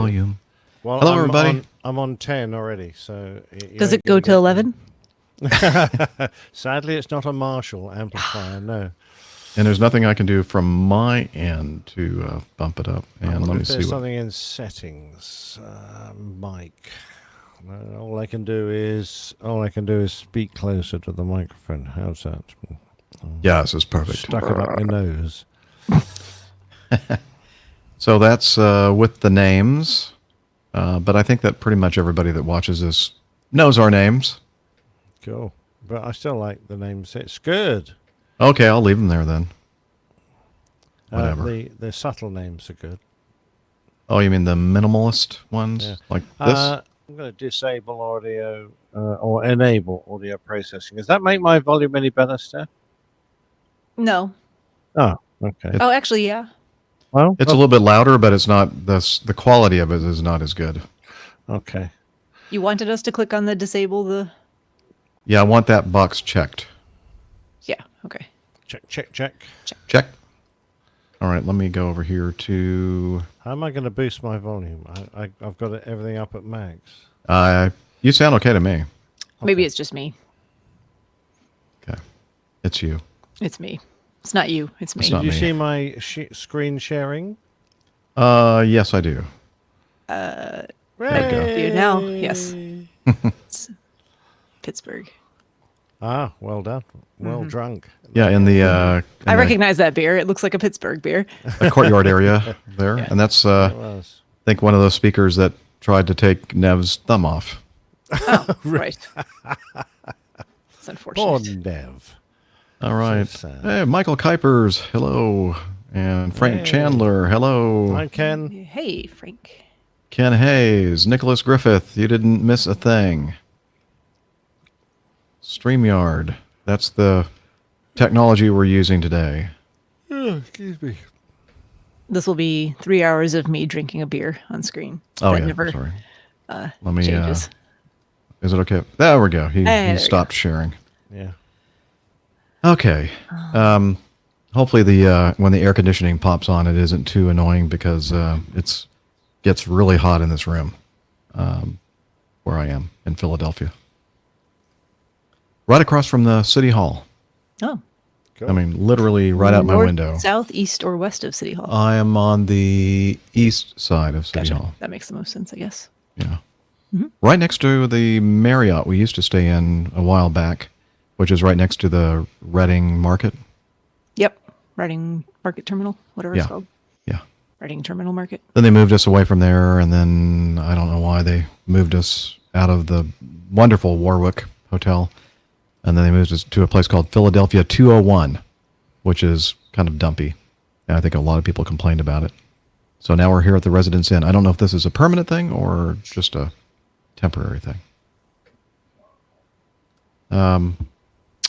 volume. Well, Hello, everybody. I'm on 10 already, so... Does it go to 11? Sadly, it's not a Marshall amplifier, no. And there's nothing I can do from my end to bump it up. And let me see there's what... something in settings, mic. All I can do is speak closer to the microphone. How's that? Yeah, this is perfect. Stuck it up my nose. So that's with the names. But I think that pretty much everybody that watches this knows our names. Cool. But I still like the names. It's good. Okay, I'll leave them there then. Whatever. The subtle names are good. Oh, you mean the minimalist ones? Yeah. Like this? I'm going to disable audio or enable audio processing. Does that make my volume any better, Steph? No. Oh, okay. Oh, actually, yeah. Well, it's a little bit louder, but it's not the quality of it is not as good. Okay. You wanted us to click on the disable the... Yeah, I want that box checked. Yeah, okay. Check. All right, let me go over here to... How am I going to boost my volume? I've got everything up at max. You sound okay to me. Okay. Maybe it's just me. Okay. It's you. It's me. It's not you. It's me. Did you see my screen sharing? Yes, I do. There you go. Now, yes. It's Pittsburgh. Ah, well done. Well drunk. Yeah, in the... I recognize that beer. It looks like a Pittsburgh beer. The courtyard area there. Yeah. And that's, I think, one of those speakers that tried to take Nev's thumb off. Oh, right. It's unfortunate. Poor Nev. All right. Hey, Michael Kuipers, hello. And Frank Chandler, hello. Hi, Ken. Hey, Frank. Ken Hayes, Nicholas Griffith, you didn't miss a thing. StreamYard, that's the technology we're using today. Oh, excuse me. This will be 3 hours of me drinking a beer on screen. Oh, that yeah, never, sorry. Let me, changes. Is it okay? There we go. He stopped sharing. Yeah. Okay. Hopefully when the air conditioning pops on, it isn't too annoying because it's gets really hot in this room where I am in Philadelphia. Right across from the City Hall. Oh. Cool. I mean, literally right out my window. South, east, or west of City Hall? I am on the east side of City Hall. That makes the most sense, I guess. Yeah. Mm-hmm. Right next to the Marriott we used to stay in a while back, which is right next to the Reading Market. Yep. Reading Market Terminal, whatever it's called. Yeah. Reading Terminal Market. Then they moved us away from there, and then I don't know why they moved us out of the wonderful Warwick Hotel, and then they moved us to a place called Philadelphia 201, which is kind of dumpy, and I think a lot of people complained about it. So now we're here at the Residence Inn. I don't know if this is a permanent thing or just a temporary thing.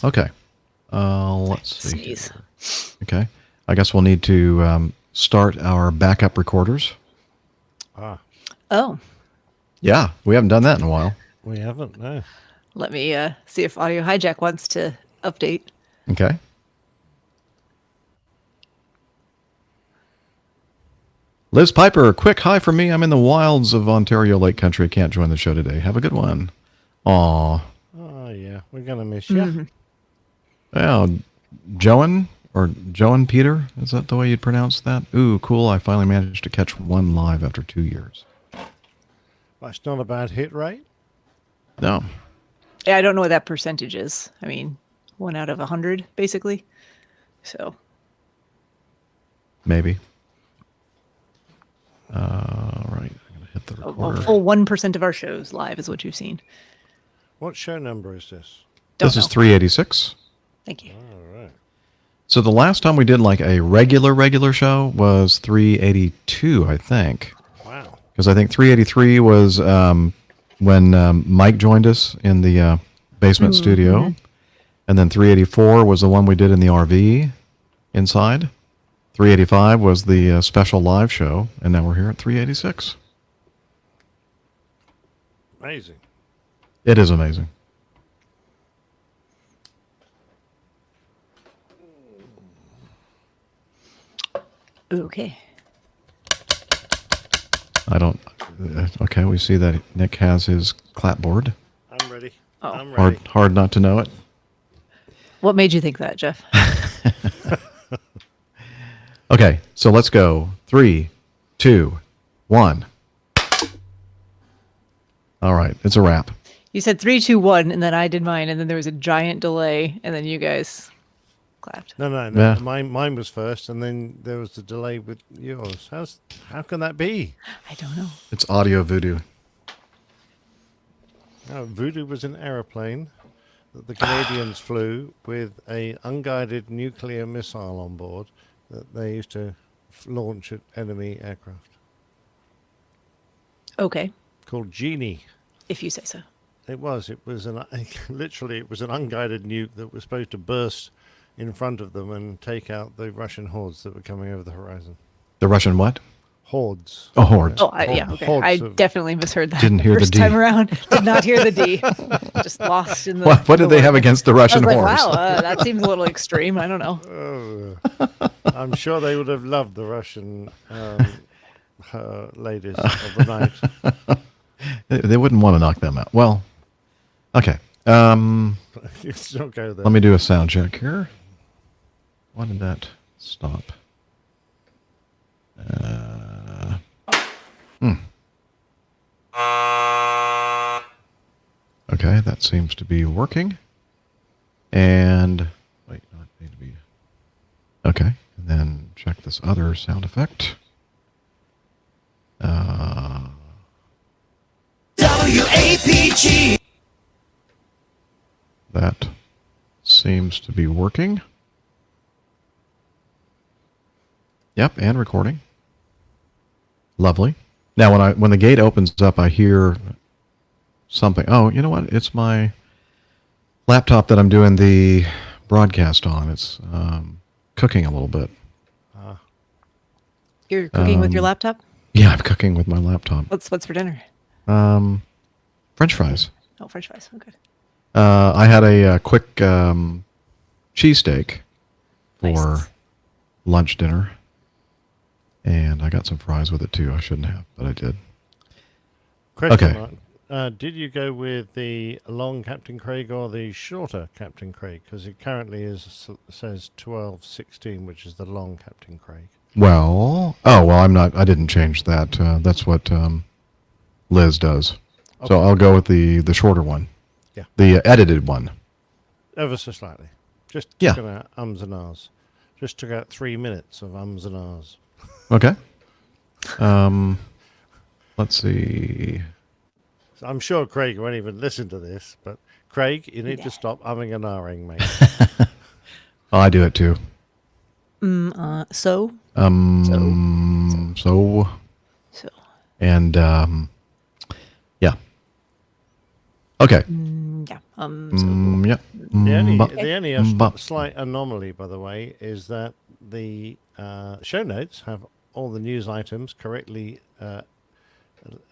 Okay. Let's see. Sneeze. Okay. I guess we'll need to start our backup recorders. Oh. Yeah, we haven't done that in a while. We haven't, no. Let me see if Audio Hijack wants to update. Okay. Liz Piper, quick hi from me. I'm in the wilds of Ontario Lake Country. Can't join the show today. Have a good one. Aw. Oh, yeah. We're going to miss you. Mm-hmm. Well, Joan Peter, is that the way you'd pronounce that? Ooh, cool. I finally managed to catch one live after 2 years. That's not a bad hit rate. No. Yeah, I don't know what that percentage is. I mean, 1 out of 100, basically. So. Maybe. All right. I'm going to hit the recorder. A full 1% of our shows live is what you've seen. What show number is this? This is 386. Thank you. All right. So the last time we did like a regular show was 382, I think. Wow. Because I think 383 was when Mike joined us in the basement studio. And then 384 was the one we did in the RV inside. 385 was the special live show. And now we're here at 386. Amazing. It is amazing. Okay. I don't. Okay, we see that Nick has his clapboard. I'm ready. Oh. I'm ready. Hard not to know it. What made you think that, Jeff? Okay, so let's go. 3, 2, 1. All right, it's a wrap. You said 3, 2, 1, and then I did mine, and then there was a giant delay, and then you guys clapped. No. Yeah. Mine was first, and then there was the delay with yours. How can that be? I don't know. It's audio voodoo. Voodoo was an aeroplane that the Canadians flew with a unguided nuclear missile on board that they used to launch at enemy aircraft. Okay, Called Guinea. if you say so. It was literally it was an unguided nuke that was supposed to burst in front of them and take out the Russian hordes that were coming over the horizon. The Russian what? Hordes. Oh, hordes. Oh, yeah, okay. I definitely misheard that. Didn't hear the first D. time around. Did not hear the D. Just lost in the. What did they have against the I was Russian like, horse? wow, that seems a little extreme. I don't know. I'm sure they would have loved the Russian ladies of the night. They wouldn't want to knock them out. Well, okay. You still go there. Let me do a sound check here. Why did that stop? Okay, that seems to be working. And wait, no, it need to be okay. And then check this other sound effect. WAPG. That seems to be working. Yep, and recording. Lovely. Now, when the gate opens up, I hear something. Oh, you know what? It's my laptop that I'm doing the broadcast on. It's cooking a little bit. You're cooking with your laptop? Yeah, I'm cooking with my laptop. What's for dinner? French fries. Oh, French fries. Oh, good. I had a quick cheesesteak for Nice. lunch dinner. And I got some fries with it too. I shouldn't have, but I did. Question Okay. mark. Did you go with the long Captain Craig or the shorter Captain Craig? Because it currently says 1216, which is the long Captain Craig. Well, I didn't change that. That's what Liz does. So Okay. I'll go with the shorter one. Yeah. The edited one. Ever so slightly. Just Yeah. took out ums and ahs. Just took out 3 minutes of ums and ahs. Okay. Let's see. So I'm sure Craig won't even listen to this, but Craig, you need to stop umming and ahhing, mate. Oh, I do it too. So. So, and yeah. Okay. Yeah. Yeah. The only slight anomaly, by the way, is that the show notes have all the news items correctly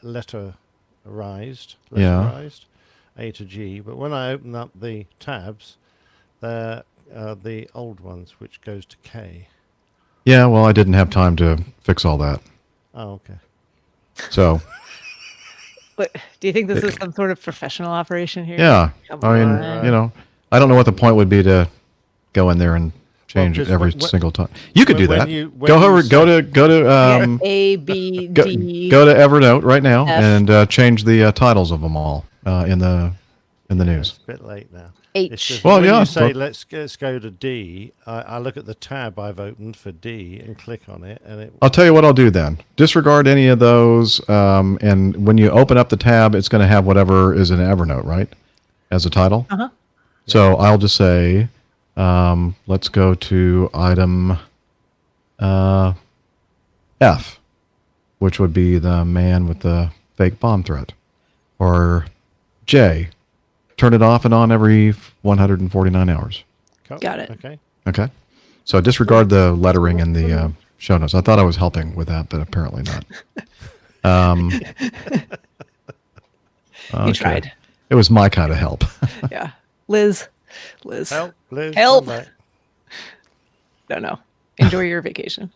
letterized, A to G. But when I open up the tabs, they're the old ones, which goes to K. Yeah, well, I didn't have time to fix all that. Oh, okay. So, But do you think this is some sort of professional operation here? yeah. Come I mean, on. I don't know what the point would be to go in there and change it just every when- single time. You could do when that. you Go say- to A, B, go, D. go to Evernote right now F. and change the titles of them all in the news. It's a bit late now. H. It's just Well, when yeah, you say but- let's go to D, I look at the tab I've opened for D and click on it, and it I'll tell you what I'll do then. Disregard any of those, and when you open up the tab, it's going to have whatever is in Evernote, right, as a title. Uh-huh. So I'll just say, let's go to item F, which would be the man with the fake bomb threat, or J, turn it off and on every 149 hours. Got it. Okay. Okay. So disregard the lettering in the show notes. I thought I was helping with that, but apparently not. You Okay. tried. It was my kind of help. Yeah. Liz. Help, Liz. Help. come back. No. Enjoy your vacation.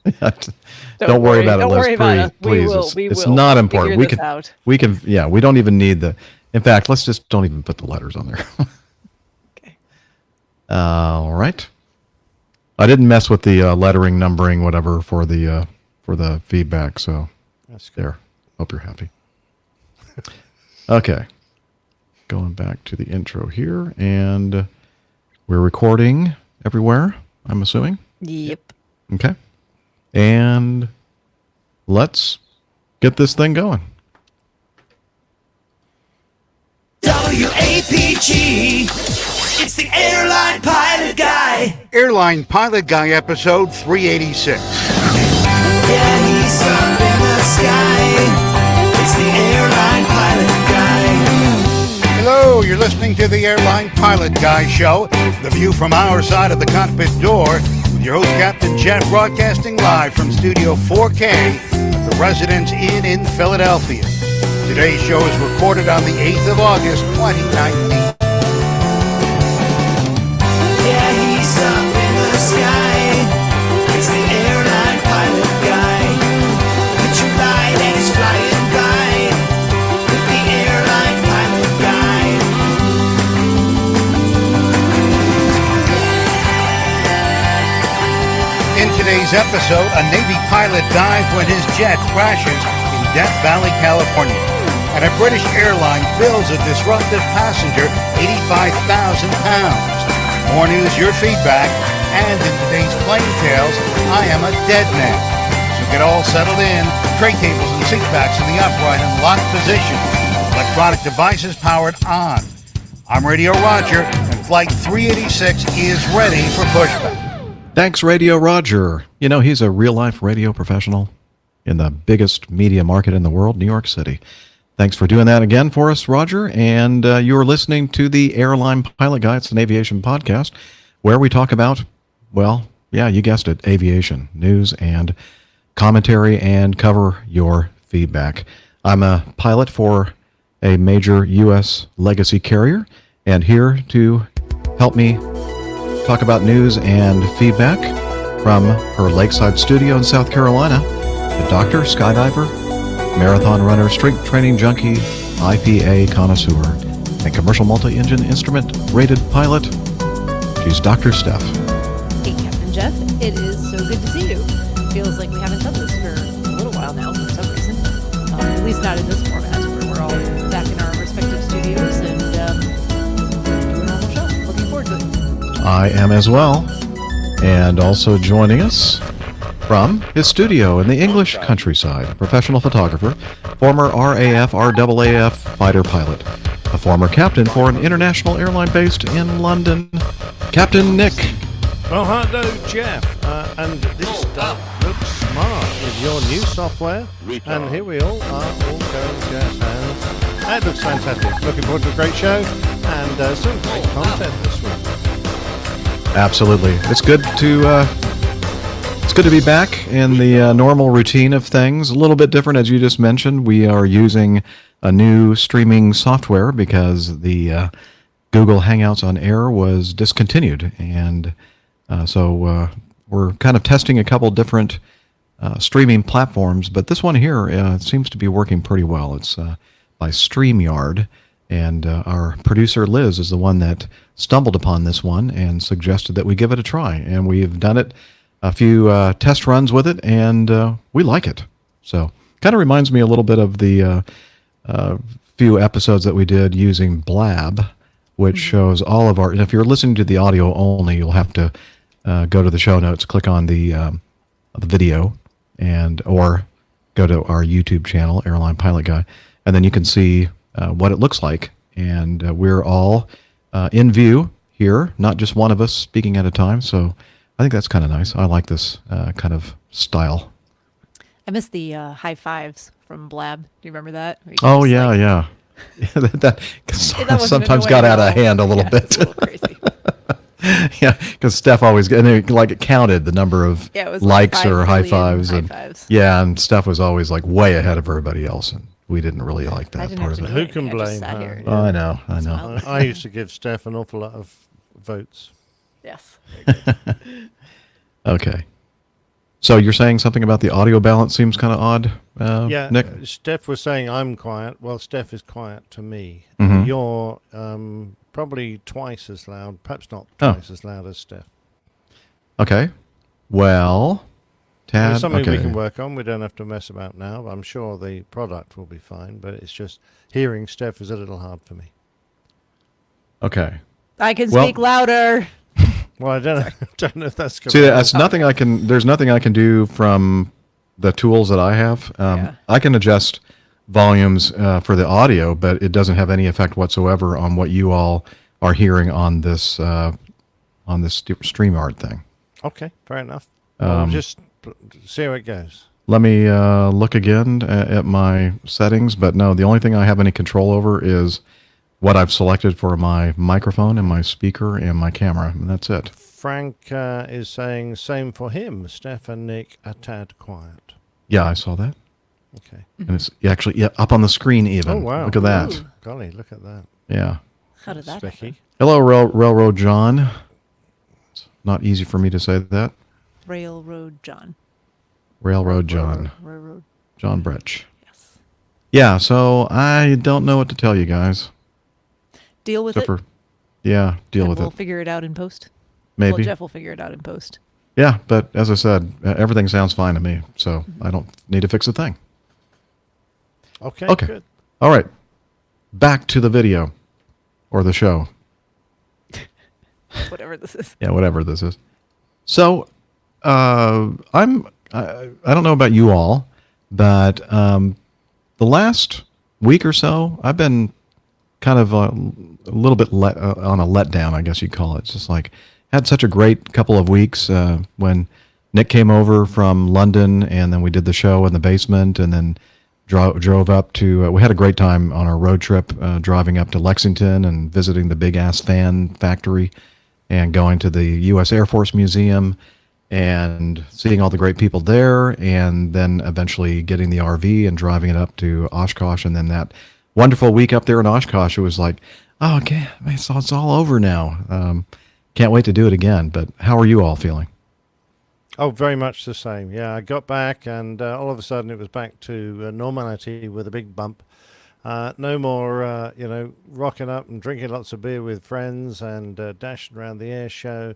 Don't worry about it, Don't Liz. worry about us. Please. We It's will not important. figure this out. We can. Yeah, we don't even need the. In fact, let's just don't even put the letters on there. Okay. All right. I didn't mess with the lettering, numbering, whatever for the feedback. So That's good. there. Hope you're happy. Okay. Going back to the intro here, and we're recording everywhere, I'm assuming. Yep. Okay. And let's get this thing going. WAPG, it's the Airline Pilot Guy. Airline Pilot Guy episode 386. Yeah, he's up in the sky. It's the Airline Pilot Guy. Hello, you're listening to the Airline Pilot Guy show, the view from our side of the cockpit door, with your host Captain Jeff broadcasting live from Studio 4K at the Residence Inn in Philadelphia. Today's show is recorded on the 8th of August, 2019. Yeah, he's up in the sky. It's the Airline Pilot Guy. Picture light and he's flying by with the Airline Pilot Guy. In today's episode, a Navy pilot dies when his jet crashes in Death Valley, California. And a British airline bills a disruptive passenger £85,000. More news, your feedback, and in today's Plane Tales, I am a dead man. So get all settled in, tray tables and seat backs in the upright and locked position. Electronic devices powered on. I'm Radio Roger, and Flight 386 is ready for pushback. Thanks, Radio Roger. You know, he's a real-life radio professional in the biggest media market in the world, New York City. Thanks for doing that again for us, Roger. And you're listening to the Airline Pilot Guy. It's an aviation podcast where we talk about, well, yeah, you guessed it, aviation, news and commentary, and cover your feedback. I'm a pilot for a major U.S. legacy carrier, and here to help me talk about news and feedback from her lakeside studio in South Carolina, the doctor, skydiver, marathon runner, strength training junkie, IPA connoisseur, and commercial multi-engine instrument rated pilot. She's Dr. Steph. Hey, Captain Jeff. It is so good to see you. Feels like we haven't done this for a little while now for some reason. At least not in this format, where we're all back in our respective studios and doing a normal show. Looking forward to it. I am as well. And also joining us from his studio in the English countryside, a professional photographer, former RAF, RAAF fighter pilot, a former captain for an international airline based in London, Captain Nick. Well, hello, Jeff. And this stuff looks smart with your new software. And here we all are, all going jazz hands. That looks fantastic. Looking forward to a great show and some great content this week. Absolutely. It's good to be back in the normal routine of things. A little bit different, as you just mentioned. We are using a new streaming software because the Google Hangouts on Air was discontinued. And so we're kind of testing a couple different streaming platforms. But this one here seems to be working pretty well. It's by StreamYard. And our producer, Liz, is the one that stumbled upon this one and suggested that we give it a try. And we've done it a few test runs with it, and we like it. So kind of reminds me a little bit of the few episodes that we did using Blab, which shows all of our, if you're listening to the audio only, you'll have to go to the show notes, click on the video, or go to our YouTube channel, Airline Pilot Guy, and then you can see what it looks like. And we're all in view here, not just one of us speaking at a time. So I think that's kind of nice. I like this kind of style. I miss the high fives from Blab. Do you remember that? Oh, yeah, yeah. that wasn't sometimes annoying got at out of all. hand a little bit. It's a little crazy. Yeah, because Steph always, and it counted the number of Yeah, it was like likes 5 or high million fives. high And fives. yeah, and Steph was always like way ahead of everybody else. And we didn't really like I that didn't part have of to it. do Who can anything. I just blame sat her? here and- Oh, I know. Smile. I used to give Steph an awful lot of votes. Yes. Okay. So you're saying something about the audio balance seems kind of odd, Yeah, Nick? Steph was saying I'm quiet. Well, Steph is quiet to me. Mhm. You're probably twice as loud, perhaps not Oh. twice as loud as Steph. Okay. Well, Tad. It's something we okay. can work on. We don't have to mess about now. I'm sure the product will be fine, but it's just hearing Steph is a little hard for me. Okay. I can Well- speak louder. Well, I don't know, don't know if that's going See, that's nothing I can. There's nothing I can do from the tools that I have. Yeah. I can adjust volumes for the audio, but it doesn't have any effect whatsoever on what you all are hearing on this StreamYard thing. Okay, fair enough. Well, just see how it goes. Let me look again at my settings, but no, the only thing I have any control over is what I've selected for my microphone and my speaker and my camera, and that's it. Frank is saying same for him. Steph and Nick a tad quiet. Yeah, I saw that. Okay. And it's actually up on the screen even. Oh, wow. Look at that. Ooh, golly, look at that. Yeah. How did that happen? Specky. Hello, Railroad John. It's not easy for me to say that. Railroad John. Railroad John. Railroad. John Bretch. Yes. Yeah, so I don't know what to tell you guys. Deal with Except it. for, yeah, deal and with we'll it. figure it out in post. Maybe. Well, Jeff will figure it out in post. Yeah, but as I said, everything sounds fine to me, so I don't need to fix a thing. Okay, Okay. good. All right. Back to the video or the show. Whatever this is. Yeah, whatever this is. So, I don't know about you all, but the last week or so, I've been kind of a little bit on a letdown, I guess you'd call it. It's just like had such a great couple of weeks when Nick came over from London, and then we did the show in the basement, and then drove up to. We had a great time on our road trip, driving up to Lexington and visiting the big ass fan factory, and going to the U.S. Air Force Museum, and seeing all the great people there, and then eventually getting the RV and driving it up to Oshkosh, and then that wonderful week up there in Oshkosh. It was like, oh, okay, it's all over now. Can't wait to do it again. But how are you all feeling? Oh, very much the same. Yeah, I got back, and all of a sudden it was back to normality with a big bump. No more, rocking up and drinking lots of beer with friends and dashing around the air show.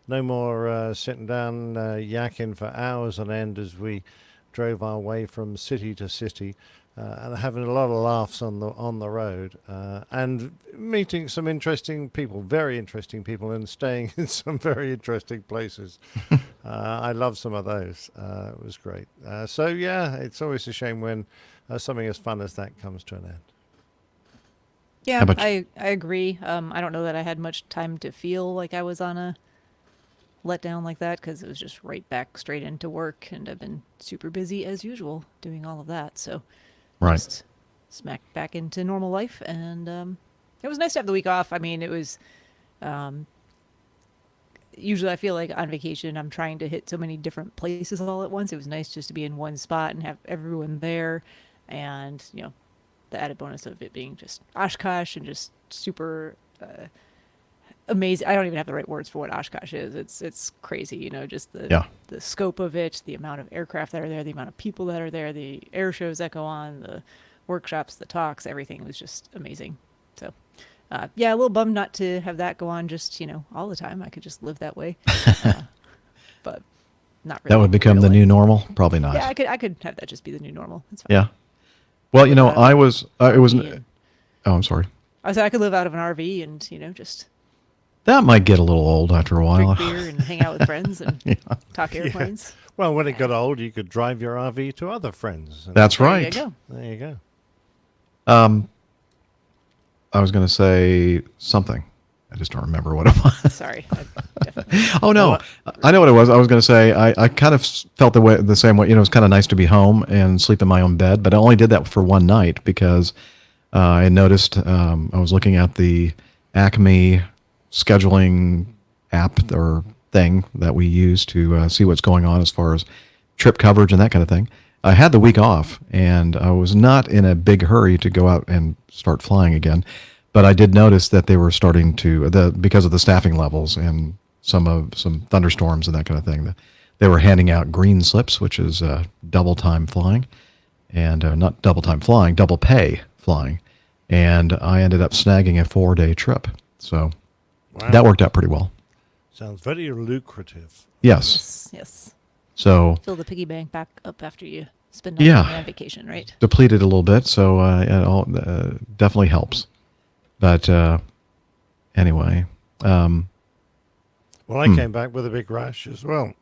No more sitting down yakking for hours on end as we drove our way from city to city, and having a lot of laughs on the road, and meeting some interesting people, very interesting people, and staying in some very interesting places. I love some of those. It was great. So yeah, it's always a shame when something as fun as that comes to an end. Yeah, How about I agree. I don't know that I had much time to feel like I was on a letdown like that because it was just right back straight into work, and I've been super busy as usual doing all of that. So Right. just smacked back into normal life, and it was nice to have the week off. I mean, it was usually I feel like on vacation I'm trying to hit so many different places all at once. It was nice just to be in one spot and have everyone there, and the added bonus of it being just Oshkosh and just super amazing. I don't even have the right words for what Oshkosh is. It's crazy, just the scope of it, the amount of aircraft that are there, the amount of people that are there, the air shows that go on, the workshops, the talks, everything was just amazing. So yeah, a little bummed not to have that go on just all the time. I could just live that way, but not really. That would become the new normal? Probably not. Yeah, I could have that just be the new normal. That's fine. Yeah. Well, It was. Oh, I'm sorry. I said I could live out of an RV and just That might get a little old after a while. drink beer and hang out with friends and talk airplanes. Well, when it got old, you could drive your RV to other friends. And That's There right. you go. there you go. I was going to say something. I just don't remember what it was. Sorry. I definitely. Oh, no. I know what it was. I was going to say, I kind of felt the same way. It was kind of nice to be home and sleep in my own bed, but I only did that for one night because I noticed I was looking at the Acme scheduling app or thing that we use to see what's going on as far as trip coverage and that kind of thing. I had the week off, and I was not in a big hurry to go out and start flying again. But I did notice that they were starting to, because of the staffing levels and some thunderstorms and that kind of thing, they were handing out green slips, which is double time flying, and not double time flying, double pay flying. And I ended up snagging a 4-day trip. So Wow. that worked out pretty well. Sounds very lucrative. Yes. Yes. So Fill the piggy bank back up after you spend all Yeah. your on vacation, right? depleted a little bit, so it all definitely helps. But anyway, Well, I came back with a big rash as well.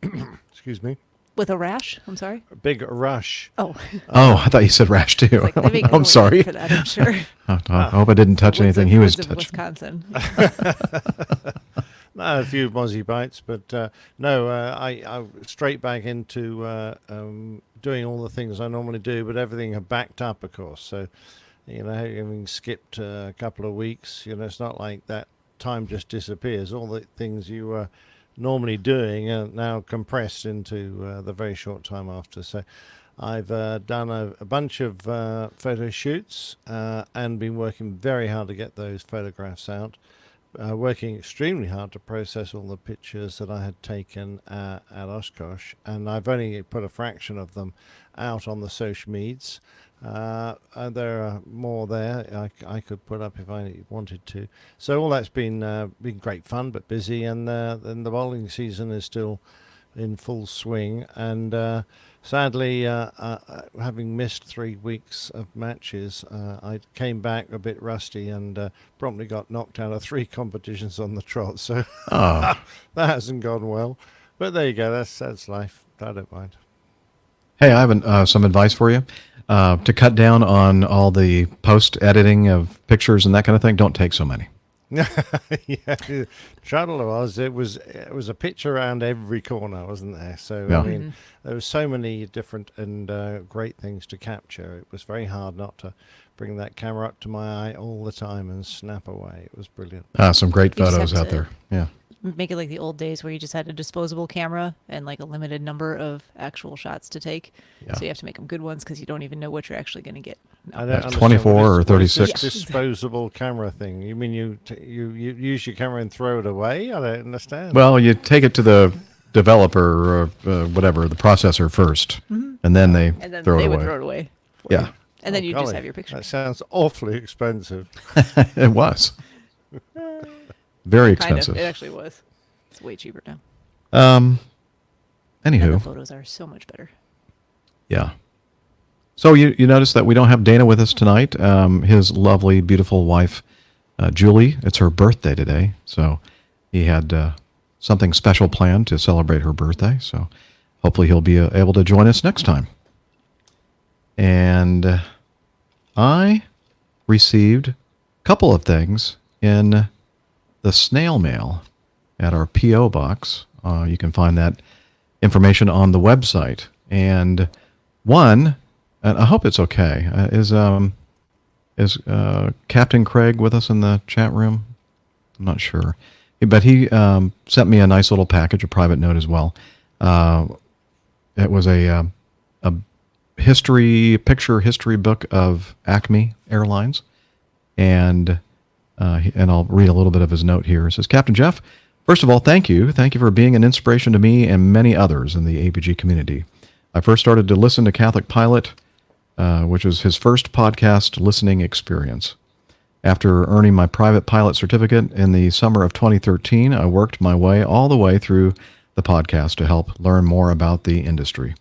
Excuse me. With a rash? I'm sorry. A big rush. Oh, I thought you said rash too. like they make I'm noise sorry. for that, I'm sure. I hope I didn't touch anything he was Woods of touching. Wisconsin. No, a few mozzie bites, but no, I straight back into doing all the things I normally do, but everything had backed up, of course. So, having skipped a couple of weeks, it's not like that time just disappears. All the things you were normally doing are now compressed into the very short time after. So, I've done a bunch of photo shoots and been working very hard to get those photographs out. Working extremely hard to process all the pictures that I had taken at Oshkosh, and I've only put a fraction of them out on the social medias. And there are more there I could put up if I wanted to. So all that's been great fun, but busy, and then the bowling season is still in full swing, and sadly, having missed 3 weeks of matches, I came back a bit rusty and promptly got knocked out of 3 competitions on the trot. So that hasn't gone well. But there you go. That's life. I don't mind. Hey, I have some advice for you. To cut down on all the post editing of pictures and that kind of thing, don't take so many. Yeah, the trouble was it was a pitch around every corner, wasn't there? So Yeah. I mean, there were so many different and great things to capture. It was very hard not to bring that camera up to my eye all the time and snap away. It was brilliant. Some great You just photos have out to- there. Yeah. Make it like the old days where you just had a disposable camera and like a limited number of actual shots to take. Yeah. So you have to make them good ones because you don't even know what you're actually going to get. No. I don't That's understand 24 what or is- what is this 36. disposable camera thing. You mean you use your camera and throw it away? I don't understand. Well, you take it to the developer or whatever, the processor first, and then they And then throw they it would away. throw it away. for Yeah. you. And then you just Golly, have your picture. That sounds awfully expensive. It was. Very Kind expensive. of. It actually was. It's way cheaper now. And the Anywho, photos are so much better. yeah. So you notice that we don't have Dana with us tonight. His lovely, beautiful wife, Julie, it's her birthday today. So he had something special planned to celebrate her birthday. So hopefully he'll be able to join us next time. And I received a couple of things in the snail mail at our P.O. box. You can find that information on the website. And one, and I hope it's okay, is Captain Craig with us in the chat room? I'm not sure. But he sent me a nice little package, a private note as well. It was a picture history book of Acme Airlines. And I'll read a little bit of his note here. It says, Captain Jeff, first of all, thank you. Thank you for being an inspiration to me and many others in the APG community. I first started to listen to Catholic Pilot, which was his first podcast listening experience. After earning my private pilot certificate in the summer of 2013, I worked my way all the way through the podcast to help learn more about the industry.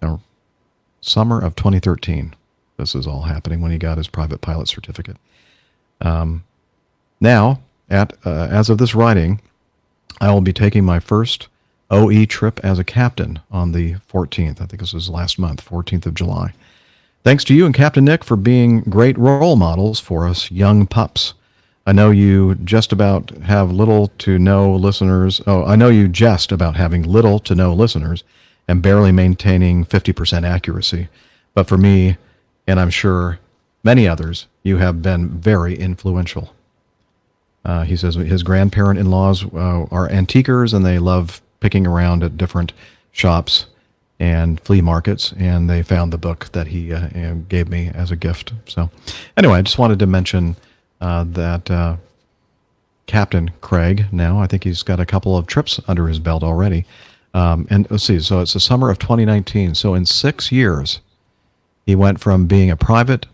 Now, summer of 2013. This is all happening when he got his private pilot certificate. Now, as of this writing, I will be taking my first OE trip as a captain on the 14th. I think this was last month, 14th of July. Thanks to you and Captain Nick for being great role models for us young pups. I know you just about have little to no listeners. Oh, I know you jest about having little to no listeners and barely maintaining 50% accuracy. But for me, and I'm sure many others, you have been very influential. He says his grandparent-in-laws are antiquers, and they love picking around at different shops and flea markets, and they found the book that he gave me as a gift. So anyway, I just wanted to mention that Captain Craig, now I think he's got a couple of trips under his belt already, And let's see, so it's the summer of 2019. So in 6 years, he went from being a private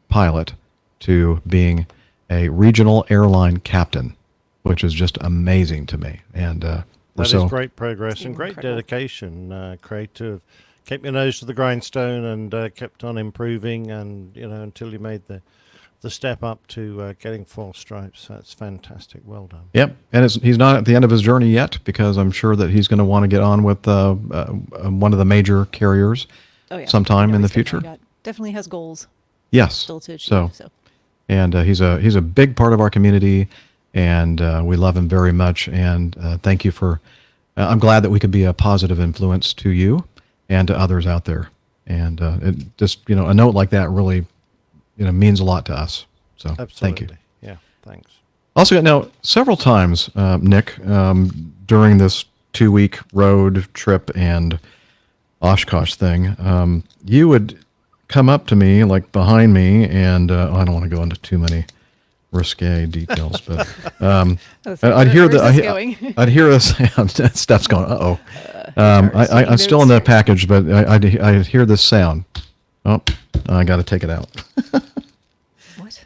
pilot to being a regional airline captain, which is just amazing to me. And we're That so is great progress and great Incredible. dedication, Craig, to have kept your nose to the grindstone and kept on improving, and until you made the step up to getting 4 stripes. That's fantastic. Well done. Yep, and he's not at the end of his journey yet, because I'm sure that he's going to want to get on with one of the major carriers Oh yeah. sometime I know in the he's definitely future. definitely has goals Yes. still to achieve. So And he's a big part of our community, and we love him very much. And thank you for. I'm glad that we could be a positive influence to you and to others out there. And it just a note like that really means a lot to us. So Absolutely. thank you. Yeah, thanks. Also, now several times, Nick, during this 2-week road trip and Oshkosh thing, you would come up to me, like behind me, and I don't want to go into too many risque details, but I'd hear I'd hear a sound. Steph's going, uh oh. I'm still in the package, but I'd hear this sound. Oh, I got to take it out. what?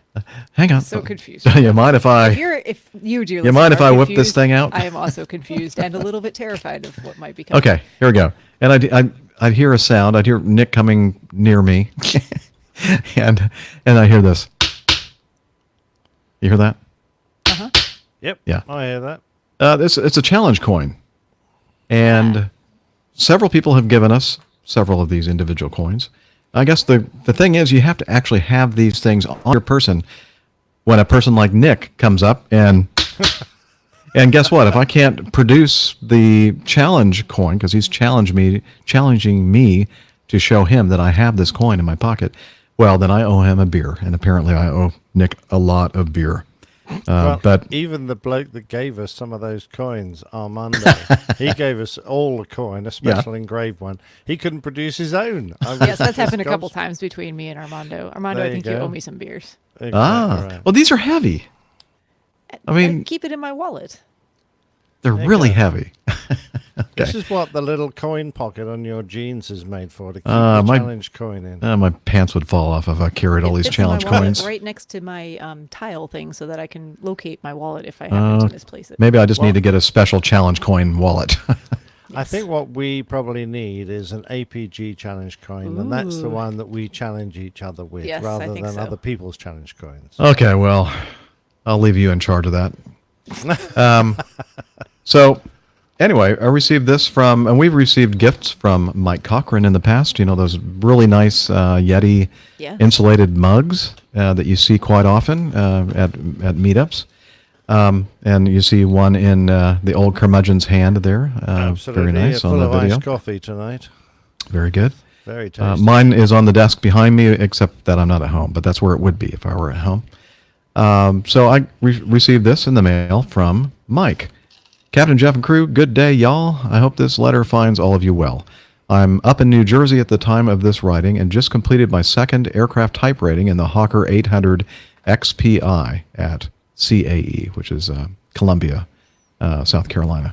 Hang on. So confused. You mind if I? If you do, You mind if I whip this thing out? I am also confused and a little bit terrified of what might be coming. Okay, here we go. And I'd hear a sound. I'd hear Nick coming near me, and I hear this. You hear that? Yep. Yeah. I hear that. It's a challenge coin, and several people have given us several of these individual coins. I guess the thing is, you have to actually have these things on your person when a person like Nick comes up and and guess what? If I can't produce the challenge coin, because he's challenging me to show him that I have this coin in my pocket, well, then I owe him a beer, and apparently I owe Nick a lot of beer. But even the bloke that gave us some of those coins, Armando, he gave us all a coin, a special engraved one. He couldn't produce his own. Yes, that's happened a couple times between me and Armando. Armando, There I think you you go. owe me some beers. Right. well, these are heavy. I mean, keep it in my wallet. they're you really go. heavy. This is what the little coin pocket on your jeans is made for, to keep Uh, the my- challenge coin in. My pants would fall off if I carried all It these fits in my challenge wallet coins. right next to my tile thing, so that I can locate my wallet if I happen to misplace it. Maybe I just Well- need to get a special challenge coin wallet. I think what we probably need is an APG challenge coin, and that's the Ooh. one that we challenge each other with, Yes, I rather think than so. other people's challenge coins. Okay, well, I'll leave you in charge of that. So, anyway, I received this from, and we've received gifts from Mike Cochran in the past. You know, those really nice Yeti Yeah. insulated mugs that you see quite often at meetups. And you see one in the old curmudgeon's hand there. Absolutely. Very nice full on the of video. iced coffee tonight. Very good. Very tasty. Mine is on the desk behind me, except that I'm not at home, but that's where it would be if I were at home. So I received this in the mail from Mike. Captain Jeff and crew, good day, y'all. I hope this letter finds all of you well. I'm up in New Jersey at the time of this writing and just completed my second aircraft type rating in the Hawker 800 XPI at CAE, which is Columbia, South Carolina.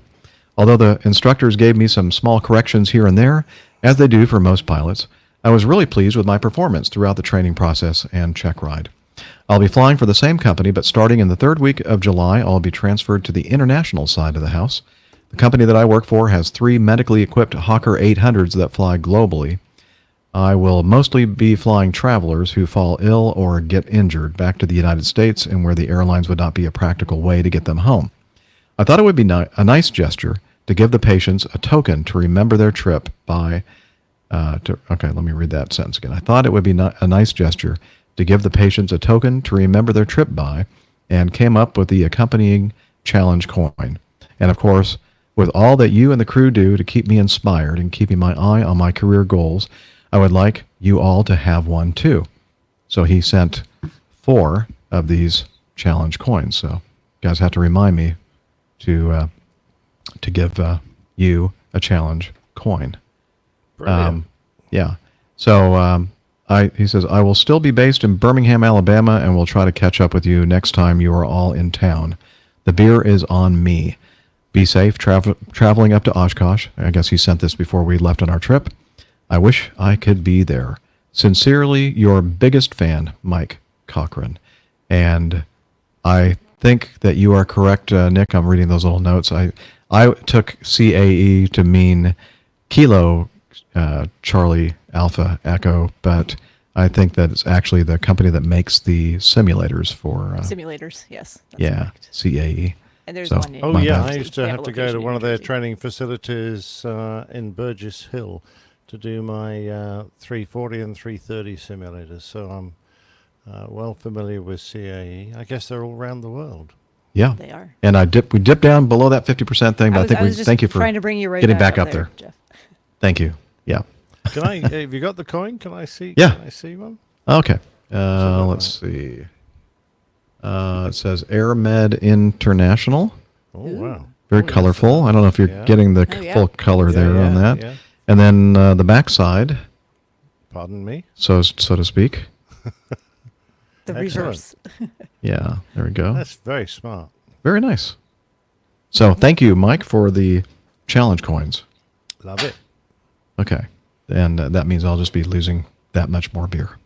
Although the instructors gave me some small corrections here and there, as they do for most pilots, I was really pleased with my performance throughout the training process and check ride. I'll be flying for the same company, but starting in the third week of July, I'll be transferred to the international side of the house. The company that I work for has 3 medically equipped Hawker 800s that fly globally. I will mostly be flying travelers who fall ill or get injured back to the United States and where the airlines would not be a practical way to get them home. I thought it would be a nice gesture to give the patients a token to remember their trip by... okay, let me read that sentence again. I thought it would be a nice gesture to give the patients a token to remember their trip by, and came up with the accompanying challenge coin. And of course, with all that you and the crew do to keep me inspired and keeping my eye on my career goals, I would like you all to have one too. So he sent 4 of these challenge coins. So you guys have to remind me to give you a challenge coin. Brilliant. Yeah. So he says, I will still be based in Birmingham, Alabama, and will try to catch up with you next time you are all in town. The beer is on me. Be safe traveling up to Oshkosh. I guess he sent this before we left on our trip. I wish I could be there. Sincerely, your biggest fan, Mike Cochran. And I think that you are correct, Nick. I'm reading those little notes. I took CAE to mean Kilo Charlie Alpha Echo, but I think that it's actually the company that makes the simulators for... Simulators, yes. That's yeah, correct. CAE. And there's So- one in Oh, My yeah, bad. I used to They have a to go location to in one New of their Jersey. training facilities in Burgess Hill to do my 340 and 330 simulators. So I'm well familiar with CAE. I guess they're all around the world. Yeah. They are. And we dipped down below that 50% thing, but I think was just thank you for trying to bring you right getting back up there, there. Jeff. Thank you. Yeah. Can I? Have you got the coin? Can I see? Yeah. Can I see one? Okay. that Let's see. It says AirMed International. Oh Ooh. wow. Very Oh, yes, colorful. I don't know if you're yeah. getting the Oh, yeah. full color Yeah, there on yeah, that. yeah. And then the backside, Pardon me. so to speak. The Excellent. reverse. Yeah. There we go. That's very smart. Very nice. So thank you, Mike, for the challenge coins. Love it. Okay. And that means I'll just be losing that much more beer.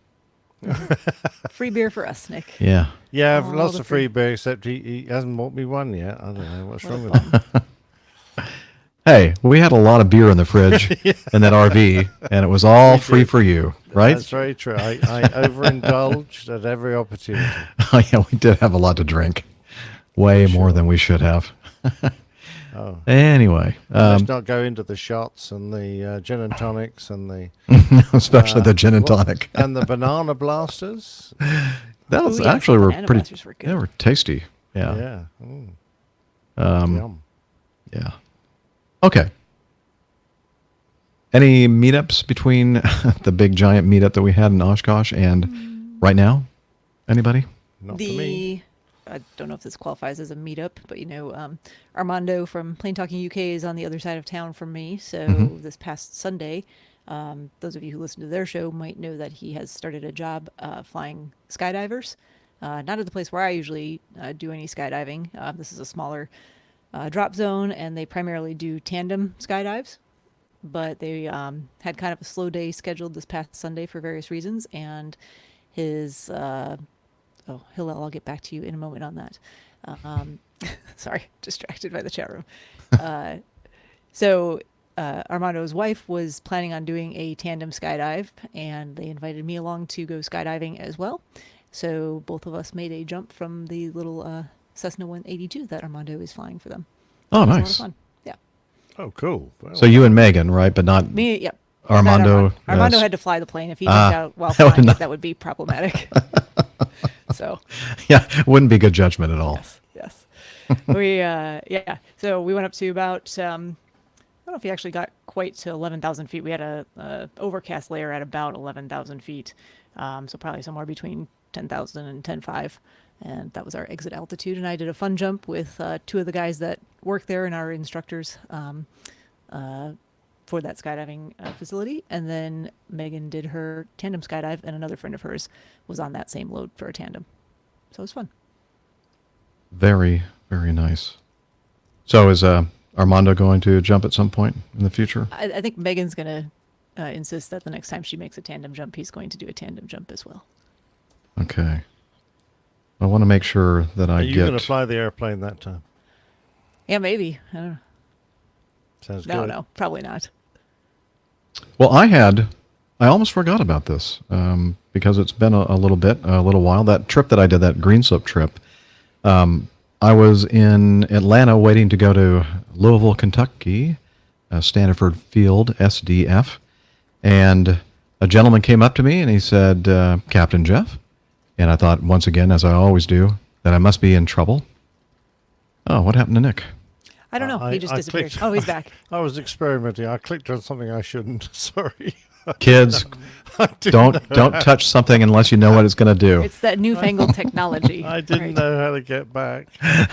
Free beer for us, Nick. Yeah. Yeah, I've All lots the of free free- beer, except he hasn't bought me one yet. I don't know what's wrong with him. Hey, we had a lot of beer in the fridge in that RV, and it was all free for you, right? That's very true. I overindulged at every opportunity. Oh, yeah, we did have a lot to drink. Way more than we should have. Oh. Anyway, Let's not go into the shots and the gin and tonics and the especially the gin and what- tonic. and the banana blasters. That was Ooh, yes, actually the were banana pretty. blasters were good. They were tasty. Yeah. Yeah. Mm. Yum. Yeah. Okay. Any meetups between the big giant meetup that we had in Oshkosh and right now? Anybody? Not for me. I don't know if this qualifies as a meetup, but Armando from Plain Talking UK is on the other side of town from me. So this past Sunday, those of you who listen to their show might know that he has started a job flying skydivers. Not at the place where I usually do any skydiving. This is a smaller drop zone, and they primarily do tandem skydives. But they had kind of a slow day scheduled this past Sunday for various reasons, and his Hillel, I'll get back to you in a moment on that. Sorry, distracted by the chat room. So Armando's wife was planning on doing a tandem skydive, and they invited me along to go skydiving as well. So both of us made a jump from the little Cessna 182 that Armando is flying for them. Oh, It was a lot of nice. fun. Yeah. Oh, cool. Well, So you and Megan, right? But not Me, yep. Armando. Armando yes. had to fly the plane. If he jumped out while that would flying, not- that would be problematic. So, Yeah, wouldn't be good judgment at all. yes. We, so we went up to about, I don't know if he actually got quite to 11,000 feet. We had a overcast layer at about 11,000 feet. So probably somewhere between 10,000 and 10,500. And that was our exit altitude. And I did a fun jump with two of the guys that work there and our instructors for that skydiving facility. And then Megan did her tandem skydive, and another friend of hers was on that same load for a tandem. So it was fun. Very, very nice. So is Armando going to jump at some point in the future? I think Megan's going to insist that the next time she makes a tandem jump, he's going to do a tandem jump as well. Okay. I want to make sure that I Are you get. going to fly the airplane that time? Yeah, maybe. I don't know. Sounds No, good. no, probably not. Well, I almost forgot about this because it's been a little while. That trip that I did, that Green Slope trip, I was in Atlanta waiting to go to Louisville, Kentucky, Stanford Field, SDF, and a gentleman came up to me and he said, Captain Jeff. And I thought, once again, as I always do, that I must be in trouble. Oh, what happened to Nick? I don't know. He just I disappeared. clicked- Oh, he's back. I was experimenting. I clicked on something I shouldn't. Sorry. Kids, don't touch something unless you know what it's going to do. It's that newfangled technology. I didn't Right. know how to get back.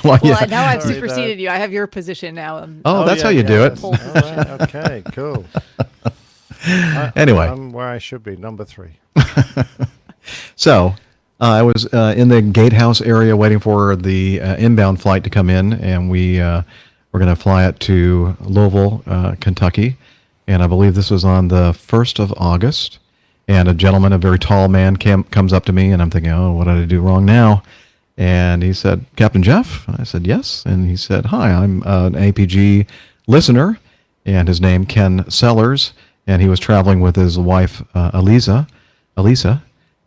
Well, Well, yeah. now I've Sorry, superseded you. I have your position now. Oh, that's how you do it. All right, okay, cool. Anyway. I'm where I should be, number 3. So I was in the gatehouse area waiting for the inbound flight to come in, and we We're going to fly it to Louisville, Kentucky, and I believe this was on the 1st of August. And a gentleman, a very tall man, comes up to me, and I'm thinking, oh, what did I do wrong now? And he said, Captain Jeff? I said, yes. And he said, hi, I'm an APG listener, and his name Ken Sellers, and he was traveling with his wife, Elisa,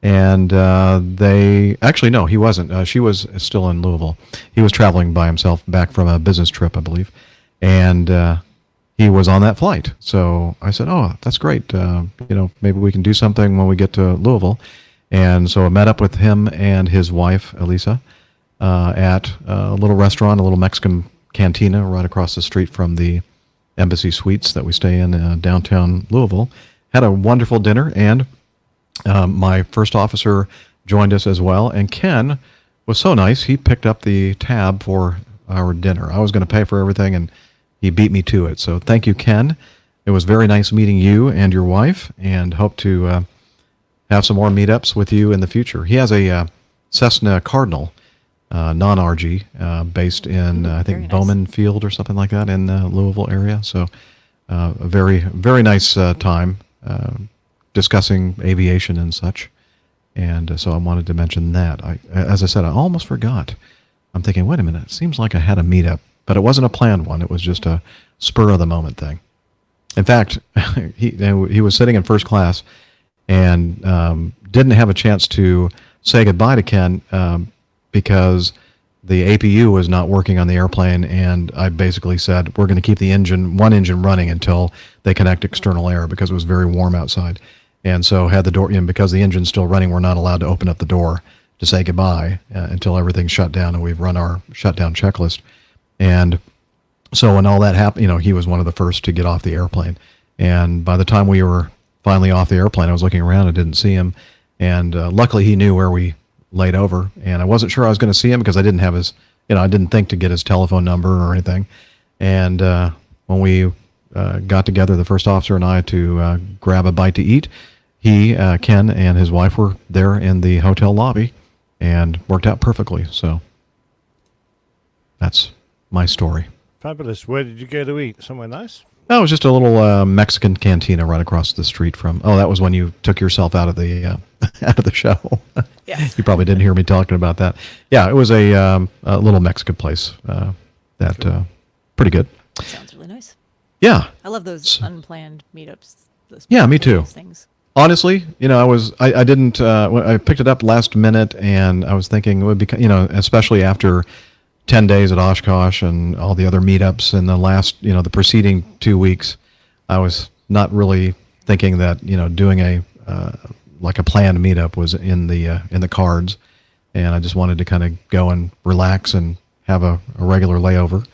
and no, he wasn't. She was still in Louisville. He was traveling by himself back from a business trip, I believe, and he was on that flight. So I said, oh, that's great. Maybe we can do something when we get to Louisville. And so I met up with him and his wife, Elisa, at a little restaurant, a little Mexican cantina right across the street from the Embassy Suites that we stay in downtown Louisville. Had a wonderful dinner, and my first officer joined us as well. And Ken was so nice, he picked up the tab for our dinner. I was going to pay for everything, and he beat me to it. So thank you, Ken. It was very nice meeting you and your wife, and hope to have some more meetups with you in the future. He has a Cessna Cardinal, non-RG, based in, I think, nice. Bowman Field or something like that in the Louisville area. So a very, very nice time discussing aviation and such. And so I wanted to mention that. As I said, I almost forgot. I'm thinking, wait a minute, it seems like I had a meetup, but it wasn't a planned one. It was just a spur-of-the-moment thing. In fact, he was sitting in first class and didn't have a chance to say goodbye to Ken because the APU was not working on the airplane, and I basically said, we're going to keep the one engine running until they connect external air because it was very warm outside. And so had the door, because the engine's still running, we're not allowed to open up the door to say goodbye until everything's shut down and we've run our shutdown checklist. And so when all that happened, he was one of the first to get off the airplane. And by the time we were finally off the airplane, I was looking around and didn't see him. And luckily he knew where we laid over. And I wasn't sure I was going to see him because I didn't have his, I didn't think to get his telephone number or anything. And when we got together, the first officer and I, to grab a bite to eat, he, Ken, and his wife were there in the hotel lobby and worked out perfectly. So that's my story. Fabulous. Where did you go to eat? Somewhere nice? That was just a little Mexican cantina right across the street from. Oh, that was when you took yourself out of the out of the show. Yes. You probably didn't hear me talking about that. Yeah, it was a little Mexican place. Cool. Pretty good. Sounds really nice. Yeah. I love those unplanned meetups. Yeah, me too. Things. Honestly, I didn't. I picked it up last minute, and I was thinking it would be, especially after 10 days at Oshkosh and all the other meetups in the last, the preceding 2 weeks, I was not really thinking that, doing a like a planned meetup was in the cards, and I just wanted to kind of go and relax and have a regular layover.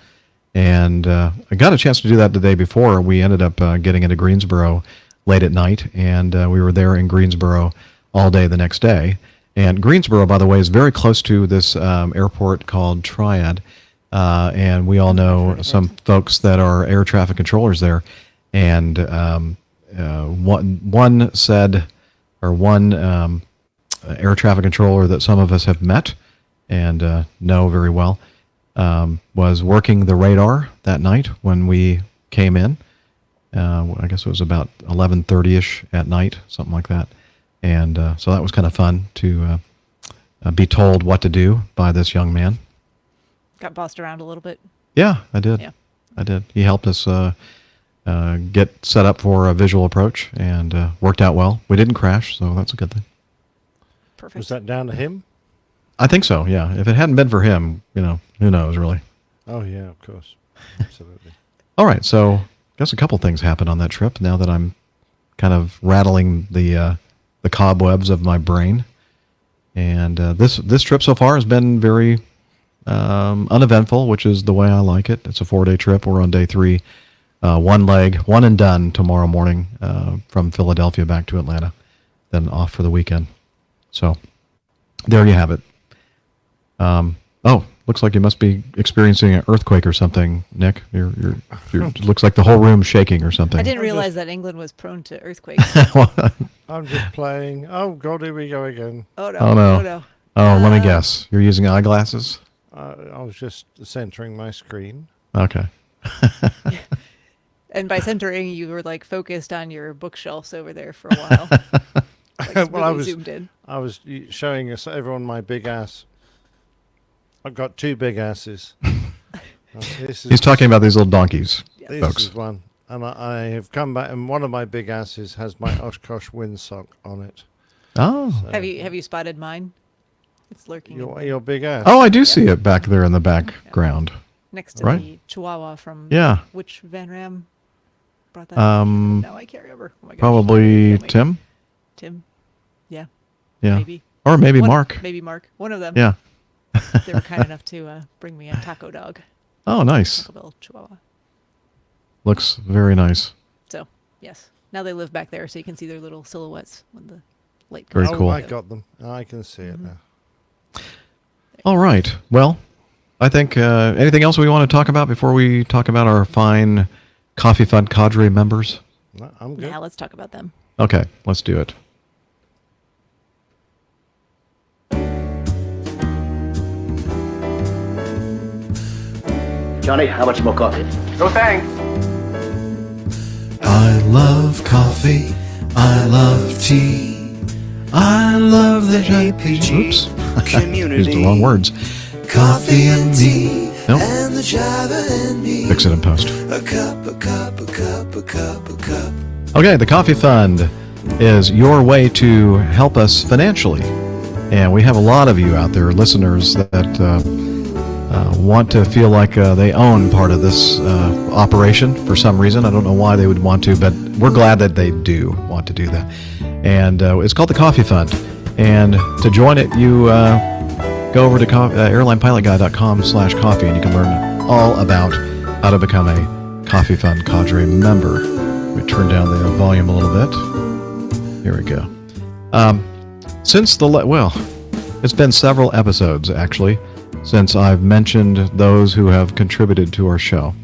And I got a chance to do that the day before. We ended up getting into Greensboro late at night, and we were there in Greensboro all day the next day. And Greensboro, by the way, is very close to this airport called Triad, and we all know some folks that are air traffic controllers there. And one air traffic controller that some of us have met and know very well was working the radar that night when we came in. I guess it was about 11:30ish at night, something like that. And so that was kind of fun to be told what to do by this young man. Got bossed around a little bit. Yeah, I did. Yeah. I did. He helped us get set up for a visual approach, and worked out well. We didn't crash, so that's a good thing. Perfect. Was that down to him? I think so, yeah. If it hadn't been for him, who knows, really. Oh, yeah, of course. Absolutely. All right, so I guess a couple things happened on that trip now that I'm kind of rattling the cobwebs of my brain. And this trip so far has been very uneventful, which is the way I like it. It's a 4-day trip. We're on day 3. One leg, one and done tomorrow morning from Philadelphia back to Atlanta, then off for the weekend. So there you have it. Looks like you must be experiencing an earthquake or something, Nick. It looks like the whole room's shaking or something. I didn't realize that England was prone to earthquakes. I'm just playing. Oh, God, here we go again. Oh, no. Oh, no. Oh, no. Oh, let me guess. You're using eyeglasses? I was just centering my screen. Okay. And by centering, you were like focused on your bookshelves over there for a while. Like Well, really I was- zoomed in. I was showing us everyone my big ass. I've got 2 big asses. This is, He's talking about these little donkeys, this folks. is one. And I have come back, and one of my big asses has my Oshkosh windsock on it. Oh. Have you spotted mine? It's lurking Your big ass. Oh, I do see it back there in the background. next to right. the Chihuahua from Yeah. which Van Ram brought that? No, I can't remember. Oh my gosh. Probably Can't wait. Tim. Tim. Yeah. Yeah. Maybe. Or maybe One- Mark. Maybe Mark. One of them. Yeah. They were kind enough to bring me a taco dog, Oh, nice. Taco Bell Chihuahua. Looks very nice. So yes, now they live back there, so you can see their little silhouettes when the light Very comes. cool. I got them. I can see it now. All right. Well, I think anything else we want to talk about before we talk about our fine Coffee Fund cadre members? No, I'm good. Yeah, let's talk about them. Okay, let's do it. Johnny, how much more coffee? No thanks. I love coffee. I love tea. I love the APG Oops. community. Used the wrong words. Coffee and tea. Nope. And the Java and me. Fix it in post. A cup, a cup, a cup, a cup, a cup. Okay, the Coffee Fund is your way to help us financially. And we have a lot of you out there, listeners, that want to feel like they own part of this operation for some reason. I don't know why they would want to, but we're glad that they do want to do that. And it's called the Coffee Fund. And to join it, you go over to airlinepilotguy.com/coffee, and you can learn all about how to become a Coffee Fund cadre member. We turn down the volume a little bit. Here we go. Since it's been several episodes actually since I've mentioned those who have contributed to our show.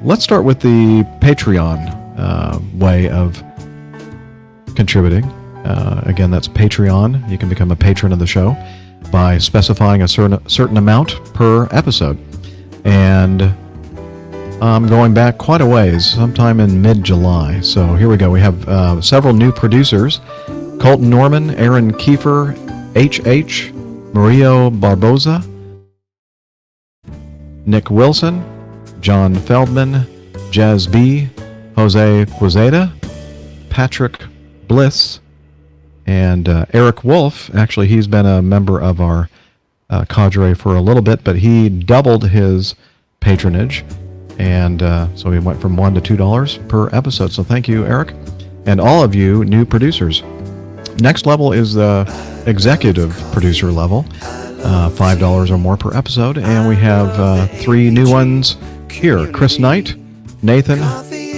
Let's start with the Patreon way of contributing. Again, that's Patreon. You can become a patron of the show by specifying a certain amount per episode. And I'm going back quite a ways, sometime in mid-July. So here we go. We have several new producers: Colton Norman, Aaron Kiefer, H.H., Mario Barboza, Nick Wilson, John Feldman, Jazz B, Jose Quezada, Patrick Bliss, and Eric Wolf. Actually, he's been a member of our cadre for a little bit, but he doubled his patronage, and so we went from $1 to $2 per episode. So thank you, Eric, and all of you new producers. Next level is the executive producer level, $5 or more per episode, and we have 3 new ones here: Chris Knight, Nathan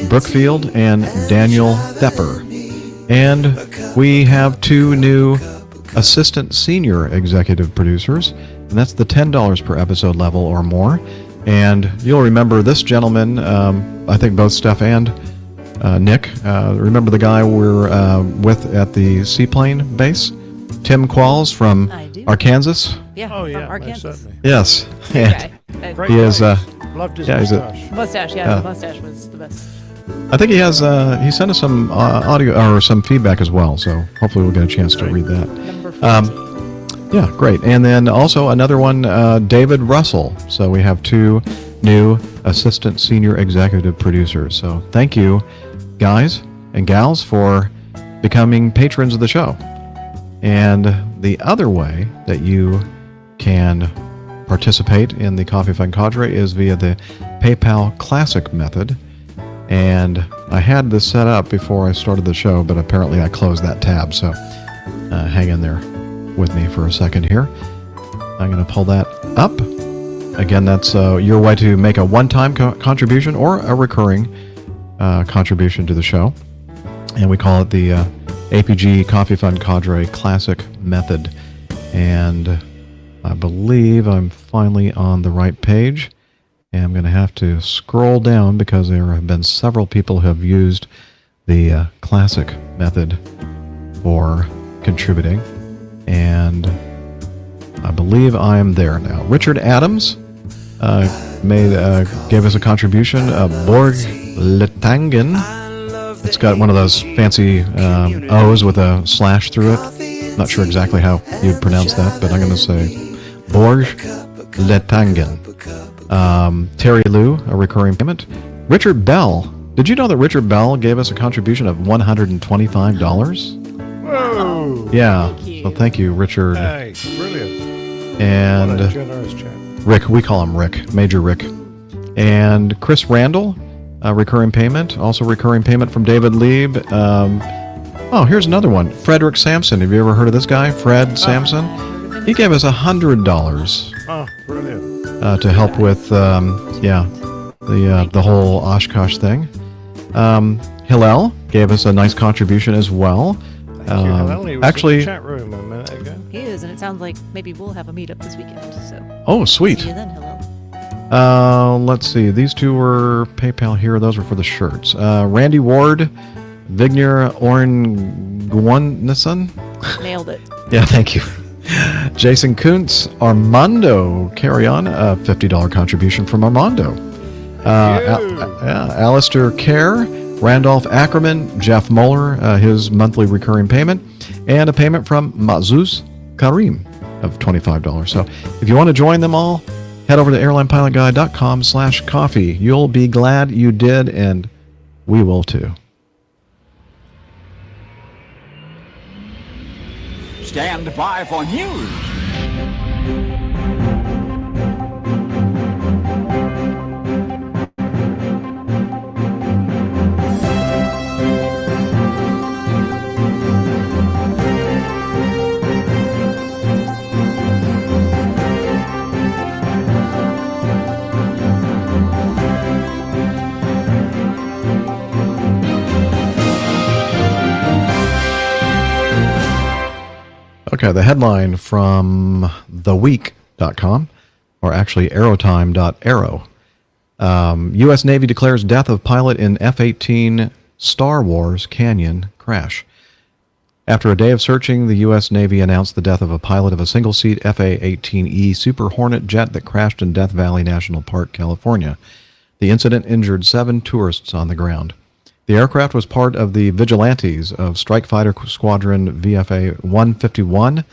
Brookfield, and Daniel Thepper. And we have 2 new assistant senior executive producers, and that's the $10 per episode level or more. And you'll remember this gentleman, I think both Steph and Nick, remember the guy we're with at the seaplane base? Tim Qualls from I do. Arkansas? Yeah. Oh, from yeah, most Arkansas. certainly. Yes. Great And guy. And Great he is, guy. Loved his yeah, he's a- moustache. mustache. Yeah, Yeah. the mustache was the best. I think he has, he sent us some audio or some feedback as well, so hopefully we'll get a chance to read that. Number 14. Yeah, great. And then also another one, David Russell. So we have 2 new assistant senior executive producers. So thank you, guys and gals, for becoming patrons of the show. And the other way that you can participate in the Coffee Fund Cadre is via the PayPal Classic method. And I had this set up before I started the show, but apparently I closed that tab. So hang in there with me for a second here. I'm going to pull that up. Again, that's your way to make a one-time contribution or a recurring contribution to the show. And we call it the APG Coffee Fund Cadre Classic Method. And I believe I'm finally on the right page. And I'm going to have to scroll down because there have been several people who have used the Classic Method for contributing. And I believe I am there now. Richard Adams gave us a contribution. Borg Letangen. It's got one of those fancy O's with a slash through it. Not sure exactly how you'd pronounce that, but I'm going to say Borg Letangen. Terry Lou, a recurring payment. Richard Bell. Did you know that Richard Bell gave us a contribution of $125? Whoa! Yeah. Thank you. So thank you, Richard. Hey, brilliant. And What a generous chap. Rick, we call him Rick, Major Rick. And Chris Randall, a recurring payment. Also recurring payment from David Lieb. Here's another one. Frederick Sampson. Have you ever heard of this guy, Fred Sampson? He gave us $100 Oh, brilliant. to help with, the whole Oshkosh thing. Hillel gave us a nice contribution as well. Thank you, Helen. He was Actually, in the chat room a minute ago. He is, and it sounds like maybe we'll have a meetup this weekend. So oh, sweet. see you then, hello. Let's see. These two were PayPal here. Those were for the shirts. Randy Ward, Vignir Ornguanison. Nailed it. Yeah, thank you. Jason Kuntz, Armando Carrion, a $50 contribution from Armando. Alistair Kerr, Randolph Ackerman, Jeff Muller, his monthly recurring payment, and a payment from Mazuz Karim of $25. So if you want to join them all, head over to airlinepilotguy.com/coffee. You'll be glad you did, and we will too. Stand by for news. Okay, the headline from theweek.com, or actually aerotime.aero. U.S. Navy declares death of pilot in F-18 Star Wars Canyon crash. After a day of searching, the U.S. Navy announced the death of a pilot of a single-seat FA-18E Super Hornet jet that crashed in Death Valley National Park, California. The incident injured 7 tourists on the ground. The aircraft was part of the Vigilantes of Strike Fighter Squadron VFA 151,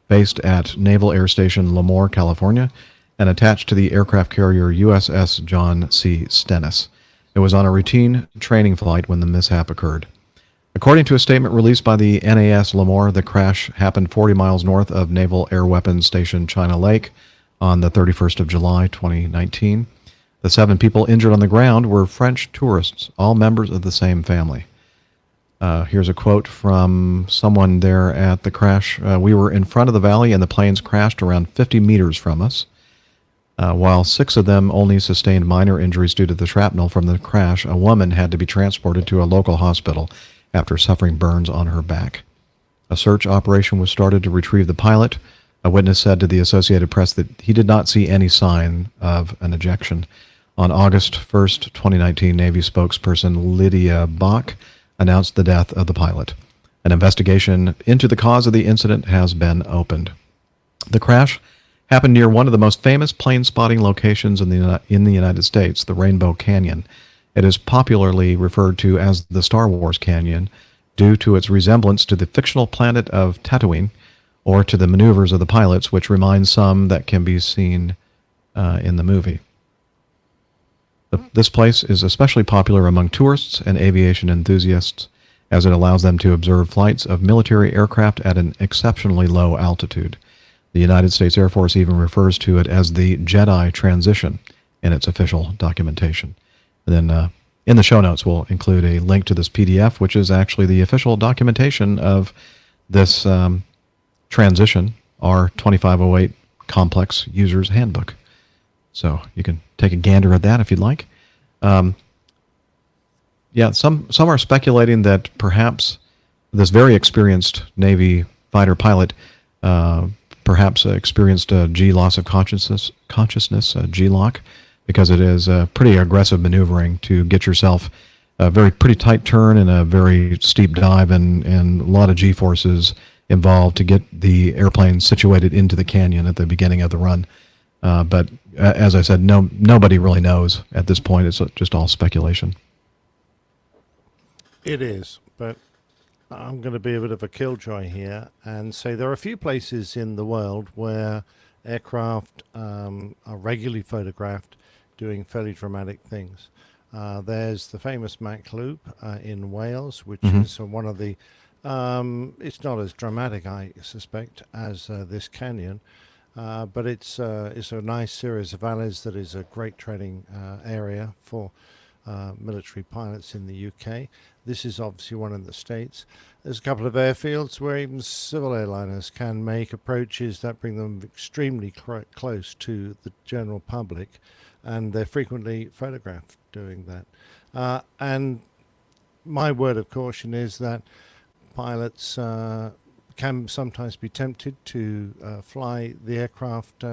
based at Naval Air Station Lemoore, California, and attached to the aircraft carrier USS John C. Stennis. It was on a routine training flight when the mishap occurred. According to a statement released by the NAS Lemoore, the crash happened 40 miles north of Naval Air Weapons Station China Lake on the 31st of July, 2019. The 7 people injured on the ground were French tourists, all members of the same family. Here's a quote from someone there at the crash. We were in front of the valley and the planes crashed around 50 meters from us. While 6 of them only sustained minor injuries due to the shrapnel from the crash, a woman had to be transported to a local hospital after suffering burns on her back. A search operation was started to retrieve the pilot. A witness said to the Associated Press that he did not see any sign of an ejection. On August 1st, 2019, Navy spokesperson Lydia Bach announced the death of the pilot. An investigation into the cause of the incident has been opened. The crash happened near one of the most famous plane spotting locations in the United States, the Rainbow Canyon. It is popularly referred to as the Star Wars Canyon due to its resemblance to the fictional planet of Tatooine, or to the maneuvers of the pilots, which remind some that can be seen in the movie. This place is especially popular among tourists and aviation enthusiasts, as it allows them to observe flights of military aircraft at an exceptionally low altitude. The United States Air Force even refers to it as the Jedi Transition in its official documentation. And then in the show notes, we'll include a link to this PDF, which is actually the official documentation of this transition, our 2508 Complex User's Handbook. So you can take a gander at that if you'd like. Some are speculating that perhaps this very experienced Navy fighter pilot perhaps experienced a G loss of consciousness, G-lock, because it is pretty aggressive maneuvering to get yourself a pretty tight turn and a very steep dive, and a lot of G-forces involved to get the airplane situated into the canyon at the beginning of the run. But as I said, nobody really knows at this point. It's just all speculation. It is, but I'm going to be a bit of a killjoy here and say there are a few places in the world where aircraft are regularly photographed doing fairly dramatic things. There's the famous Mac Loop in Wales, which is one of the, it's not as dramatic, I suspect, as this canyon, but it's a nice series of valleys that is a great training area for military pilots in the UK. This is obviously one in the States. There's a couple of airfields where even civil airliners can make approaches that bring them extremely close to the general public, and they're frequently photographed doing that. And my word of caution is that pilots can sometimes be tempted to fly the aircraft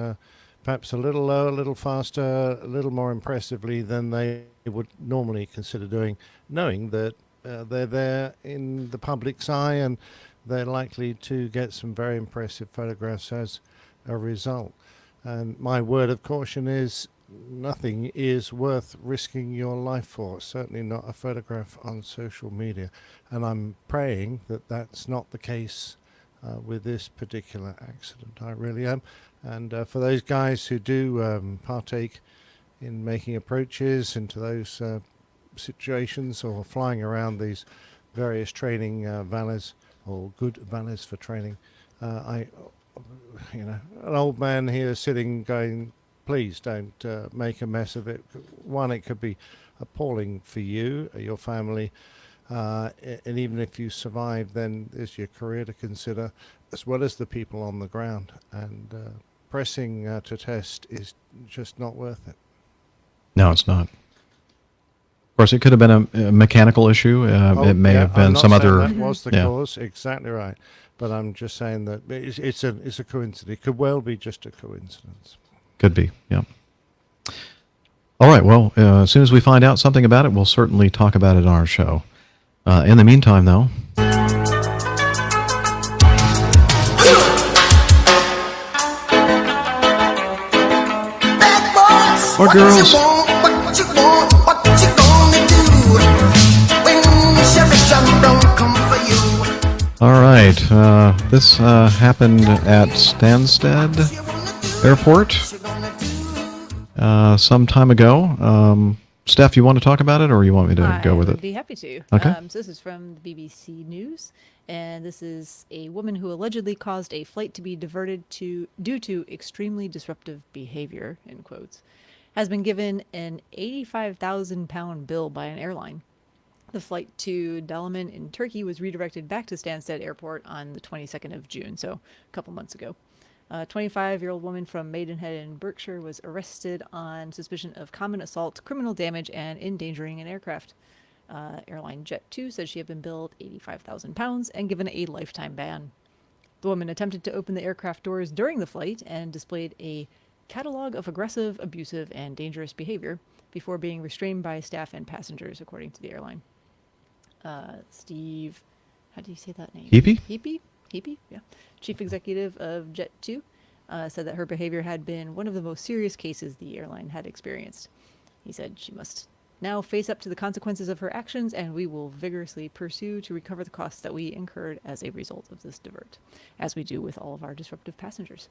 perhaps a little lower, a little faster, a little more impressively than they would normally consider doing, knowing that they're there in the public's eye and they're likely to get some very impressive photographs as a result. And my word of caution is nothing is worth risking your life for, certainly not a photograph on social media. And I'm praying that that's not the case with this particular accident. I really am. And for those guys who do partake in making approaches into those situations or flying around these various training valleys or good valleys for training, an old man here sitting going, please don't make a mess of it. One, it could be appalling for you, your family, and even if you survive, then there's your career to consider, as well as the people on the ground. And pressing to test is just not worth it. No, it's not. Of course, it could have been a mechanical issue. It may have been some other. That was the cause. Exactly right. But I'm just saying that it's a coincidence. It could well be just a coincidence. Could be. Yeah. All right. Well, as soon as we find out something about it, we'll certainly talk about it on our show. In the meantime, though. Or girls. All right. This happened at Stansted Airport some time ago. Steph, you want to talk about it, or you want me to go with I it? would be happy to. Okay. So this is from the BBC News, and this is a woman who allegedly caused a flight to be diverted due to extremely disruptive behavior, in quotes, has been given an £85,000 bill by an airline. The flight to Dalaman in Turkey was redirected back to Stansted Airport on the 22nd of June, so a couple months ago. A 25-year-old woman from Maidenhead in Berkshire was arrested on suspicion of common assault, criminal damage, and endangering an aircraft. Airline Jet 2 said she had been billed £85,000 and given a lifetime ban. The woman attempted to open the aircraft doors during the flight and displayed a catalog of aggressive, abusive, and dangerous behavior before being restrained by staff and passengers, according to the airline. Steve, how do you say that name? Heapy, yeah. Chief executive of Jet 2 said that her behavior had been one of the most serious cases the airline had experienced. He said she must now face up to the consequences of her actions, and we will vigorously pursue to recover the costs that we incurred as a result of this divert, as we do with all of our disruptive passengers.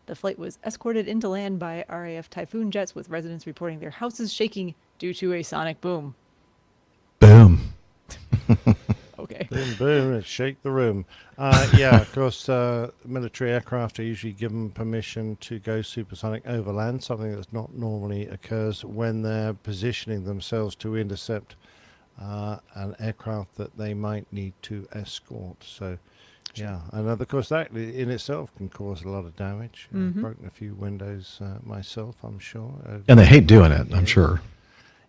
The flight was escorted into land by RAF Typhoon jets, with residents reporting their houses shaking due to a sonic boom. Boom. Okay. Boom, boom, and shake the room. Yeah, of course, military aircraft are usually given permission to go supersonic overland, something that's not normally occurs when they're positioning themselves to intercept an aircraft that they might need to escort. So, yeah, and of course that in itself can cause a lot of damage. Broken a few windows myself, I'm sure. And they hate doing it, I'm sure.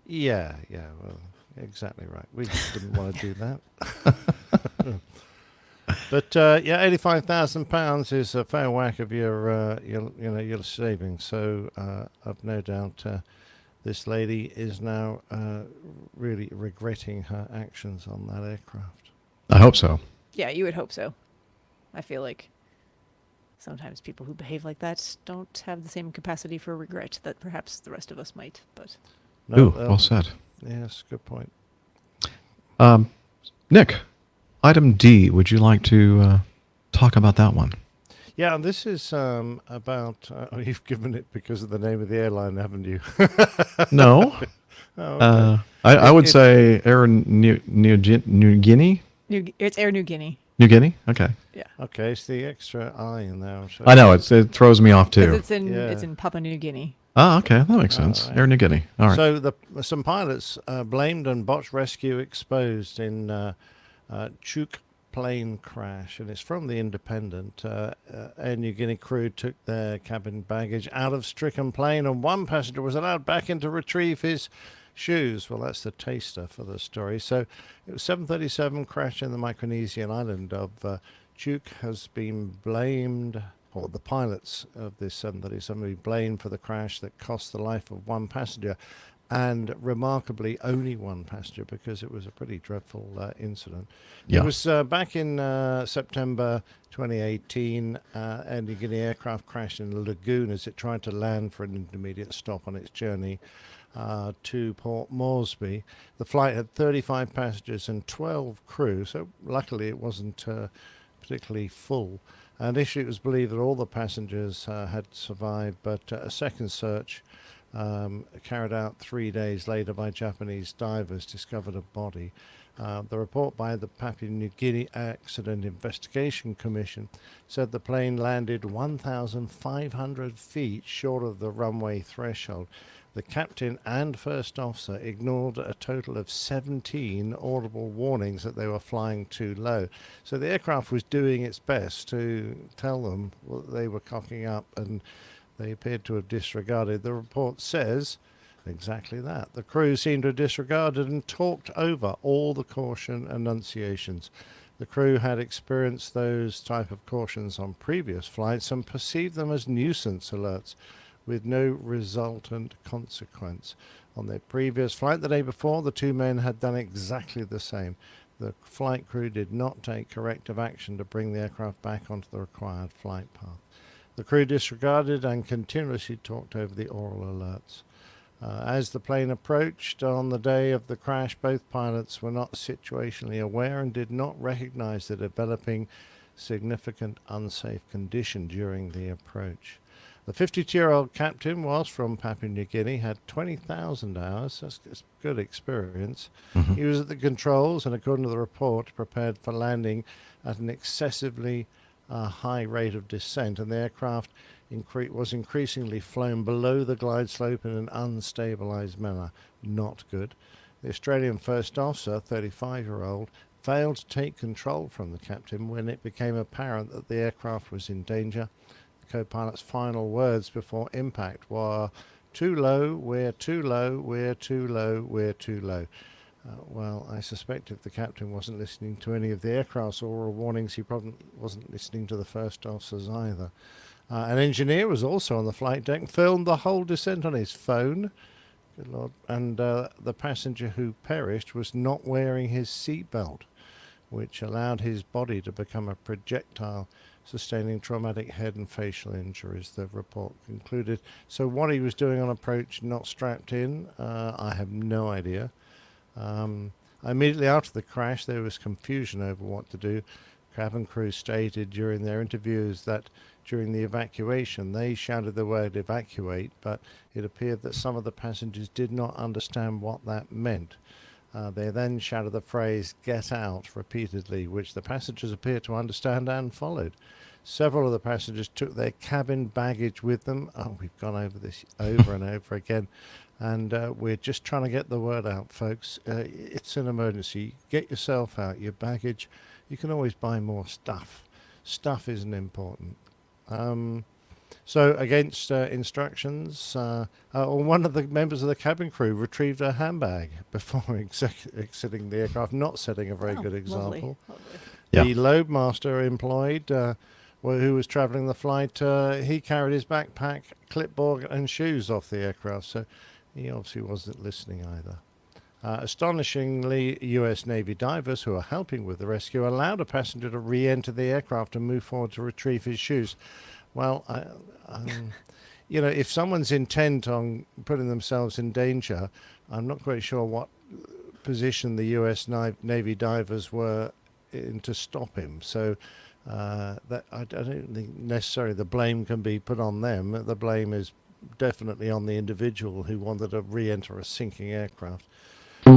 Yeah, well, exactly right. We just didn't want to do that. But yeah, £85,000 is a fair whack of your savings. So I've no doubt this lady is now really regretting her actions on that aircraft. I hope so. Yeah, you would hope so. I feel like sometimes people who behave like that don't have the same capacity for regret that perhaps the rest of us might. But Ooh, well said. Yes, good point. Nick, item D, would you like to talk about that one? Yeah, and this is about. You've given it because of the name of the airline, haven't you? No. Oh, okay. I would It's- say Air New Guinea? It's Air New Guinea. New Guinea? Okay. Yeah. Okay, it's the extra I in there. So I know, it throws me off Because too. it's Yeah. in Papua New Guinea. Ah, okay, that makes sense. right. Air New Guinea. All right. So some pilots blamed and botched rescue exposed in Chuk plane crash, and it's from the Independent. Air New Guinea crew took their cabin baggage out of stricken plane, and one passenger was allowed back in to retrieve his shoes. Well, that's the taster for the story. So it was 737 crash in the Micronesian island of Chuk has been blamed, or the pilots of this 737 have been blamed for the crash that cost the life of one passenger, and remarkably only one passenger, because it was a pretty dreadful incident. Yeah. It was back in September 2018. Air New Guinea aircraft crashed in a lagoon as it tried to land for an intermediate stop on its journey to Port Moresby. The flight had 35 passengers and 12 crew, so luckily it wasn't particularly full. And initially it was believed that all the passengers had survived, but a second search carried out 3 days later by Japanese divers discovered a body. The report by the Papua New Guinea Accident Investigation Commission said the plane landed 1,500 feet short of the runway threshold. The captain and first officer ignored a total of 17 audible warnings that they were flying too low. So the aircraft was doing its best to tell them what they were cocking up, and they appeared to have disregarded. The report says exactly that. The crew seemed to have disregarded and talked over all the caution enunciations. The crew had experienced those type of cautions on previous flights and perceived them as nuisance alerts with no resultant consequence. On their previous flight the day before, the two men had done exactly the same. The flight crew did not take corrective action to bring the aircraft back onto the required flight path. The crew disregarded and continuously talked over the oral alerts. As the plane approached on the day of the crash, both pilots were not situationally aware and did not recognize the developing significant unsafe condition during the approach. The 52-year-old captain was from Papua New Guinea, had 20,000 hours. That's good experience. Mm-hmm. He was at the controls and, according to the report, prepared for landing at an excessively high rate of descent, and the aircraft was increasingly flown below the glide slope in an unstabilized manner. Not good. The Australian first officer, 35-year-old, failed to take control from the captain when it became apparent that the aircraft was in danger. The co-pilot's final words before impact were, "Too low, we're too low, we're too low, we're too low." Well, I suspect if the captain wasn't listening to any of the aircraft's oral warnings, he probably wasn't listening to the first officers either. An engineer was also on the flight deck and filmed the whole descent on his phone. Good Lord. And the passenger who perished was not wearing his seatbelt, which allowed his body to become a projectile, sustaining traumatic head and facial injuries, the report concluded. So what he was doing on approach, not strapped in, I have no idea. Immediately after the crash, there was confusion over what to do. Cabin crew stated during their interviews that during the evacuation, they shouted the word evacuate, but it appeared that some of the passengers did not understand what that meant. They then shouted the phrase "get out" repeatedly, which the passengers appeared to understand and followed. Several of the passengers took their cabin baggage with them. Oh, we've gone over this over and over again. And we're just trying to get the word out, folks. It's an emergency. Get yourself out, your baggage. You can always buy more stuff. Stuff isn't important. So against instructions, one of the members of the cabin crew retrieved a handbag before exiting the aircraft, not setting a very good example. Lovely. Yeah. The loadmaster employed, who was traveling the flight, he carried his backpack, clipboard and shoes off the aircraft, so he obviously wasn't listening either. Astonishingly, U.S. Navy divers who are helping with the rescue allowed a passenger to re-enter the aircraft and move forward to retrieve his shoes. Well, if someone's intent on putting themselves in danger, I'm not quite sure what position the U.S. Navy divers were in to stop him. So that I don't think necessarily the blame can be put on them. The blame is definitely on the individual who wanted to re-enter a sinking aircraft. I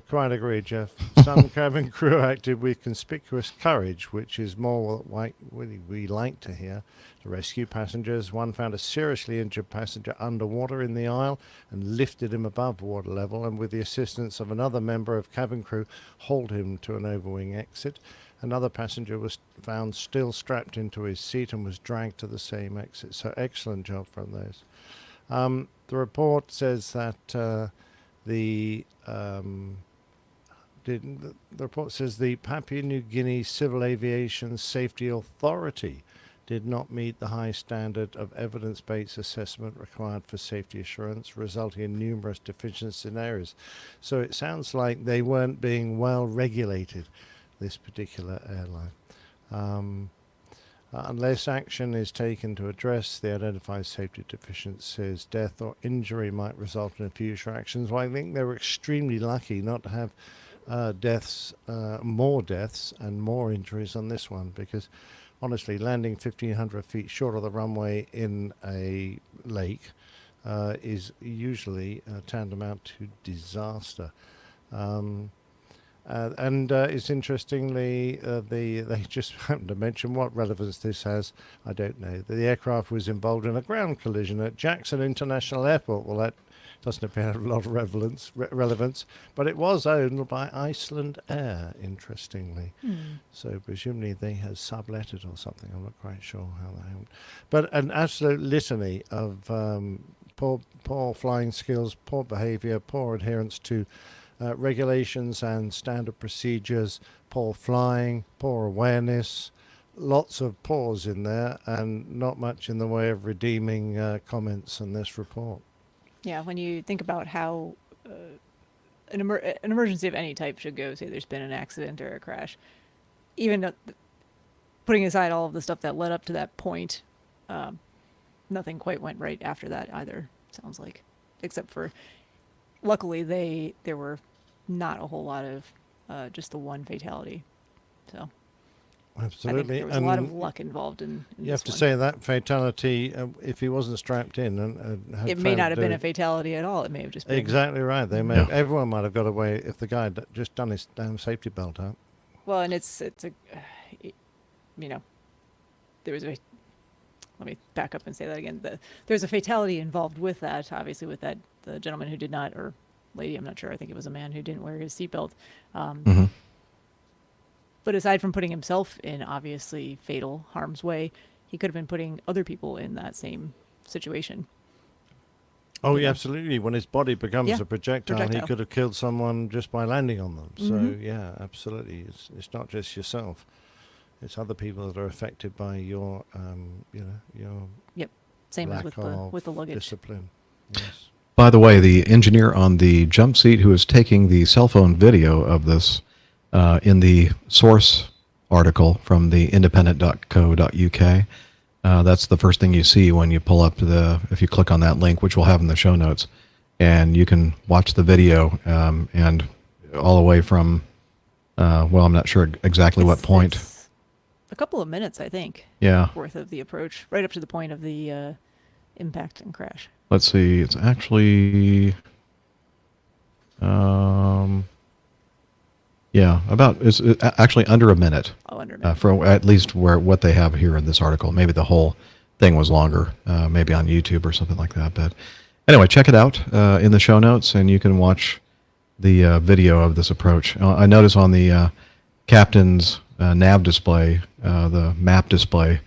quite agree, Jeff. Some cabin crew acted with conspicuous courage, which is more what we like to hear, to rescue passengers. One found a seriously injured passenger underwater in the aisle and lifted him above water level, and with the assistance of another member of cabin crew, hauled him to an overwing exit. Another passenger was found still strapped into his seat and was dragged to the same exit. So excellent job from those. The report says that the report says the Papua New Guinea Civil Aviation Safety Authority did not meet the high standard of evidence-based assessment required for safety assurance, resulting in numerous deficiencies in areas. So it sounds like they weren't being well regulated, this particular airline. Unless action is taken to address the identified safety deficiencies, death or injury might result in future actions. Well, I think they were extremely lucky not to have more deaths and more injuries on this one, because honestly, landing 1,500 feet short of the runway in a lake is usually tantamount to disaster. And it's interestingly, they just happened to mention what relevance this has. I don't know. The aircraft was involved in a ground collision at Jackson International Airport. Well, that doesn't appear to have a lot of relevance, but it was owned by Iceland Air, interestingly. So presumably they had sublet it or something. I'm not quite sure how that happened. But an absolute litany of poor flying skills, poor behavior, poor adherence to regulations and standard procedures, poor flying, poor awareness, lots of poors in there, and not much in the way of redeeming comments in this report. Yeah, when you think about how an emergency of any type should go, say there's been an accident or a crash, even putting aside all of the stuff that led up to that point, nothing quite went right after that either, sounds like, except for luckily there were not a whole lot of just the one fatality. So absolutely, I think there was a lot of luck involved in you this have to one. say that fatality, if he wasn't strapped in, and had It may not have been failed a fatality at all. It may have just to- been exactly right. They may everyone might have got away if the guy had just done his damn safety belt up. Well, and it's a there was a let me back up and say that again. There's a fatality involved with that, obviously, with that the gentleman who did not, or lady, I'm not sure. I think it was a man who didn't wear his seatbelt. But aside from putting himself in obviously fatal harm's way, he could have been putting other people in that same situation. Oh, yeah, absolutely. When his body becomes a projectile, he could have killed someone just by landing on them. So, yeah, absolutely. It's not just yourself. It's other people that are affected by your, your Same as lack with the luggage. discipline. Yes. By the way, the engineer on the jump seat who is taking the cell phone video of this in the source article from the independent.co.uk, that's the first thing you see when you pull up if you click on that link, which we'll have in the show notes, and you can watch the video and all the way from, I'm not sure exactly what point. It's a couple of minutes, I think, worth of the approach, right up to the point of the impact and crash. Let's see, it's actually, it's actually under a minute. Oh, under a minute. For at least what they have here in this article. Maybe the whole thing was longer, maybe on YouTube or something like that. But anyway, check it out in the show notes, and you can watch the video of this approach. I notice on the captain's nav display, the map display,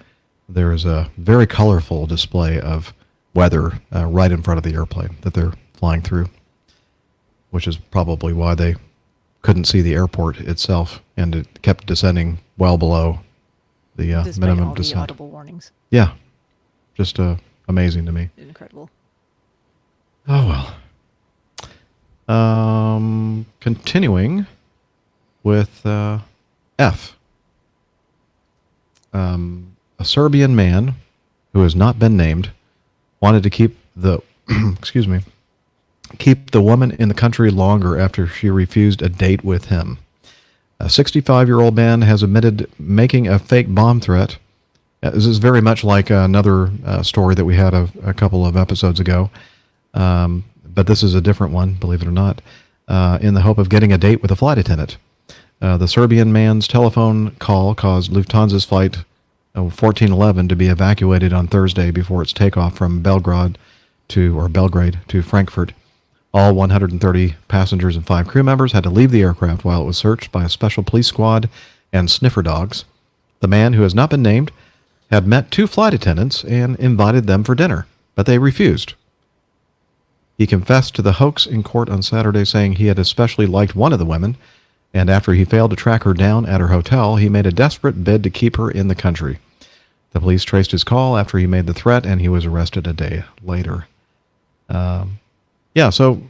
there is a very colorful display of weather right in front of the airplane that they're flying through, which is probably why they couldn't see the airport itself, and it kept descending well below the minimum all descent. the audible warnings. Yeah, just amazing to me. Incredible. Oh well. Continuing with F. a Serbian man who has not been named wanted to keep the keep the woman in the country longer after she refused a date with him. A 65-year-old man has admitted making a fake bomb threat. This is very much like another story that we had a couple of episodes ago, but this is a different one, believe it or not, in the hope of getting a date with a flight attendant. The Serbian man's telephone call caused Lufthansa's flight 1411 to be evacuated on Thursday before its takeoff from Belgrade to Frankfurt. All 130 passengers and 5 crew members had to leave the aircraft while it was searched by a special police squad and sniffer dogs. The man, who has not been named, had met 2 flight attendants and invited them for dinner, but they refused. He confessed to the hoax in court on Saturday, saying he had especially liked one of the women, and after he failed to track her down at her hotel, he made a desperate bid to keep her in the country. The police traced his call after he made the threat, and he was arrested a day later. So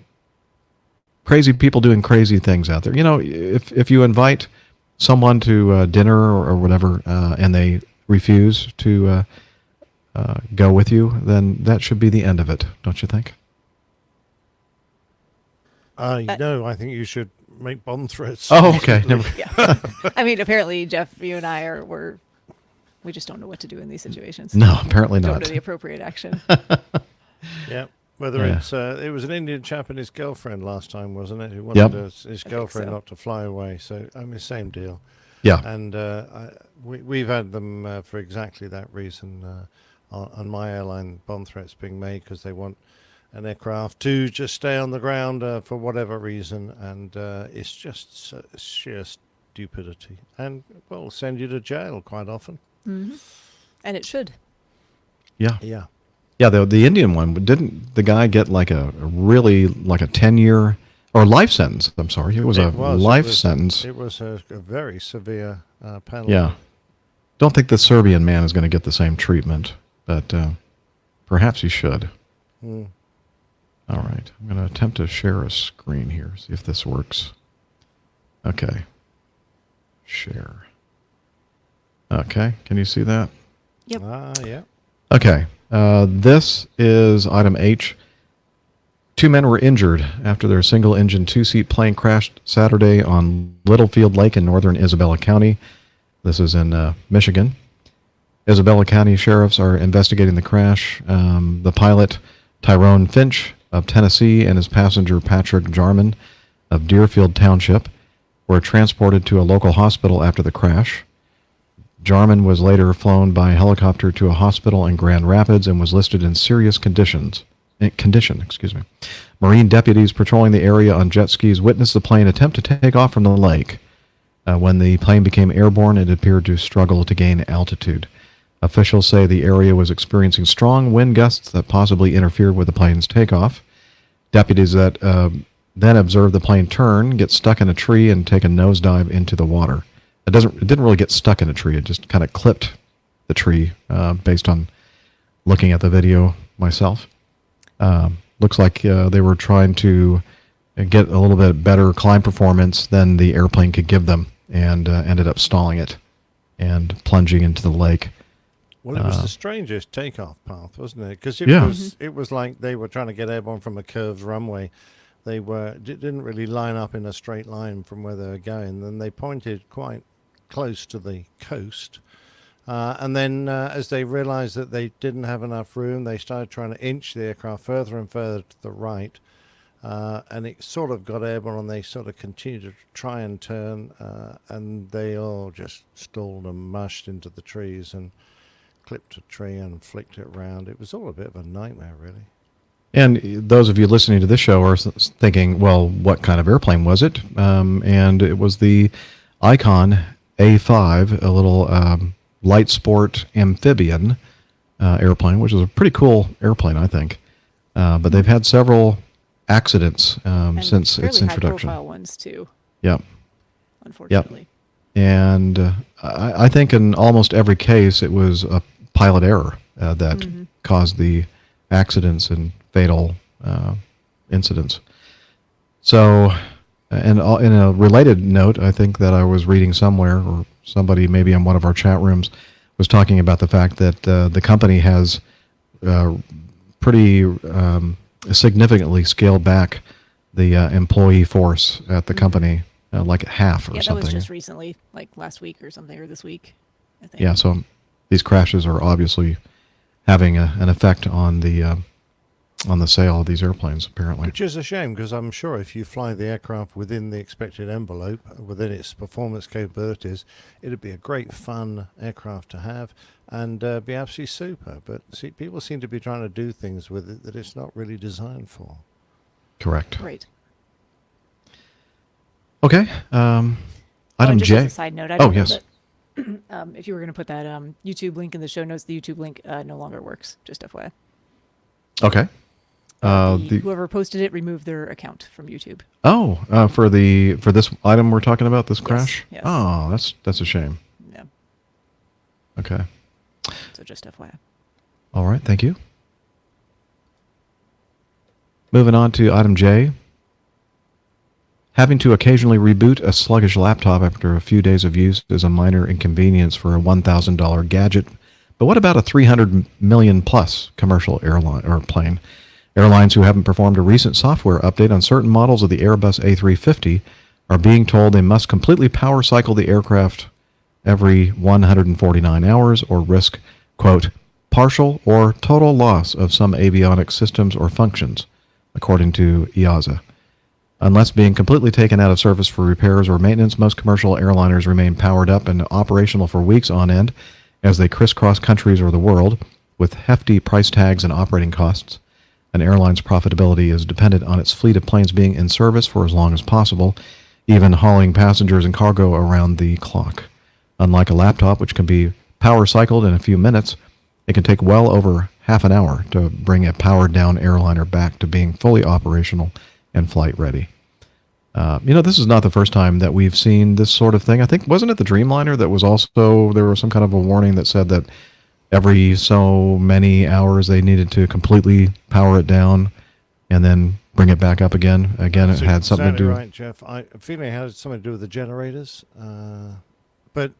crazy people doing crazy things out there. You know, if you invite someone to dinner or whatever, and they refuse to go with you, then that should be the end of it, don't you think? No, I think you should make bomb threats. Oh, okay. Never. Yeah. I mean, apparently, Jeff, you and I we just don't know what to do in these situations. No, apparently Don't not. know the appropriate action. Yeah. Whether Yeah. it was an Indian chap and his girlfriend last time, wasn't it? Who wanted Yep. his girlfriend so. not to fly away. So, I mean, same deal. Yeah. And we've had them for exactly that reason on my airline, bomb threats being made because they want an aircraft to just stay on the ground for whatever reason. And it's just sheer stupidity. And, well, send you to jail quite often. Mm-hmm. And it should. Yeah. Yeah. Yeah, the Indian one, didn't the guy get like a 10-year or life sentence? I'm sorry, it was a life sentence. It was a very severe penalty. Yeah. Don't think the Serbian man is going to get the same treatment, but perhaps he should. Mm. All right, I'm going to attempt to share a screen here, see if this works. Okay. Share. Okay, can you see that? Yep. Yeah. Okay. This is item H. 2 men were injured after their single-engine 2-seat plane crashed Saturday on Littlefield Lake in northern Isabella County. This is in Michigan. Isabella County sheriffs are investigating the crash. The pilot, Tyrone Finch of Tennessee, and his passenger, Patrick Jarman of Deerfield Township, were transported to a local hospital after the crash. Jarman was later flown by helicopter to a hospital in Grand Rapids and was listed in serious condition. Marine deputies patrolling the area on jet skis witnessed the plane attempt to take off from the lake. When the plane became airborne, it appeared to struggle to gain altitude. Officials say the area was experiencing strong wind gusts that possibly interfered with the plane's takeoff. Deputies that then observed the plane turn, get stuck in a tree, and take a nosedive into the water. It didn't really get stuck in a tree. It just kind of clipped the tree, based on looking at the video myself. Looks like they were trying to get a little bit better climb performance than the airplane could give them, and ended up stalling it and plunging into the lake. Well, it was the strangest takeoff path, wasn't it? Because it was like they were trying to get airborne from a curved runway. They didn't really line up in a straight line from where they were going. Then they pointed quite close to the coast. And then as they realized that they didn't have enough room, they started trying to inch the aircraft further and further to the right. And it sort of got airborne, and they sort of continued to try and turn, and they all just stalled and mushed into the trees and clipped a tree and flicked it around. It was all a bit of a nightmare, really. And those of you listening to this show are thinking, well, what kind of airplane was it? And it was the Icon A5, a little light sport amphibian airplane, which is a pretty cool airplane, I think. But they've had several accidents since its introduction. High-profile ones too. Yep. Unfortunately. And I think in almost every case, it was a pilot error that caused the accidents and fatal incidents. So, and in a related note, I think that I was reading somewhere, or somebody maybe in one of our chat rooms was talking about the fact that the company has pretty significantly scaled back the employee force at the company, like half or Yeah, that something. was just recently, like last week or something, or this week, I think. Yeah, so these crashes are obviously having an effect on the sale of these airplanes, apparently. Which is a shame, because I'm sure if you fly the aircraft within the expected envelope, within its performance capabilities, it'd be a great fun aircraft to have and be absolutely super. But see, people seem to be trying to do things with it that it's not really designed for. Correct. Right. Okay. Item just J. as a side note, I don't know yes. that, if you were going to put that YouTube link in the show notes, the YouTube link no longer works. Just FYI. Okay. Whoever posted it removed their account from YouTube. For this item we're talking about, this crash. Yes. Oh, that's a shame. Yeah. Okay. So just FYI. All right. Thank you. Moving on to item J. Having to occasionally reboot a sluggish laptop after a few days of use is a minor inconvenience for a $1,000 gadget. But what about a 300 million plus commercial airline or plane? Airlines who haven't performed a recent software update on certain models of the Airbus A350 are being told they must completely power cycle the aircraft every 149 hours or risk, quote, partial or total loss of some avionics systems or functions, according to EASA. Unless being completely taken out of service for repairs or maintenance, most commercial airliners remain powered up and operational for weeks on end as they crisscross countries or the world with hefty price tags and operating costs. An airline's profitability is dependent on its fleet of planes being in service for as long as possible, even hauling passengers and cargo around the clock. Unlike a laptop, which can be power cycled in a few minutes, it can take well over half an hour to bring a powered-down airliner back to being fully operational and flight ready. This is not the first time that we've seen this sort of thing. I think, wasn't it the Dreamliner that was also, there was some kind of a warning that said that every so many hours they needed to completely power it down and then bring it back up again. Again, it had something to do with... Right, Jeff. I feel it had something to do with the generators. But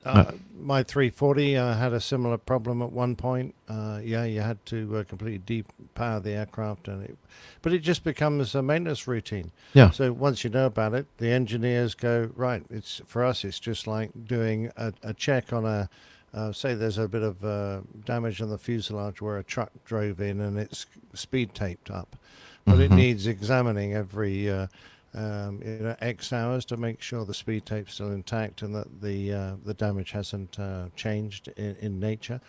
my 340 had a similar problem at one point. You had to completely depower the aircraft, but it just becomes a maintenance routine. Yeah. So once you know about it, the engineers go, right, for us, it's just like doing a check on a, say there's a bit of damage on the fuselage where a truck drove in and it's speed taped up. But it needs examining every... X hours to make sure the speed tape's still intact and that the damage hasn't changed in nature.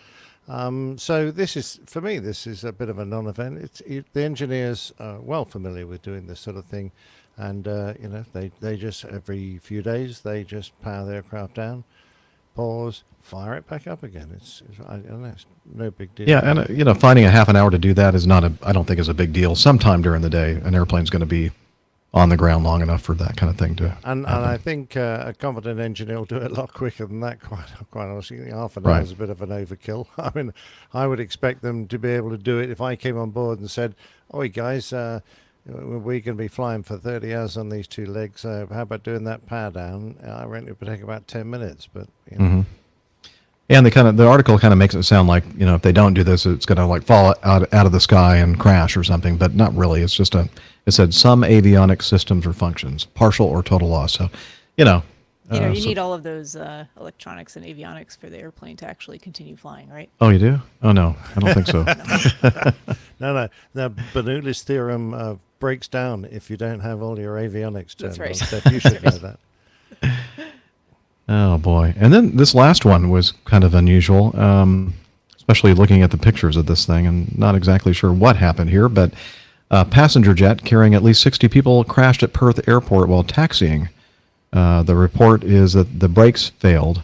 So this is, for me, this is a bit of a non-event. The engineers are well familiar with doing this sort of thing, and they just every few days they just power the aircraft down, pause, fire it back up again. I don't know, it's no big deal. Yeah, and finding a half an hour to do that is I don't think is a big deal. Sometime during the day, an airplane's going to be on the ground long enough for that kind of thing to and I think a competent engineer will do it a lot quicker than that, quite honestly. Half an hour is a bit of an overkill. I mean, I would expect them to be able to do it if I came on board and said, "Oi guys, we're going to be flying for 30 hours on these two legs, how about doing that power down?" I reckon it would take about 10 minutes, but And the article kind of makes it sound like, if they don't do this, it's going to like fall out of the sky and crash or something, but not really. It's just it said some avionics systems or functions, partial or total loss. So, you need all of those electronics and avionics for the airplane to actually continue flying, right? Oh, you do? Oh, no, I don't think so. No. The Bernoulli's theorem breaks down if you don't have all your avionics turned That's right. on. Steph, you should know that. Oh, boy. And then this last one was kind of unusual, especially looking at the pictures of this thing and not exactly sure what happened here, but a passenger jet carrying at least 60 people crashed at Perth Airport while taxiing. The report is that the brakes failed.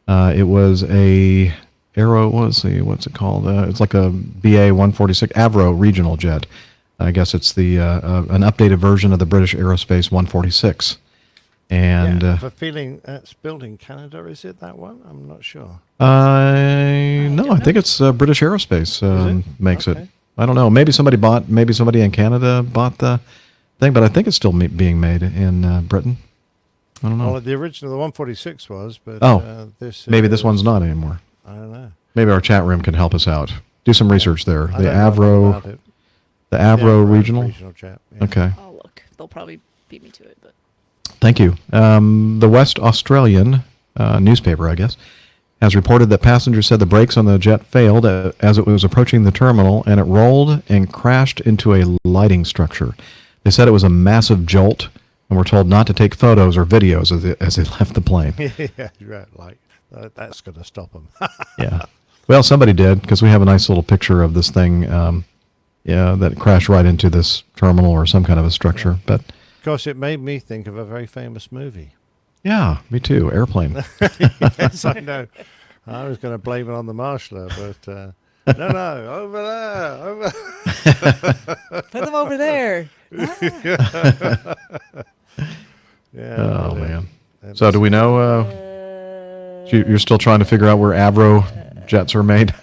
It was a what's it called? It's like a BA-146 Avro regional jet. I guess it's an updated version of the British Aerospace 146. And I have a feeling it's built in Canada. Is it that one? I'm not sure. I think it's British Aerospace makes it. I don't know. Maybe somebody in Canada bought the thing, but I think it's still being made in Britain. I don't know. Well, the original, the 146 was, but maybe this one's not anymore. I don't know. Maybe our chat room can help us out. Do some research there. I The don't know Avro, about it. the Avro regional. Regional chat. Yeah. Okay. I'll look. They'll probably beat me to it, but Thank you. The West Australian newspaper, I guess, has reported that passengers said the brakes on the jet failed as it was approaching the terminal, and it rolled and crashed into a lighting structure. They said it was a massive jolt, and were told not to take photos or videos as they left the plane. Yeah, right. Like that's going to stop them. Yeah. Well, somebody did, because we have a nice little picture of this thing. That crashed right into this terminal or some kind of a structure. But Of course, it made me think of a very famous movie. yeah, me too. Airplane. Yes, I know. I was going to blame it on the marshaller, but no, over there. put them over there. Yeah. Oh, brilliant. man. So do we know? You're still trying to figure out where Avro jets are made?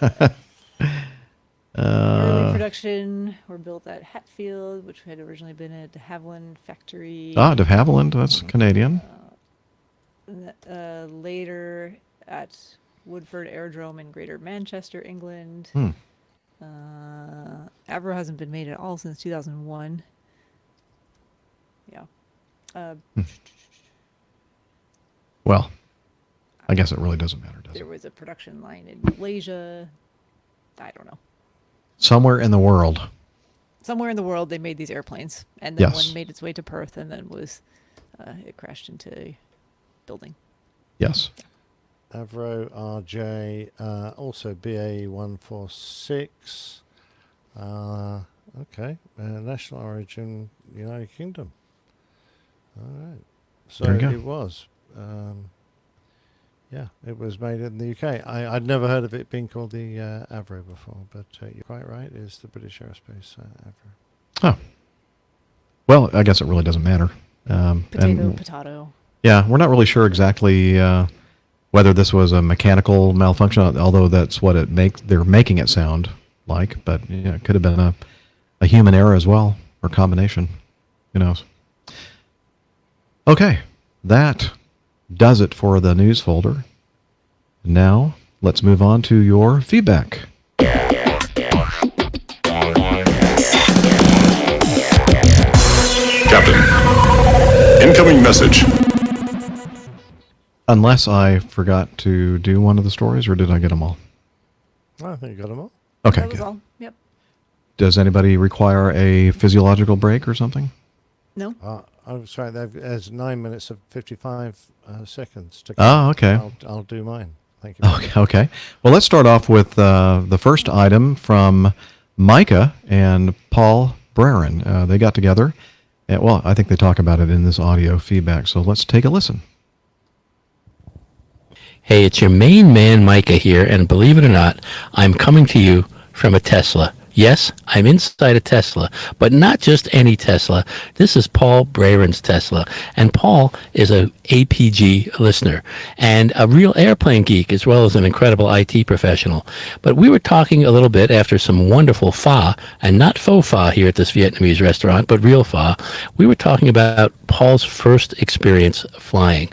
Early production were built at Hatfield, which had originally been a de Havilland factory. De Havilland, that's Canadian. Later at Woodford Aerodrome in Greater Manchester, England. Avro hasn't been made at all since 2001. Yeah. Well, I guess it really doesn't matter, does There it? was a production line in Malaysia. I don't know. Somewhere in the world. Somewhere in the world, they made these airplanes, and then Yes. one made its way to Perth, and then it crashed into a building. Yes. Avro RJ, also BA146. Okay, national origin, United Kingdom. All right. So There you go. it was. It was made in the UK. I'd never heard of it being called the Avro before, but you're quite right. It's the British Aerospace Avro. Oh. Well, I guess it really doesn't matter. Potato. Yeah, we're not really sure exactly whether this was a mechanical malfunction, although that's what they're making it sound like. But yeah, it could have been a human error as well, or combination. Who knows? Okay, that does it for the news folder. Now, let's move on to your feedback. Captain, incoming message. Unless I forgot to do one of the stories, or did I get them all? I think you got them all. Okay, That was good. all. Yep. Does anybody require a physiological break or something? No. I'm sorry, there's 9 minutes of 55 seconds to go. Oh, okay. I'll do mine. Thank you. Okay. Well, let's start off with the first item from Micah and Paul Breran. They got together. And, well, I think they talk about it in this audio feedback. So let's take a listen. Hey, it's your main man, Micah here, and believe it or not, I'm coming to you from a Tesla. Yes, I'm inside a Tesla, but not just any Tesla. This is Paul Breran's Tesla, and Paul is a APG listener and a real airplane geek as well as an incredible IT professional. But we were talking a little bit after some wonderful pho, and not faux pho here at this Vietnamese restaurant, but real pho. We were talking about Paul's first experience flying.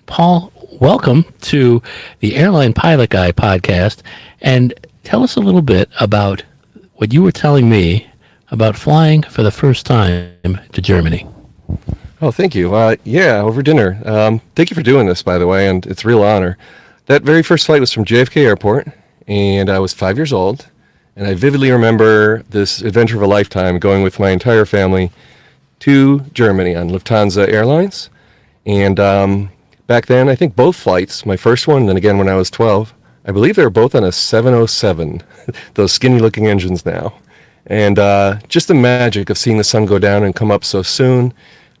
Paul, welcome to the Airline Pilot Guy podcast, and tell us a little bit about what you were telling me about flying for the first time to Germany. Oh, thank you. Over dinner. Thank you for doing this, by the way, and it's a real honor. That very first flight was from JFK Airport, and I was 5 years old, and I vividly remember this adventure of a lifetime going with my entire family to Germany on Lufthansa Airlines. And back then, I think both flights, my first one and then again when I was 12, I believe they were both on a 707, those skinny-looking engines now. And just the magic of seeing the sun go down and come up so soon.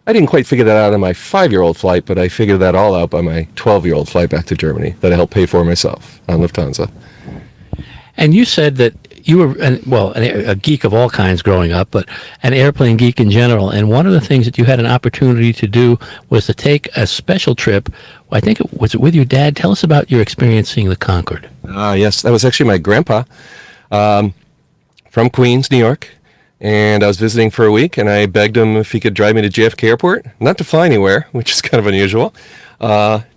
I didn't quite figure that out on my 5-year-old flight, but I figured that all out by my 12-year-old flight back to Germany that I helped pay for myself on Lufthansa. And you said that you were, a geek of all kinds growing up, but an airplane geek in general. And one of the things that you had an opportunity to do was to take a special trip. I think it was with your dad. Tell us about your experience seeing the Concorde. Yes, that was actually my grandpa from Queens, New York. And I was visiting for a week, and I begged him if he could drive me to JFK Airport. Not to fly anywhere, which is kind of unusual,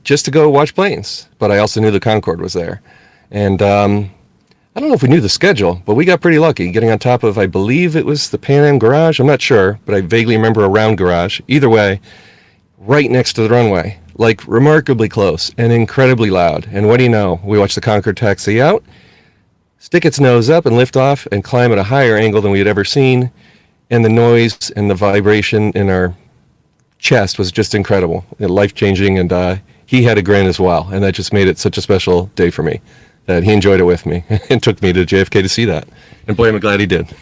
just to go watch planes. But I also knew the Concorde was there. And I don't know if we knew the schedule, but we got pretty lucky getting on top of, I believe it was the Pan Am garage. I'm not sure, but I vaguely remember a round garage. Either way, right next to the runway, like remarkably close and incredibly loud. And what do you know? We watched the Concorde taxi out, stick its nose up and lift off and climb at a higher angle than we had ever seen. And the noise and the vibration in our chest was just incredible, life-changing, and he had a grin as well. And that just made it such a special day for me, that he enjoyed it with me and took me to JFK to see that. And boy, I'm glad he did.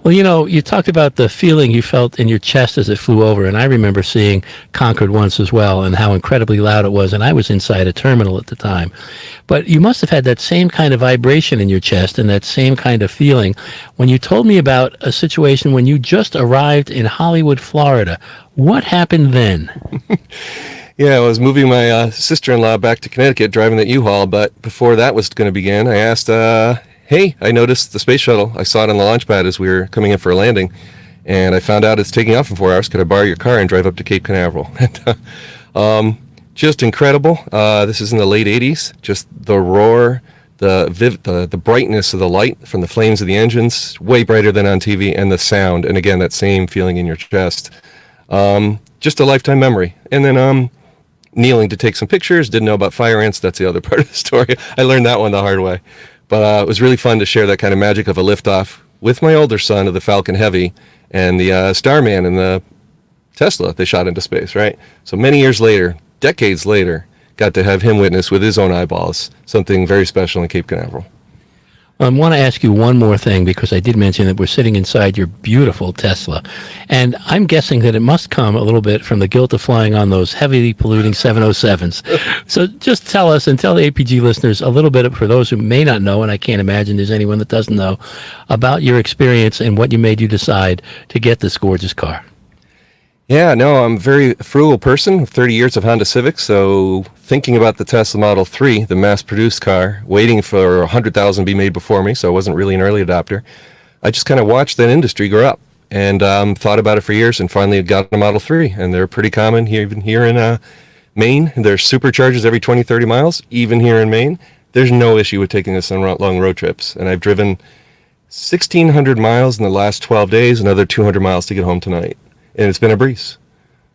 Well, you talked about the feeling you felt in your chest as it flew over, and I remember seeing Concorde once as well and how incredibly loud it was, and I was inside a terminal at the time. But you must have had that same kind of vibration in your chest and that same kind of feeling when you told me about a situation when you just arrived in Hollywood, Florida. What happened then? Yeah, I was moving my sister-in-law back to Connecticut, driving that U-Haul, but before that was going to begin, I asked, hey, I noticed the space shuttle. I saw it on the launch pad as we were coming in for a landing, and I found out it's taking off in 4 hours. Could I borrow your car and drive up to Cape Canaveral? Just incredible. This is in the late 80s. Just the roar, the brightness of the light from the flames of the engines, way brighter than on TV, and the sound, and again, that same feeling in your chest. Just a lifetime memory. And then kneeling to take some pictures. Didn't know about fire ants. That's the other part of the story. I learned that one the hard way. But it was really fun to share that kind of magic of a liftoff with my older son of the Falcon Heavy and the Starman and the Tesla they shot into space, right? So many years later, decades later, got to have him witness with his own eyeballs something very special in Cape Canaveral. I want to ask you one more thing, because I did mention that we're sitting inside your beautiful Tesla. And I'm guessing that it must come a little bit from the guilt of flying on those heavily polluting 707s. So just tell us and tell the APG listeners a little bit, for those who may not know, and I can't imagine there's anyone that doesn't know, about your experience and what you made you decide to get this gorgeous car. Yeah, no, I'm a very frugal person, 30 years of Honda Civics, so thinking about the Tesla Model 3, the mass-produced car, waiting for 100,000 to be made before me, so I wasn't really an early adopter. I just kind of watched that industry grow up and thought about it for years and finally got a Model 3, and they're pretty common here, even here in Maine. There's superchargers every 20, 30 miles, even here in Maine. There's no issue with taking this on long road trips, and I've driven 1,600 miles in the last 12 days, another 200 miles to get home tonight. And it's been a breeze,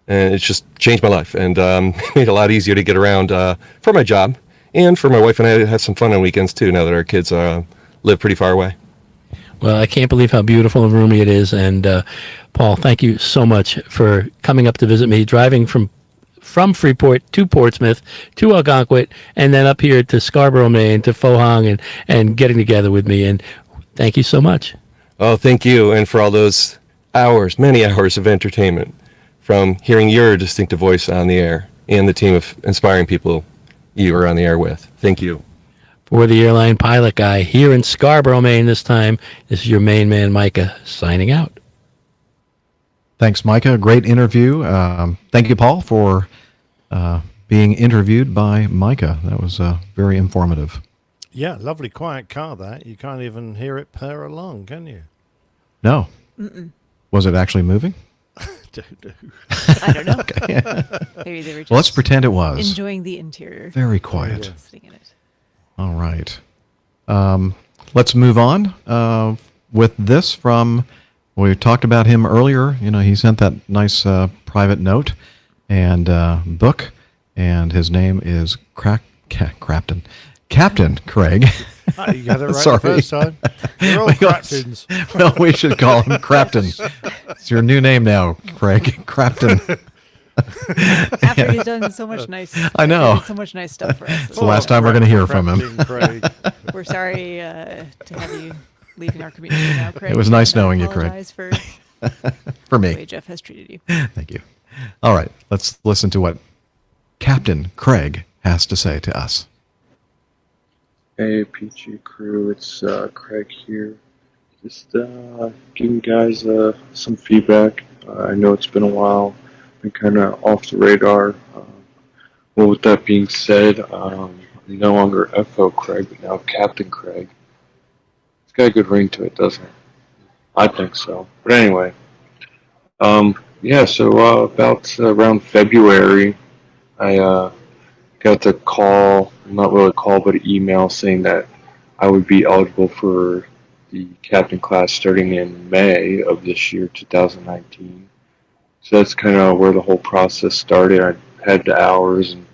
and it's just changed my life and made it a lot easier to get around for my job and for my wife and I to have some fun on weekends too, now that our kids live pretty far away. Well, I can't believe how beautiful and roomy it is. And Paul, thank you so much for coming up to visit me, driving from Freeport to Portsmouth to Algonquin, and then up here to Scarborough, Maine, to Pho Hong, and getting together with me. And thank you so much. Oh, thank you. And for all those hours, many hours of entertainment from hearing your distinctive voice on the air and the team of inspiring people you are on the air with. Thank you. For the airline pilot guy here in Scarborough, Maine this time, this is your main man, Micah, signing out. Thanks, Micah. Great interview. Thank you, Paul, for being interviewed by Micah. That was very informative. Yeah, lovely quiet car that. You can't even hear it purr along, can you? No. Mm-mm. Was it actually moving? I don't know. Okay. Maybe they were just Let's pretend it was. enjoying the interior. Very quiet. Yeah. Sitting in it. All right. Let's move on with this from, we talked about him earlier. You know, he sent that nice private note and book, and his name is Captain Craig. You got it right Sorry. the first time. You're all captains. Well, we should call him Crapton. It's your new name now, Craig. Crapton. After he's done so much nice, I know. so much nice stuff for us. It's the last time we're going to hear from him. Craig. We're sorry to have you leaving our community now, Craig. It was nice And I knowing you, Craig. apologize for For the way me. Jeff has treated you. Thank you. All right. Let's listen to what Captain Craig has to say to us. Hey, PG crew, it's Craig here. Just giving you guys some feedback. I know it's been a while, been kind of off the radar. Well, with that being said, I'm no longer FO Craig, but now Captain Craig. It's got a good ring to it, doesn't it? I think so. But anyway, yeah. So about around February, I got the call, not really a call, but an email saying that I would be eligible for the captain class starting in May of this year, 2019. So that's kind of where the whole process started. I had the hours, and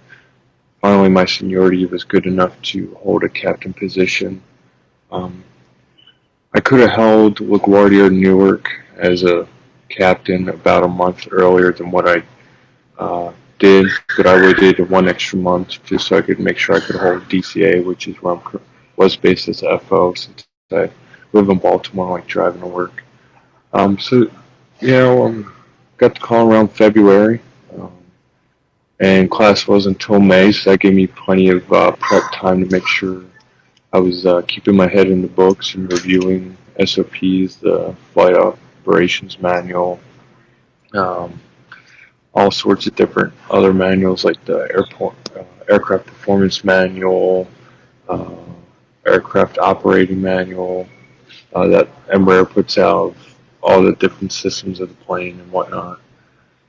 finally my seniority was good enough to hold a captain position. I could have held LaGuardia Newark as a captain about a month earlier than what I did, but I waited one extra month just so I could make sure I could hold DCA, which is where I was based as a FO, since I live in Baltimore, like driving to work. So, got the call around February, and class wasn't until May, so that gave me plenty of prep time to make sure I was keeping my head in the books and reviewing SOPs, the flight operations manual, all sorts of different other manuals like the aircraft performance manual, uh, aircraft operating manual that Embraer puts out, all the different systems of the plane and whatnot.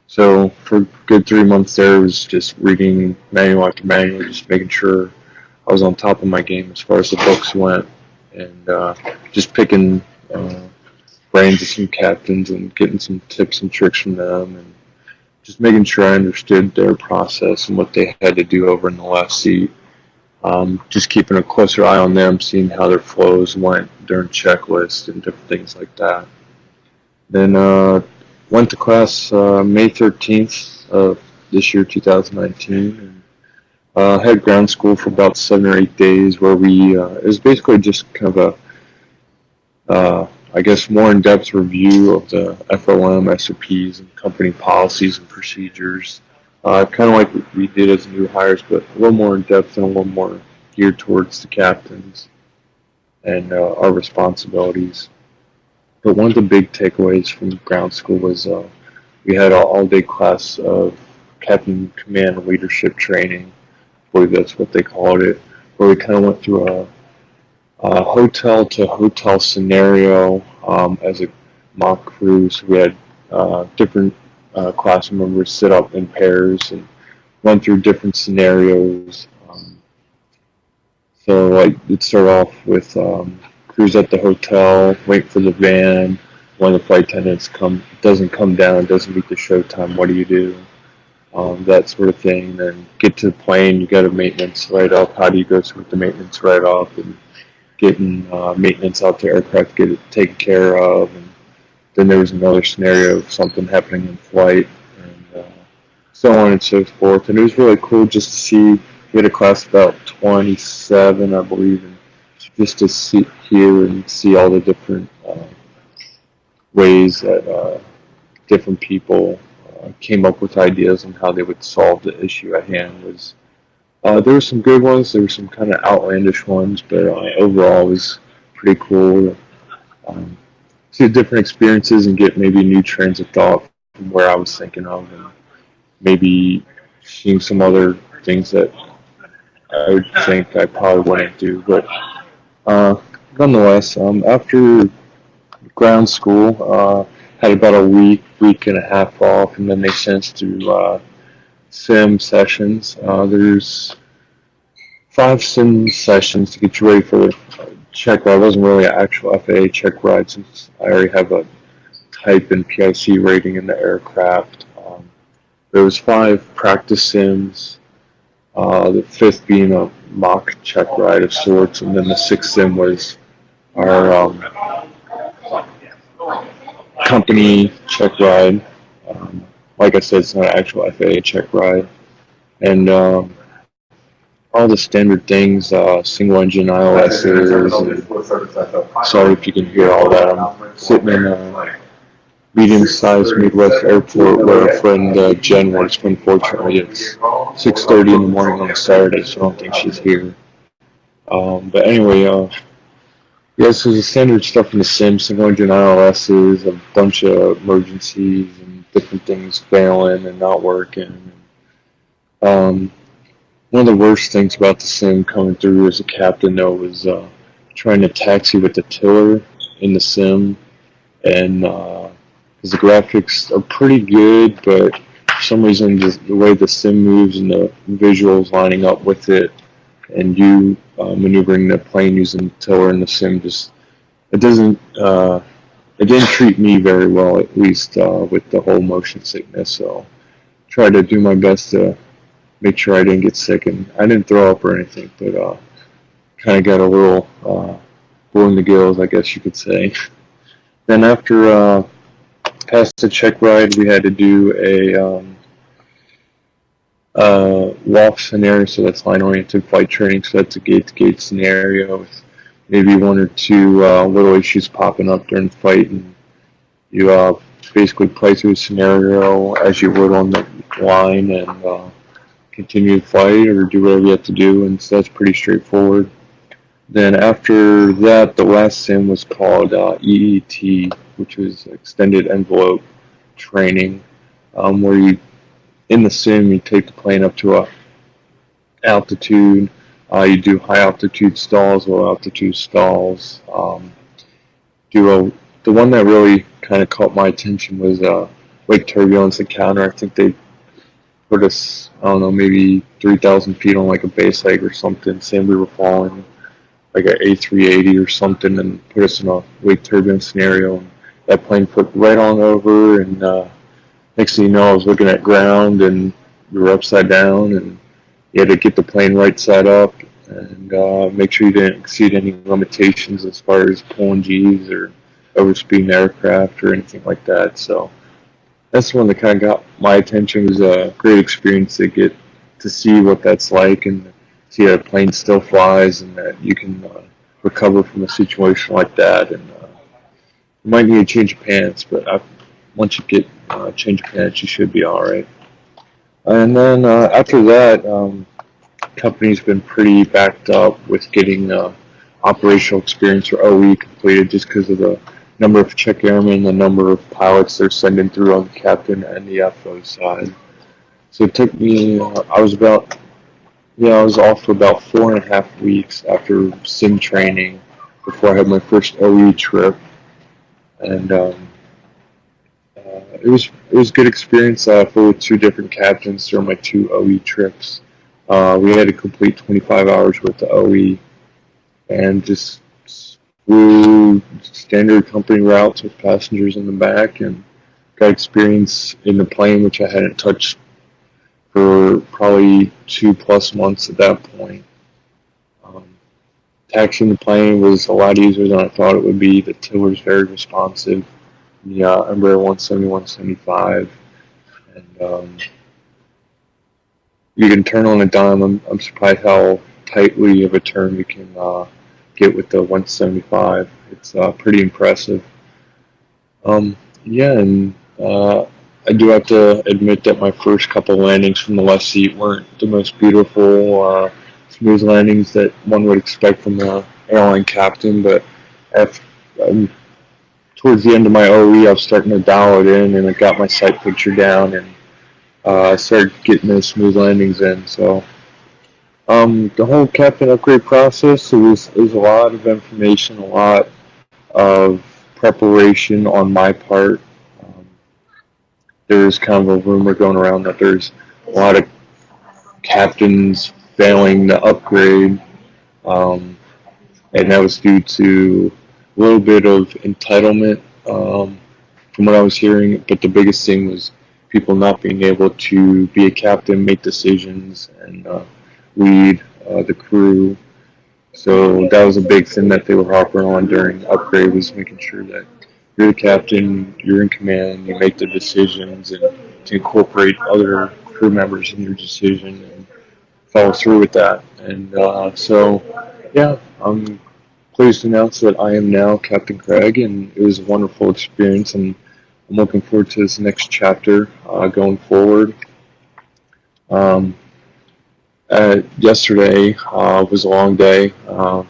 So for a good 3 months there, it was just reading manual after manual, just making sure I was on top of my game as far as the books went, and just picking brains of some captains and getting some tips and tricks from them, and just making sure I understood their process and what they had to do over in the left seat. Just keeping a closer eye on them, seeing how their flows went during checklists and different things like that. Then went to class May 13th of this year, 2019, and had ground school for about 7 or 8 days, where it was basically just kind of a I guess more in-depth review of the FOM, SOPs, and company policies and procedures. Kind of like what we did as new hires, but a little more in-depth and a little more geared towards the captains and our responsibilities. But one of the big takeaways from ground school was we had an all-day class of captain command and leadership training. I believe that's what they called it, where we kind of went through a hotel to hotel scenario as a mock crew. So we had different class members sit up in pairs and went through different scenarios. So like we'd start off with crews at the hotel, wait for the van. One of the flight attendants doesn't come down, doesn't meet the show time. What do you do? That sort of thing. Then get to the plane, you got a maintenance write-off. How do you go through the maintenance write-off and getting maintenance out to aircraft, get it taken care of? And then there was another scenario of something happening in flight, and so on and so forth. And it was really cool just to see. We had a class of about 27, I believe, and just to hear and see all the different ways that different people came up with ideas on how they would solve the issue at hand. There were some good ones, there were some kind of outlandish ones, but overall it was pretty cool to see different experiences and get maybe new trains of thought from where I was thinking of, and maybe seeing some other things that I would think I probably wouldn't do. But nonetheless, after ground school, had about a week and a half off, and then they sent us to sim sessions. There's 5 sim sessions to get you ready for the check ride. It wasn't really an actual FAA check ride, since I already have a type and PIC rating in the aircraft. There was 5 practice sims, the 5th being a mock check ride of sorts, and then the 6th sim was our company check ride. Like I said, it's not an actual FAA check ride. And all the standard things, single engine ILSs, and sorry if you can hear all that. I'm sitting in a medium-sized Midwest airport where a friend Jen works, but unfortunately it's 6:30 in the morning on a Saturday, so I don't think she's here. But anyway, yes, there's the standard stuff in the sim, single engine ILSs, a bunch of emergencies and different things failing and not working. One of the worst things about the sim coming through as a captain, though, was trying to taxi with the tiller in the sim, and because the graphics are pretty good, but for some reason the way the sim moves and the visuals lining up with it and you maneuvering the plane using the tiller in the sim just it doesn't it didn't treat me very well, at least with the whole motion sickness. So try to do my best to make sure I didn't get sick, and I didn't throw up or anything, but kind of got a little blue in the gills, I guess you could say. Then after past the check ride, we had to do a WAF scenario, so that's line-oriented flight training. So that's a gate-to-gate scenario with maybe one or two little issues popping up during the fight, and you basically play through the scenario as you would on the line and continue to fight or do whatever you have to do, and so that's pretty straightforward. Then after that, the last sim was called EET, which was Extended Envelope Training, where you in the sim you take the plane up to a altitude. You do high altitude stalls, low altitude stalls. The one that really kind of caught my attention was wake turbulence encounter. I think they put us, I don't know, maybe 3,000 feet on like a base leg or something, saying we were falling like an A380 or something, and put us in a wake turbulence scenario. And that plane flipped right on over, and next thing you know, I was looking at ground, and we were upside down, and you had to get the plane right side up and make sure you didn't exceed any limitations as far as pulling G's or overspeeding the aircraft or anything like that. So that's the one that kind of got my attention. It was a great experience to get to see what that's like and see that a plane still flies and that you can recover from a situation like that. And you might need a change of pants, but once you get a change of pants, you should be all right. And then after that, company's been pretty backed up with getting operational experience or OE completed just because of the number of check airmen, the number of pilots they're sending through on the captain and the FO side. So it took me, I was off for about 4.5 weeks after sim training before I had my first OE trip. And it was good experience. I flew with 2 different captains during my 2 OE trips. We had to complete 25 hours worth of OE and just flew standard company routes with passengers in the back and got experience in the plane, which I hadn't touched for probably 2+ months at that point. Taxiing the plane was a lot easier than I thought it would be. The tiller's very responsive. The Embraer 170, 175, and you can turn on a dime. I'm surprised how tightly of a turn you can get with the 175. It's pretty impressive. And I do have to admit that my first couple landings from the left seat weren't the most beautiful, smooth landings that one would expect from the airline captain, but towards the end of my OE, I was starting to dial it in, and I got my sight picture down, and I started getting those smooth landings in. So the whole captain upgrade process, it was a lot of information, a lot of preparation on my part. There's kind of a rumor going around that there's a lot of captains failing the upgrade, and that was due to a little bit of entitlement from what I was hearing, but the biggest thing was people not being able to be a captain, make decisions, and lead the crew. So that was a big thing that they were harping on during the upgrade, was making sure that you're the captain, you're in command, you make the decisions, and to incorporate other crew members in your decision and follow through with that. And I'm pleased to announce that I am now Captain Craig, and it was a wonderful experience, and I'm looking forward to this next chapter going forward. Yesterday was a long day.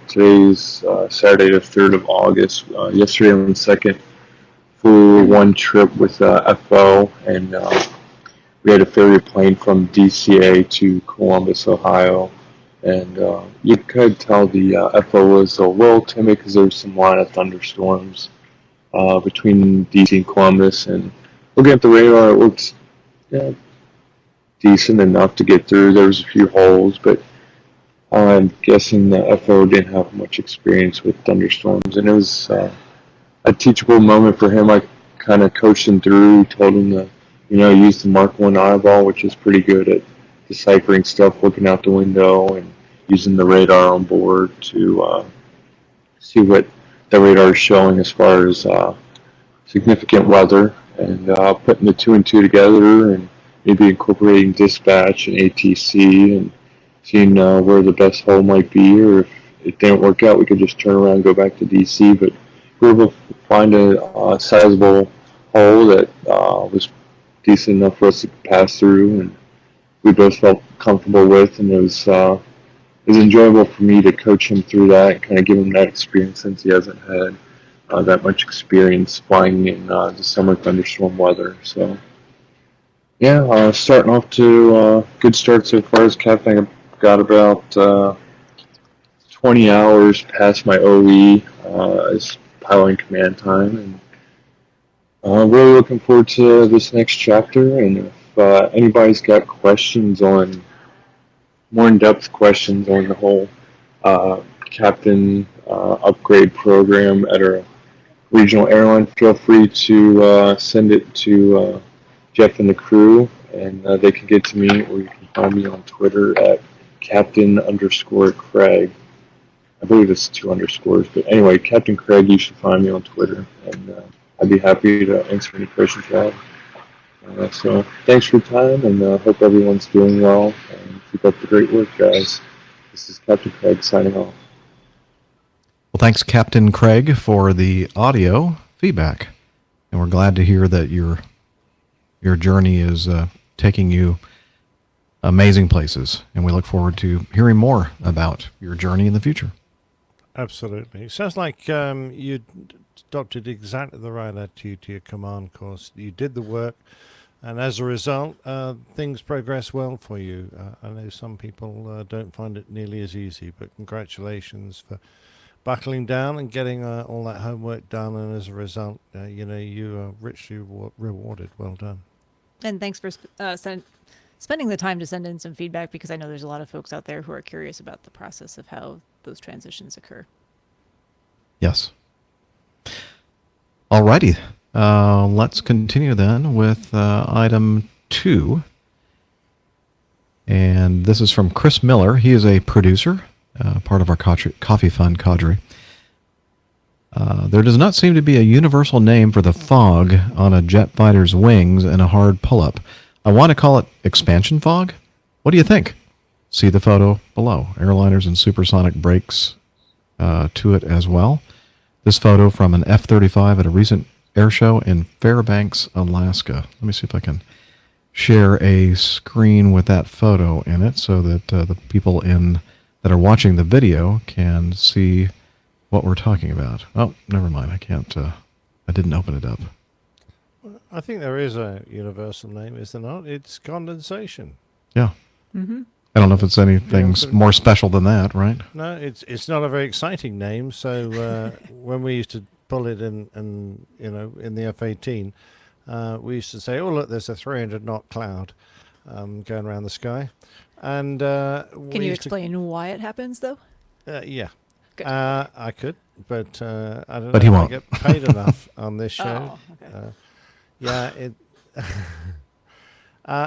Today is Saturday the 3rd of August. Yesterday on the 2nd, flew one trip with FO, and we had to ferry a plane from DCA to Columbus, Ohio. And you could tell the FO was a little timid because there was some line of thunderstorms between DC and Columbus. And looking at the radar, it looks decent enough to get through. There was a few holes, but I'm guessing the FO didn't have much experience with thunderstorms, and it was a teachable moment for him. I kind of coached him through, told him to, use the Mark 1 eyeball, which is pretty good at deciphering stuff, looking out the window, and using the radar on board to see what the radar is showing as far as significant weather, and putting the two and two together, and maybe incorporating dispatch and ATC, and seeing where the best hole might be, or if it didn't work out, we could just turn around and go back to DC. But we were able to find a sizable hole that was decent enough for us to pass through, and we both felt comfortable with, and it was enjoyable for me to coach him through that and kind of give him that experience, since he hasn't had that much experience flying in the summer thunderstorm weather. So, yeah, starting off to good start so far as captain. I got about 20 hours past my OE as piloting command time, and really looking forward to this next chapter. And if anybody's got questions on more in-depth questions on the whole captain upgrade program at our regional airline, feel free to send it to Jeff and the crew, and they can get to me, or you can find me on Twitter at Captain_Craig. I believe it's 2 underscores, but anyway, Captain Craig, you should find me on Twitter, and I'd be happy to answer any questions you have. So thanks for your time, and hope everyone's doing well, and keep up the great work, guys. This is Captain Craig signing off. Well, thanks, Captain Craig, for the audio feedback, and we're glad to hear that your journey is taking you amazing places, and we look forward to hearing more about your journey in the future. Absolutely. It sounds like you adopted exactly the right attitude to your command course. You did the work, and as a result, things progress well for you. I know some people don't find it nearly as easy, but congratulations for buckling down and getting all that homework done, and as a result, you are richly rewarded. Well done. And thanks for spending the time to send in some feedback, because I know there's a lot of folks out there who are curious about the process of how those transitions occur. Yes. Alrighty. Let's continue then with item 2. And this is from Chris Miller. He is a producer, part of our Coffee Fund cadre. There does not seem to be a universal name for the fog on a jet fighter's wings in a hard pull-up. I want to call it expansion fog. What do you think? See the photo below. Airliners and supersonic brakes to it as well. This photo from an F-35 at a recent air show in Fairbanks, Alaska. Let me see if I can share a screen with that photo in it so that the people that are watching the video can see what we're talking about. Oh, never mind. I can't. I didn't open it up. I think there is a universal name, is there not? It's condensation. Yeah. Mm-hmm. I don't know if it's anything more special than that, right? No, it's not a very exciting name. So when we used to pull it in the F-18, we used to say, "Oh, look, there's a 300 knot cloud going around the sky." And can you explain why it happens, though? Yeah. I could, but I don't know. But he won't. I get paid enough on this show. Oh, okay. Yeah,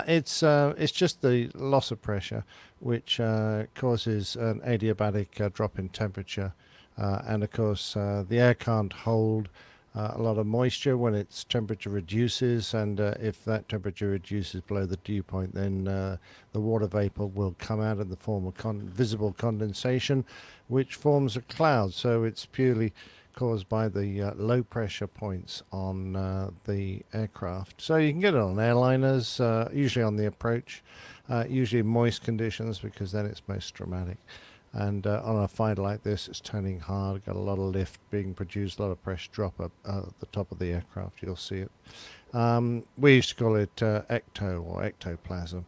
it's just the loss of pressure, which causes an adiabatic drop in temperature, and of course the air can't hold a lot of moisture when its temperature reduces, and if that temperature reduces below the dew point, then the water vapor will come out in the form of visible condensation, which forms a cloud. So it's purely caused by the low pressure points on the aircraft. So you can get it on airliners, usually on the approach, usually moist conditions, because then it's most dramatic. And on a fighter like this, it's turning hard, got a lot of lift being produced, a lot of pressure drop up at the top of the aircraft. You'll see it. We used to call it ecto or ectoplasm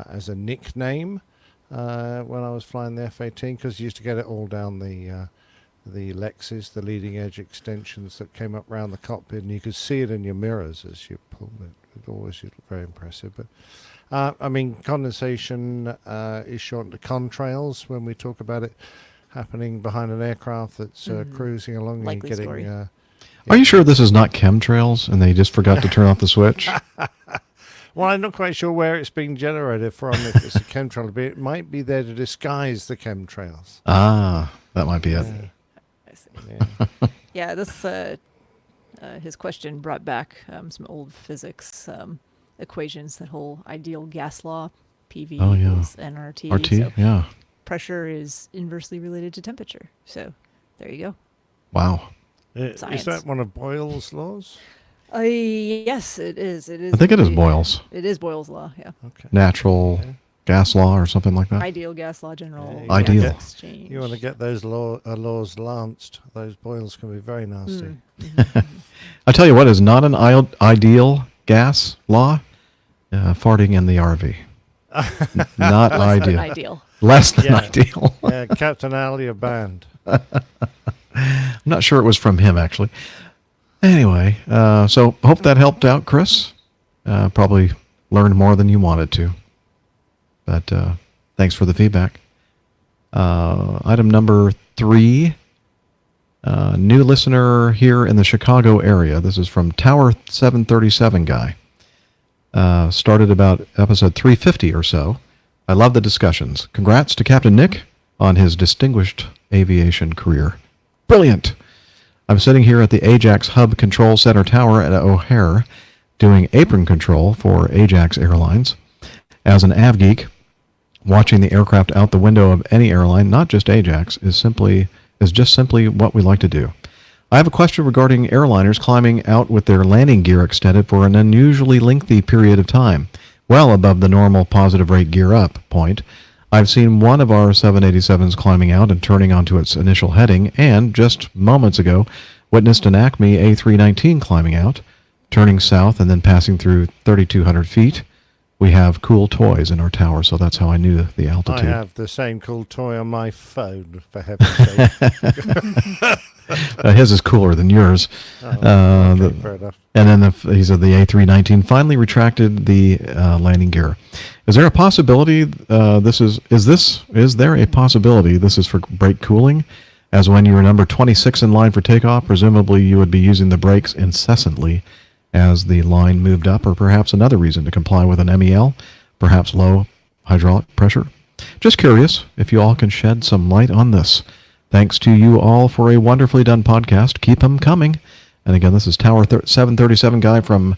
as a nickname when I was flying the F-18, because you used to get it all down the Lexes, the leading edge extensions that came up around the cockpit, and you could see it in your mirrors as you pulled it. always very impressive. But I mean, condensation is shortened to contrails when we talk about it happening behind an aircraft that's cruising along and Likely getting. story. Are you sure this is not chemtrails and they just forgot to turn off the switch? Well, I'm not quite sure where it's being generated from. If it's a chemtrail, but it might be there to disguise the chemtrails. Ah, that might be it. I see. Yeah. Yeah, this his question brought back some old physics equations. That whole ideal gas law, PV Oh, yeah. equals nRT. RT, So yeah. pressure is inversely related to temperature. So there you go. Wow. Is Science. that one of Boyle's laws? Yes, it is. It is. I think it is indeed. Boyle's. It is Boyle's law. Yeah. Okay. Natural gas law or something like that. Ideal gas law, general. Yeah, gas Ideal. exchange. You want to get those laws lanced. Those Boyles can be very nasty. I tell you what is not an ideal gas law? Farting in the RV. Not Less ideal. than ideal. Less than Yeah. ideal. Yeah, Captain Ali, a band. I'm not sure it was from him, actually. Anyway, so hope that helped out, Chris. Probably learned more than you wanted to. But thanks for the feedback. Item number 3. New listener here in the Chicago area. This is from Tower 737 guy. Started about episode 350 or so. I love the discussions. Congrats to Captain Nick on his distinguished aviation career. Brilliant! I'm sitting here at the Ajax Hub Control Center Tower at O'Hare doing apron control for Ajax Airlines. As an av geek, watching the aircraft out the window of any airline, not just Ajax, is just simply what we like to do. I have a question regarding airliners climbing out with their landing gear extended for an unusually lengthy period of time, well above the normal positive rate gear up point. I've seen one of our 787s climbing out and turning onto its initial heading, and just moments ago witnessed an Acme A319 climbing out, turning south and then passing through 3,200 feet. We have cool toys in our tower, so that's how I knew the altitude. I have the same cool toy on my phone, for heaven's sake. His is cooler than yours. Okay, fair enough. And then he said the A319 finally retracted the landing gear. Is there a possibility is there a possibility this is for brake cooling? As when you were number 26 in line for takeoff, presumably you would be using the brakes incessantly as the line moved up, or perhaps another reason to comply with an MEL, perhaps low hydraulic pressure. Just curious if you all can shed some light on this. Thanks to you all for a wonderfully done podcast. Keep them coming. And again, this is Tower 737 guy from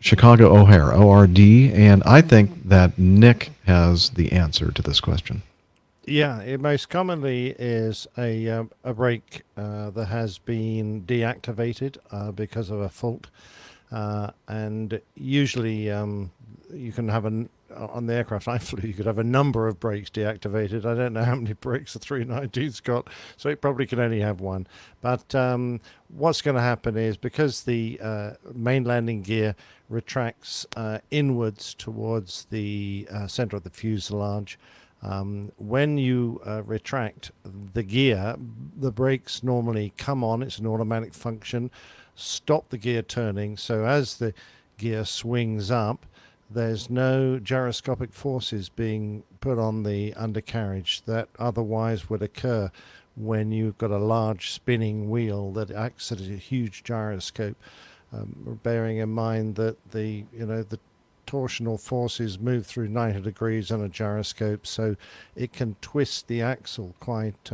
Chicago O'Hare, ORD, and I think that Nick has the answer to this question. Yeah, it most commonly is a brake that has been deactivated because of a fault. And usually you can have on the aircraft I flew, you could have a number of brakes deactivated. I don't know how many brakes the 319's got, so it probably can only have one. But what's going to happen is, because the main landing gear retracts inwards towards the center of the fuselage, when you retract the gear, the brakes normally come on. It's an automatic function. Stop the gear turning, so as the gear swings up, there's no gyroscopic forces being put on the undercarriage that otherwise would occur when you've got a large spinning wheel that acts as a huge gyroscope, bearing in mind that the torsional forces move through 90 degrees on a gyroscope, so it can twist the axle quite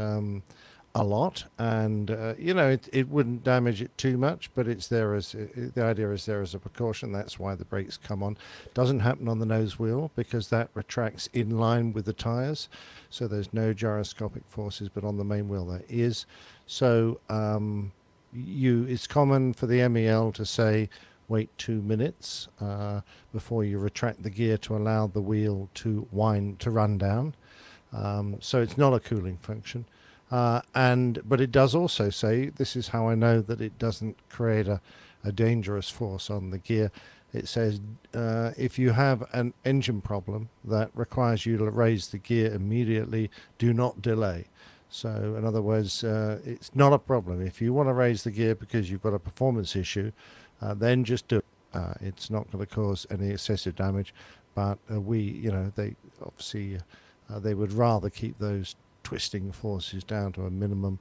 a lot, and it wouldn't damage it too much, but it's there as the idea is there as a precaution. That's why the brakes come on. Doesn't happen on the nose wheel because that retracts in line with the tires, so there's no gyroscopic forces, but on the main wheel there is. So it's common for the MEL to say wait 2 minutes before you retract the gear to allow the wheel to run down. So it's not a cooling function. But it does also say, this is how I know that it doesn't create a dangerous force on the gear. It says if you have an engine problem that requires you to raise the gear immediately, do not delay. So in other words, it's not a problem. If you want to raise the gear because you've got a performance issue, then just do it. It's not going to cause any excessive damage, but they obviously they would rather keep those twisting forces down to a minimum.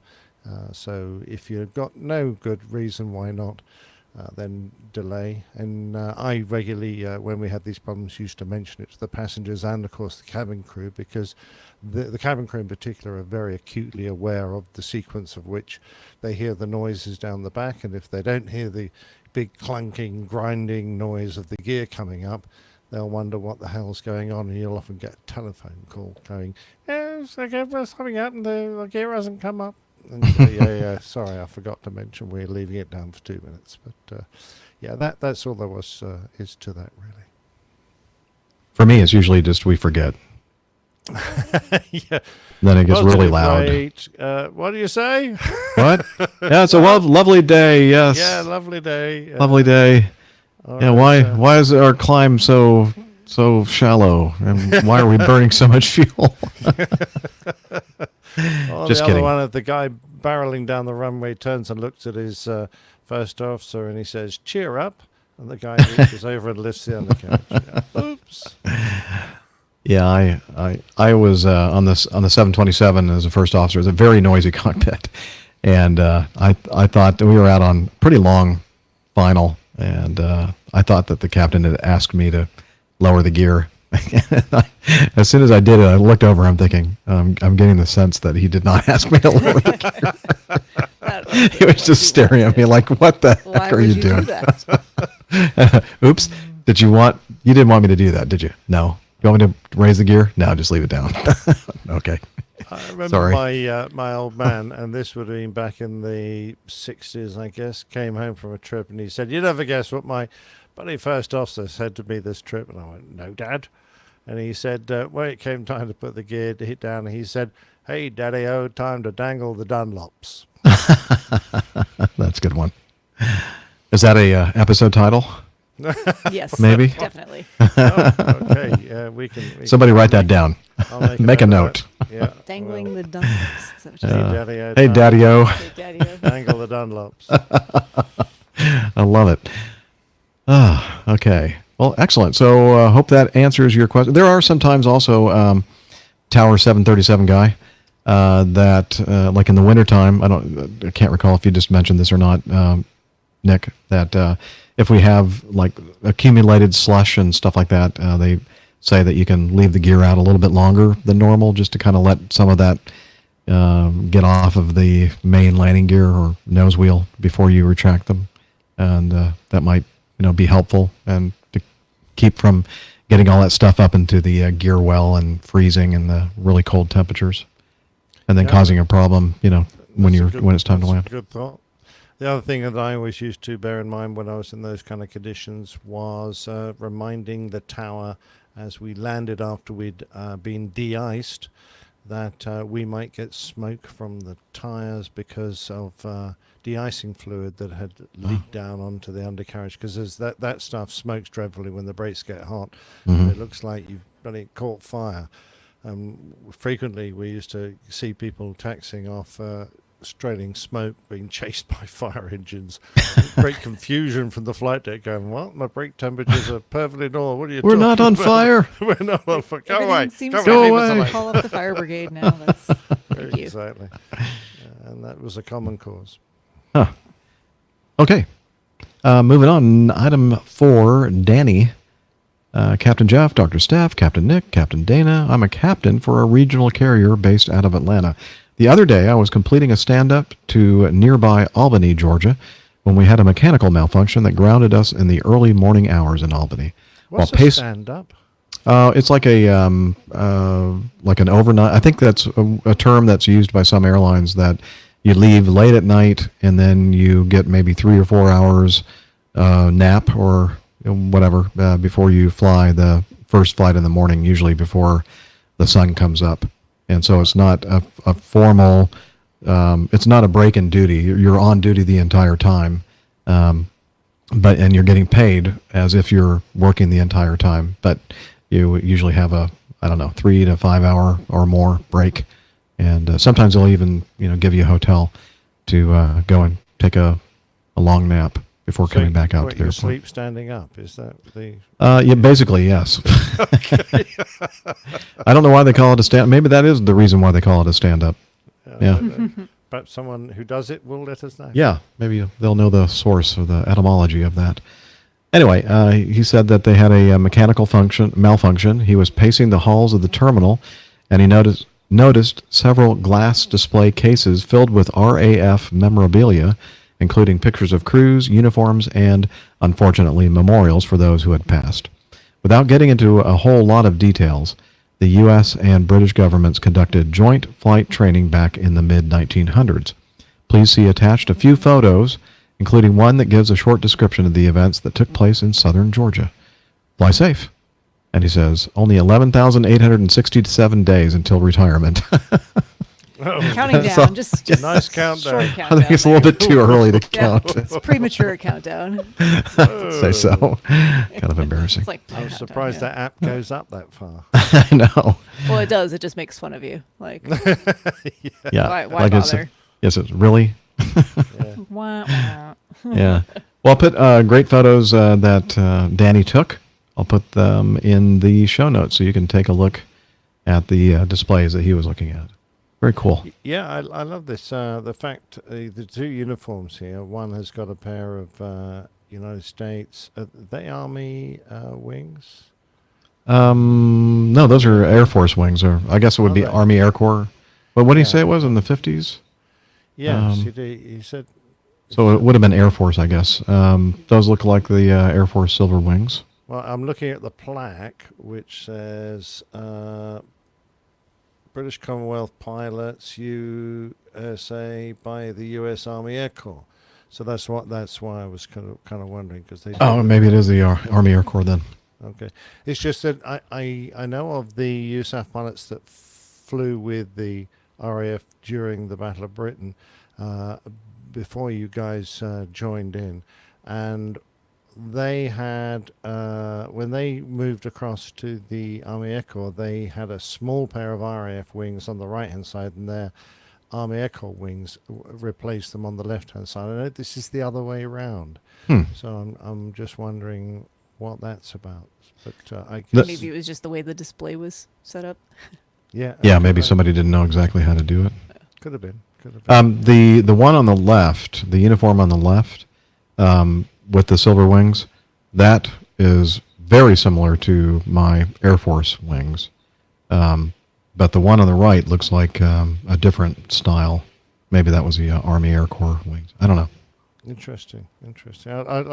So if you've got no good reason why not, then delay. And I regularly, when we had these problems, used to mention it to the passengers and, of course, the cabin crew, because the cabin crew in particular are very acutely aware of the sequence of which they hear the noises down the back, and if they don't hear the big clunking, grinding noise of the gear coming up, they'll wonder what the hell's going on, and you'll often get a telephone call going, "Yes, there's something happened, the gear hasn't come up." And yeah, sorry, I forgot to mention we're leaving it down for 2 minutes. But that's all there was is to that, really. For me, it's usually just we forget. Yeah. Then it gets really loud. Great. What do you say? What? Yeah, it's a lovely day. Yes. Yeah, lovely day. Lovely day. Yeah. Right, why is our climb so shallow, and why are we burning so much fuel? Just the kidding. other one, the guy barreling down the runway turns and looks at his first officer and he says, "Cheer up," and the guy reaches over and lifts the undercarriage. Yeah. Oops. Yeah, I was on the 727 as a first officer. It was a very noisy cockpit, and I thought we were out on pretty long final, and I thought that the captain had asked me to lower the gear. As soon as I did it, I looked over. I'm thinking, I'm getting the sense that he did not ask me to lower the gear. He was just staring at me like, "What the heck are you doing?" Oops. You didn't want me to do that, did you? No. You want me to raise the gear? No, just leave it down. Okay. I remember Sorry. my old man, and this would have been back in the 60s, I guess, came home from a trip and he said, "You never guess what my buddy first officer said to me this trip." And I went, "No, Dad." And he said, when it came time to put the gear hit down, he said, "Hey, Daddy-o, time to dangle the Dunlops." That's a good one. Is that a episode title? Yes, Maybe? definitely. Okay, we can. Somebody write that down. I'll Make a note. Yeah. Dangling the Dunlops. Is that what you Hey, said? Daddy-o, Hey, Daddy-o. Hey, Daddy-o. dangle the Dunlops. I love it. Okay. Well, excellent. So hope that answers your question. There are sometimes also Tower 737 guy that, like in the wintertime, I can't recall if you just mentioned this or not, Nick, that if we have like accumulated slush and stuff like that, they say that you can leave the gear out a little bit longer than normal just to kind of let some of that get off of the main landing gear or nose wheel before you retract them. And that might be helpful and to keep from getting all that stuff up into the gear well and freezing in the really cold temperatures, and then causing a problem, when it's time to land. Good thought. The other thing that I always used to bear in mind when I was in those kind of conditions was reminding the tower as we landed after we'd been de-iced that we might get smoke from the tires because of de-icing fluid that had leaked down onto the undercarriage, because that stuff smokes dreadfully when the brakes get hot. And it looks like you've really caught fire. Frequently we used to see people taxiing off strailing smoke, being chased by fire engines. Great confusion from the flight deck going, "Well, my brake temperatures are perfectly normal. What are you We're talking not on about?" fire. We're not on fire. Go away. Seems Go to away. Call up the fire brigade now. Thank you. Exactly. And that was a common cause. Huh. Okay. Moving on. Item 4, Danny. Captain Jeff, Dr. Steph, Captain Nick, Captain Dana. I'm a captain for a regional carrier based out of Atlanta. The other day, I was completing a stand-up to nearby Albany, Georgia, when we had a mechanical malfunction that grounded us in the early morning hours in Albany. What's a stand-up? It's like an overnight. I think that's a term that's used by some airlines, that you leave late at night and then you get maybe 3 or 4 hours nap or whatever before you fly the first flight in the morning, usually before the sun comes up. And so it's not a formal, it's not a break in duty. You're on duty the entire time, and you're getting paid as if you're working the entire time. But you usually have a 3 to 5 hour or more break, and sometimes they'll even give you a hotel to go and take a long nap. before coming back out to the you airport. sleep standing up? Is that the? Yeah, basically, yes. I don't know why they call it a stand. Maybe that is the reason why they call it a stand-up. Yeah. Perhaps someone who does it will let us know. Yeah, maybe they'll know the source or the etymology of that. Anyway, he said that they had a mechanical malfunction. He was pacing the halls of the terminal, and he noticed several glass display cases filled with RAF memorabilia, including pictures of crews, uniforms, and, unfortunately, memorials for those who had passed. Without getting into a whole lot of details, the U.S. and British governments conducted joint flight training back in the mid-1900s. Please see attached a few photos, including one that gives a short description of the events that took place in southern Georgia. Fly safe. And he says, only 11,867 days until retirement. Counting down, just nice countdown. Short countdown. I think it's a little bit too early to Yeah, count. it's a premature countdown. Say so. Kind of embarrassing. It's like I'm surprised that app goes up that far. I know. Well, it does. It just makes fun of you. Like, Yeah. why like bother? Yes, it's really. Wah, wah. Yeah. Well, I'll put great photos that Danny took. I'll put them in the show notes so you can take a look at the displays that he was looking at. Very cool. Yeah, I love this. The fact the two uniforms here. One has got a pair of United States. They Army wings. No, those are Air Force wings, or I guess it would be they? Army Air Corps. But what did he say it was in the 50s? Yes, he said. So it would have been Air Force, I guess. Those look like the Air Force Silver Wings. Well, I'm looking at the plaque, which says British Commonwealth pilots, USA by the U.S. Army Air Corps. So that's why I was kind of wondering, because they. Oh, maybe it is the Army Air Corps then. Okay, it's just that I know of the USAF pilots that flew with the RAF during the Battle of Britain before you guys joined in, and they had when they moved across to the Army Air Corps, they had a small pair of RAF wings on the right hand side, and their Army Air Corps wings replaced them on the left hand side. I know this is the other way around, so I'm just wondering what that's about. But I guess Maybe it was just the way the display was set up. yeah, Maybe somebody didn't know exactly how to do it. could have been. The one on the left, the uniform on the left, with the silver wings, that is very similar to my Air Force wings. But the one on the right looks like a different style. Maybe that was the Army Air Corps wings. I don't know. Interesting. I'd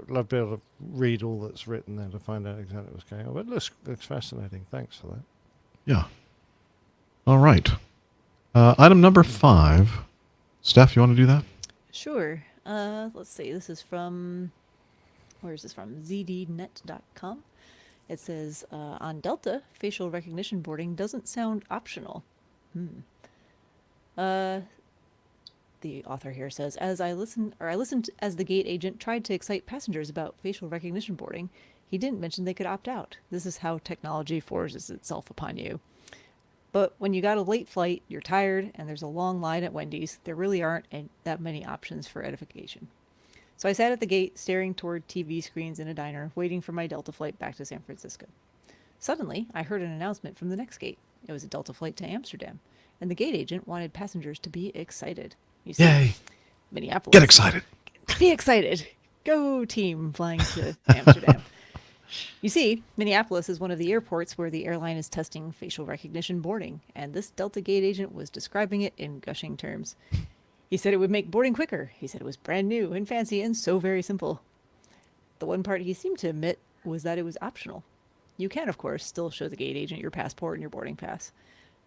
love to be able to read all that's written there to find out exactly what's going on. But it looks fascinating. Thanks for that. Yeah. All right. Item number 5. Steph, you want to do that? Sure. Let's see. This is from, where is this from? zdnet.com. It says, on Delta, facial recognition boarding doesn't sound optional. The author here says, I listened as the gate agent tried to excite passengers about facial recognition boarding. He didn't mention they could opt out. This is how technology forces itself upon you. But when you got a late flight, you're tired, and there's a long line at Wendy's, there really aren't that many options for edification. So I sat at the gate, staring toward TV screens in a diner, waiting for my Delta flight back to San Francisco. Suddenly, I heard an announcement from the next gate. It was a Delta flight to Amsterdam, and the gate agent wanted passengers to be excited. You see, Yay. Minneapolis. Get excited. Be excited. Go team flying to Amsterdam. You see, Minneapolis is one of the airports where the airline is testing facial recognition boarding, and this Delta gate agent was describing it in gushing terms. He said it would make boarding quicker. He said it was brand new and fancy and so very simple. The one part he seemed to admit was that it was optional. You can, of course, still show the gate agent your passport and your boarding pass.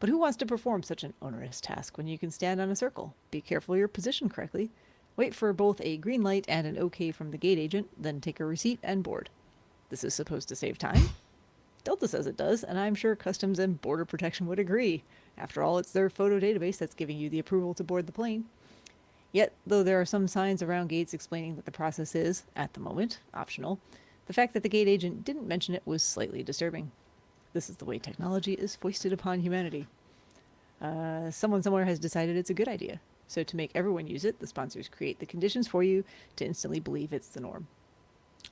But who wants to perform such an onerous task when you can stand on a circle, be careful you're positioned correctly, wait for both a green light and an okay from the gate agent, then take a receipt and board? This is supposed to save time? Delta says it does, and I'm sure Customs and Border Protection would agree. After all, it's their photo database that's giving you the approval to board the plane. Yet, though there are some signs around gates explaining that the process is, at the moment, optional, the fact that the gate agent didn't mention it was slightly disturbing. This is the way technology is foisted upon humanity. Someone somewhere has decided it's a good idea. So to make everyone use it, the sponsors create the conditions for you to instantly believe it's the norm.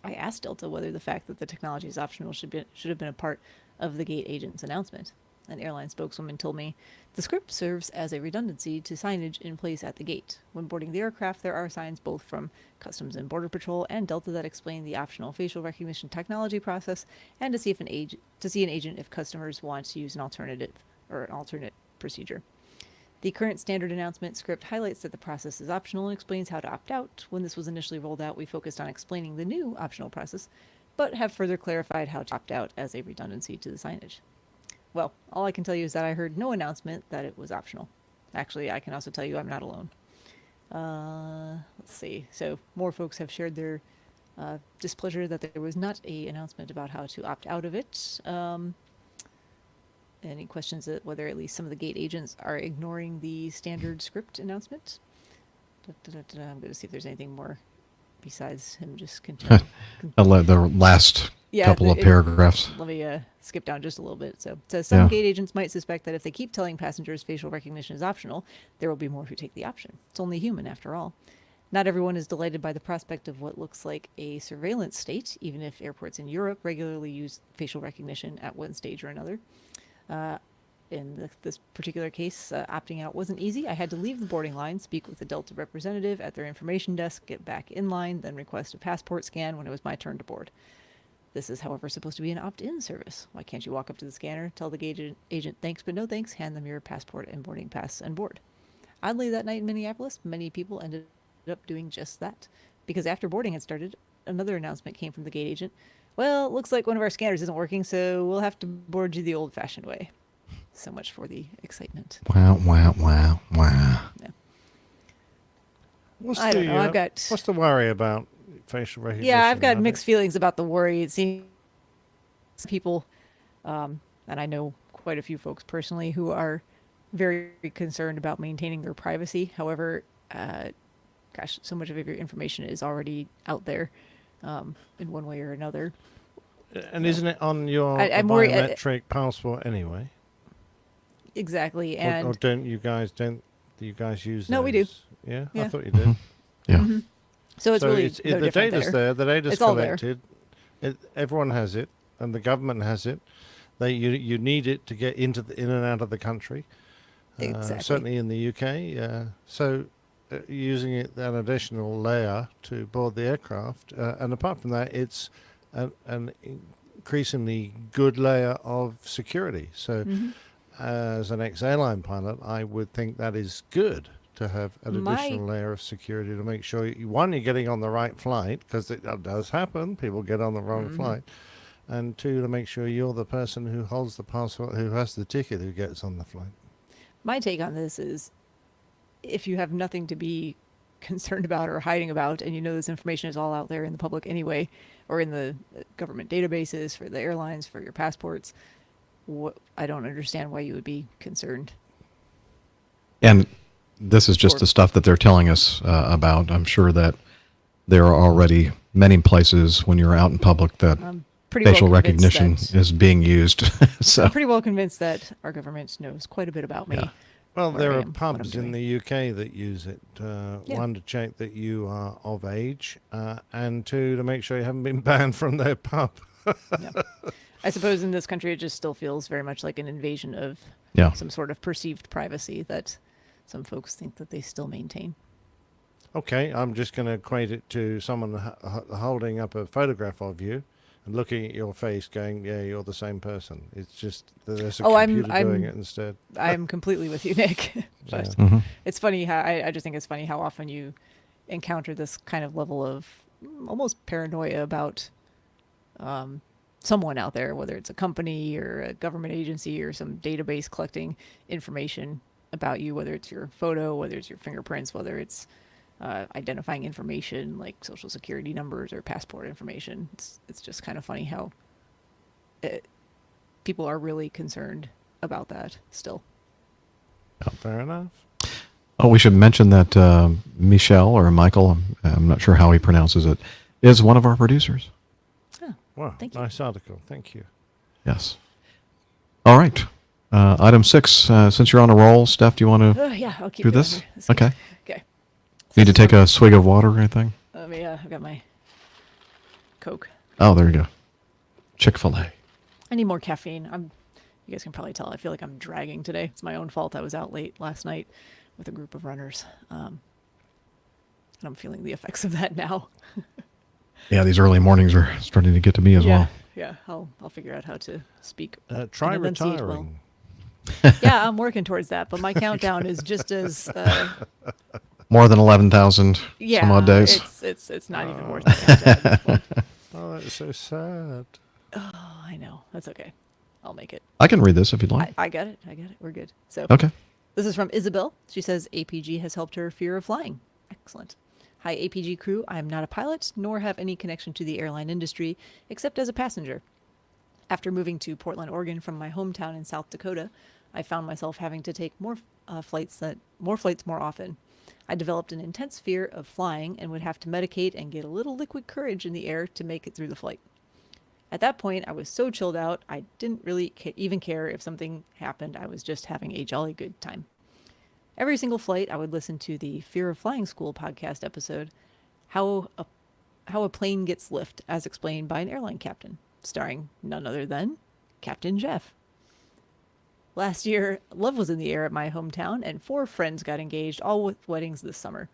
I asked Delta whether the fact that the technology is optional should have been a part of the gate agent's announcement. An airline spokeswoman told me the script serves as a redundancy to signage in place at the gate. When boarding the aircraft, there are signs both from Customs and Border Patrol and Delta that explain the optional facial recognition technology process, and to see an agent if customers want to use an alternate procedure. The current standard announcement script highlights that the process is optional and explains how to opt out. When this was initially rolled out, we focused on explaining the new optional process, but have further clarified how to opt out as a redundancy to the signage. Well, all I can tell you is that I heard no announcement that it was optional. Actually, I can also tell you I'm not alone. Let's see. So more folks have shared their displeasure that there was not an announcement about how to opt out of it. Any questions that whether at least some of the gate agents are ignoring the standard script announcement? I'm going to see if there's anything more besides him just continuing. The last couple of paragraphs. Let me skip down just a little bit. So it says some gate agents might suspect that if they keep telling passengers facial recognition is optional, there will be more who take the option. It's only human after all. Not everyone is delighted by the prospect of what looks like a surveillance state, even if airports in Europe regularly use facial recognition at one stage or another. In this particular case, opting out wasn't easy. I had to leave the boarding line, speak with the Delta representative at their information desk, get back in line, then request a passport scan when it was my turn to board. This is, however, supposed to be an opt-in service. Why can't you walk up to the scanner, tell the gate agent thanks but no thanks, hand them your passport and boarding pass, and board? Oddly, that night in Minneapolis, many people ended up doing just that. Because after boarding had started, another announcement came from the gate agent. Well, it looks like one of our scanners isn't working, so we'll have to board you the old-fashioned way. So much for the excitement. Wow. Yeah. I don't know. What's the worry about facial recognition? Yeah, I've got mixed feelings about the worry. It seems people, and I know quite a few folks personally who are very concerned about maintaining their privacy. However, so much of your information is already out there in one way or another. And isn't it on your biometric passport anyway? Exactly. And or do you guys use No, those? we do. Yeah? Yeah. I thought you did. Yeah. Mm-hmm. So it's really no the different data's there. The data's it's all there. collected. Everyone has it, and the government has it. You need it to get in and out of the country. Exactly. Certainly in the UK. Using an additional layer to board the aircraft, and apart from that, it's an increasingly good layer of security. So, as an ex-airline pilot, I would think that is good to have an additional layer of security to make sure one, you're getting on the right flight, because it does happen. People get on the wrong flight. And two, to make sure you're the person who holds the passport, who has the ticket, who gets on the flight. My take on this is, if you have nothing to be concerned about or hiding about, and you know this information is all out there in the public anyway, or in the government databases for the airlines, for your passports, I don't understand why you would be concerned. And this is just the stuff that they're telling us about. I'm sure that there are already many places when you're out in public that facial recognition is being used. So I'm pretty well convinced that our government knows quite a bit about me. Yeah. Well, there are pubs in the UK that use it. One, to check that you are of age, and two, to make sure you haven't been banned from their pub. Yeah. I suppose in this country it just still feels very much like an invasion of some sort of perceived privacy that some folks think that they still maintain. Okay, I'm just going to equate it to someone holding up a photograph of you and looking at your face going, yeah, you're the same person. It's just there's a computer doing it instead. I'm completely with you, Nick. But it's funny how I just think it's funny how often you encounter this kind of level of almost paranoia about someone out there, whether it's a company or a government agency or some database collecting information about you, whether it's your photo, whether it's your fingerprints, whether it's identifying information like social security numbers or passport information. It's just kind of funny how people are really concerned about that still. Fair enough. Oh, we should mention that Michelle or Michael, I'm not sure how he pronounces it, is one of our producers. Oh, wow, thank you. Nice article. Thank you. Yes. All right. Item 6, since you're on a roll, Steph, do you want to Yeah, I'll keep do going this? here. This is Okay. good. Okay. Need to take a swig of water or anything? Let me, I've got my Coke. Oh, there you go. Chick-fil-A. I need more caffeine. You guys can probably tell. I feel like I'm dragging today. It's my own fault. I was out late last night with a group of runners. And I'm feeling the effects of that now. Yeah, these early mornings are starting to get to me as well. Yeah, I'll figure out how to speak. Try and enunciate well. retiring. Yeah, I'm working towards that, but my countdown is just as More than 11,000 yeah. some odd days. It's not even worth it. Oh, that's so sad. Oh, I know. That's okay. I'll make it. I can read this if you'd like. I got it. We're good. So Okay. This is from Isabel. She says APG has helped her fear of flying. Excellent. Hi, APG crew. I am not a pilot, nor have any connection to the airline industry, except as a passenger. After moving to Portland, Oregon from my hometown in South Dakota, I found myself having to take more flights more often. I developed an intense fear of flying and would have to medicate and get a little liquid courage in the air to make it through the flight. At that point, I was so chilled out, I didn't really even care if something happened. I was just having a jolly good time. Every single flight, I would listen to the Fear of Flying School podcast episode, How a Plane Gets Lift, as explained by an airline captain, starring none other than Captain Jeff. Last year, love was in the air at my hometown, and 4 friends got engaged, all with weddings this summer.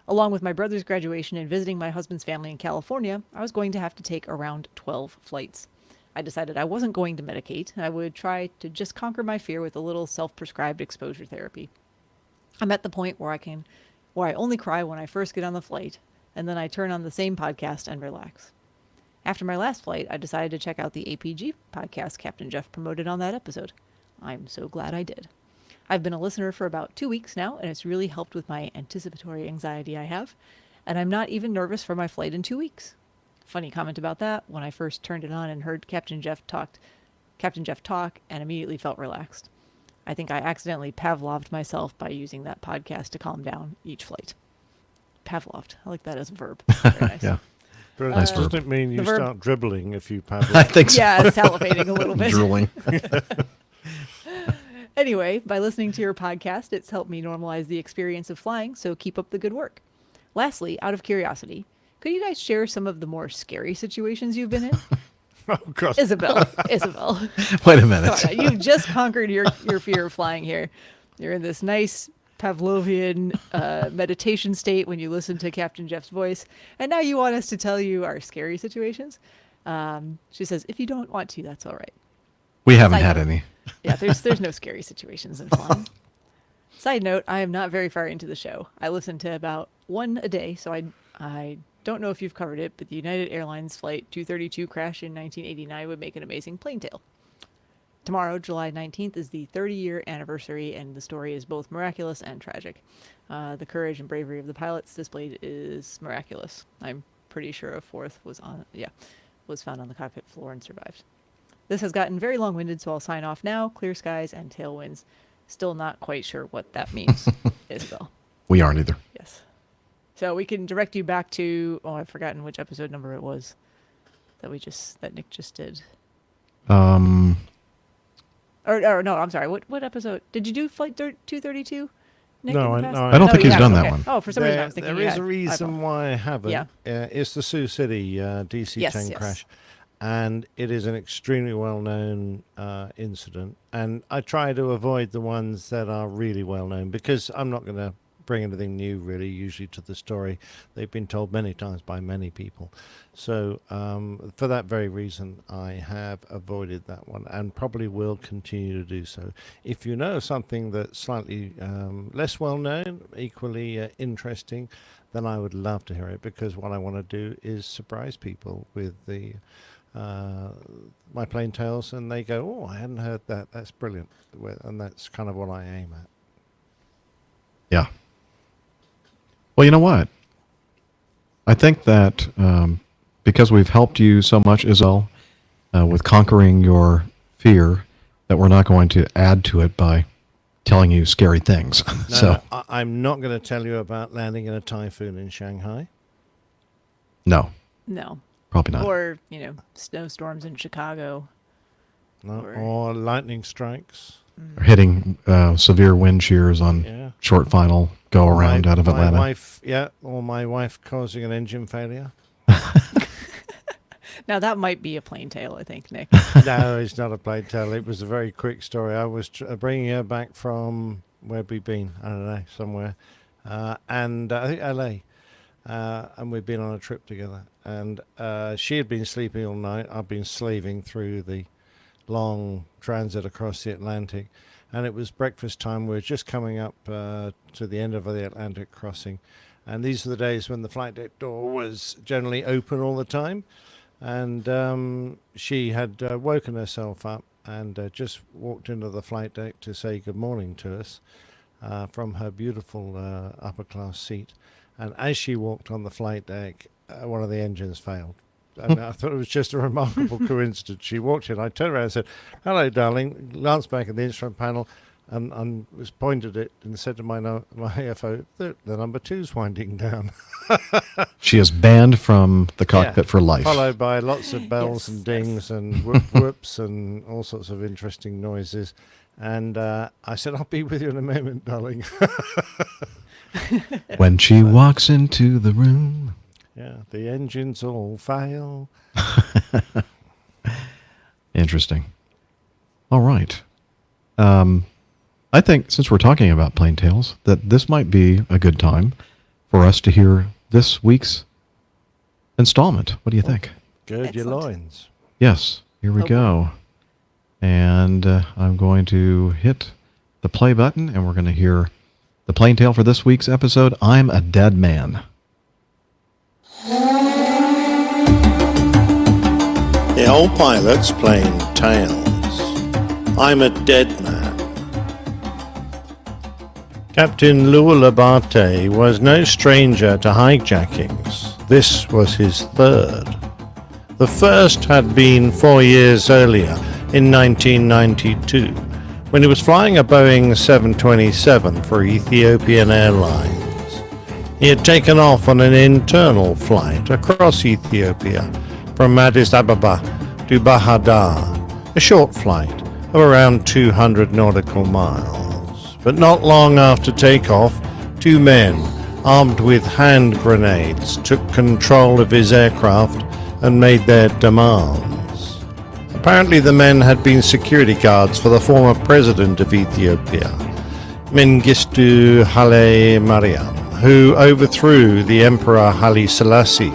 Along with my brother's graduation and visiting my husband's family in California, I was going to have to take around 12 flights. I decided I wasn't going to medicate, and I would try to just conquer my fear with a little self-prescribed exposure therapy. I'm at the point where I only cry when I first get on the flight, and then I turn on the same podcast and relax. After my last flight, I decided to check out the APG podcast Captain Jeff promoted on that episode. I'm so glad I did. I've been a listener for about 2 weeks now, and it's really helped with my anticipatory anxiety I have, and I'm not even nervous for my flight in 2 weeks. Funny comment about that, when I first turned it on and heard Captain Jeff talk, and immediately felt relaxed. I think I accidentally Pavloved myself by using that podcast to calm down each flight. Pavloved. I like that as a verb. Very nice. Yeah. But Nice doesn't verb. it mean you verb- start dribbling if you I paddle? think so. Yeah, salivating a little bit. Drooling. Anyway, by listening to your podcast, it's helped me normalize the experience of flying, so keep up the good work. Lastly, out of curiosity, could you guys share some of the more scary situations you've been in? Oh, God. Isabel. Wait a minute. Come on, you've just conquered your fear of flying here. You're in this nice Pavlovian meditation state when you listen to Captain Jeff's voice. And now you want us to tell you our scary situations? She says, if you don't want to, that's all right. We haven't had Side note. any. Yeah, there's no scary situations in flying. Side note, I am not very far into the show. I listen to about one a day, so I don't know if you've covered it, but the United Airlines Flight 232 crash in 1989 would make an amazing plane tale. Tomorrow, July 19th, is the 30-year anniversary, and the story is both miraculous and tragic. The courage and bravery of the pilots displayed is miraculous. I'm pretty sure a fourth was found on the cockpit floor and survived. This has gotten very long-winded, so I'll sign off now. Clear skies and tailwinds. Still not quite sure what that means, Isabel. We aren't either. Yes. So we can direct you back to, I've forgotten which episode number it was that Nick just did. Or no, I'm sorry. What episode? Did you do Flight 232? Nick, No, in the past? no, I don't think you he's done haven't. that Okay. one. Oh, for some reason I was thinking there you is had. a reason why I haven't. Yeah. It's the Sioux City DC-10 Yes. crash. And it is an extremely well-known incident. And I try to avoid the ones that are really well-known because I'm not going to bring anything new, really, usually to the story. They've been told many times by many people. So for that very reason, I have avoided that one and probably will continue to do so. If you know something that's slightly less well-known, equally interesting, then I would love to hear it because what I want to do is surprise people with my plain tales, and they go, oh, I hadn't heard that. That's brilliant. And that's kind of what I aim at. Yeah. Well, you know what? I think that because we've helped you so much, Isabel, with conquering your fear, that we're not going to add to it by telling you scary things. No, I'm not going to tell you about landing in a typhoon in Shanghai. No, No. probably not. Or, snowstorms in Chicago. No, or lightning strikes. hitting severe wind shears on Yeah. short final go around out of Atlanta. My wife, or my wife causing an engine failure. Now that might be a plain tale, I think, Nick. No, it's not a plain tale. It was a very quick story. I was bringing her back from where we'd been, I don't know, somewhere, and I think LA, and we'd been on a trip together. And she had been sleeping all night. I'd been slaving through the long transit across the Atlantic, and it was breakfast time. We were just coming up to the end of the Atlantic crossing, and these are the days when the flight deck door was generally open all the time. And she had woken herself up and just walked into the flight deck to say good morning to us from her beautiful upper class seat. And as she walked on the flight deck, one of the engines failed. And I thought it was just a remarkable coincidence. She walked in, I turned around and said, "Hello, darling," glanced back at the instrument panel and was pointed it and said to my AFO, the number 2's winding down. She is banned from the cockpit for life. Followed by lots of bells and dings and whoops and all sorts of interesting noises. And I said, "I'll be with you in a moment, darling." When she walks into the room. Yeah, the engines all fail. Interesting. All right. I think since we're talking about plain tales, that this might be a good time for us to hear this week's installment. What do you think? Gird your Excellent. loins. Yes, here we Oh, go. And I'm going to hit the play button, and we're going to hear the plain tale for this week's episode, I'm a Dead Man. The old pilot's plain tales. I'm a dead man. Captain Lualabate was no stranger to hijackings. This was his third. The first had been 4 years earlier, in 1992, when he was flying a Boeing 727 for Ethiopian Airlines. He had taken off on an internal flight across Ethiopia from Addis Ababa to Bahir Dar, a short flight of around 200 nautical miles. But not long after takeoff, two men, armed with hand grenades, took control of his aircraft and made their demands. Apparently the men had been security guards for the former president of Ethiopia, Mengistu Haile Mariam, who overthrew the Emperor Haile Selassie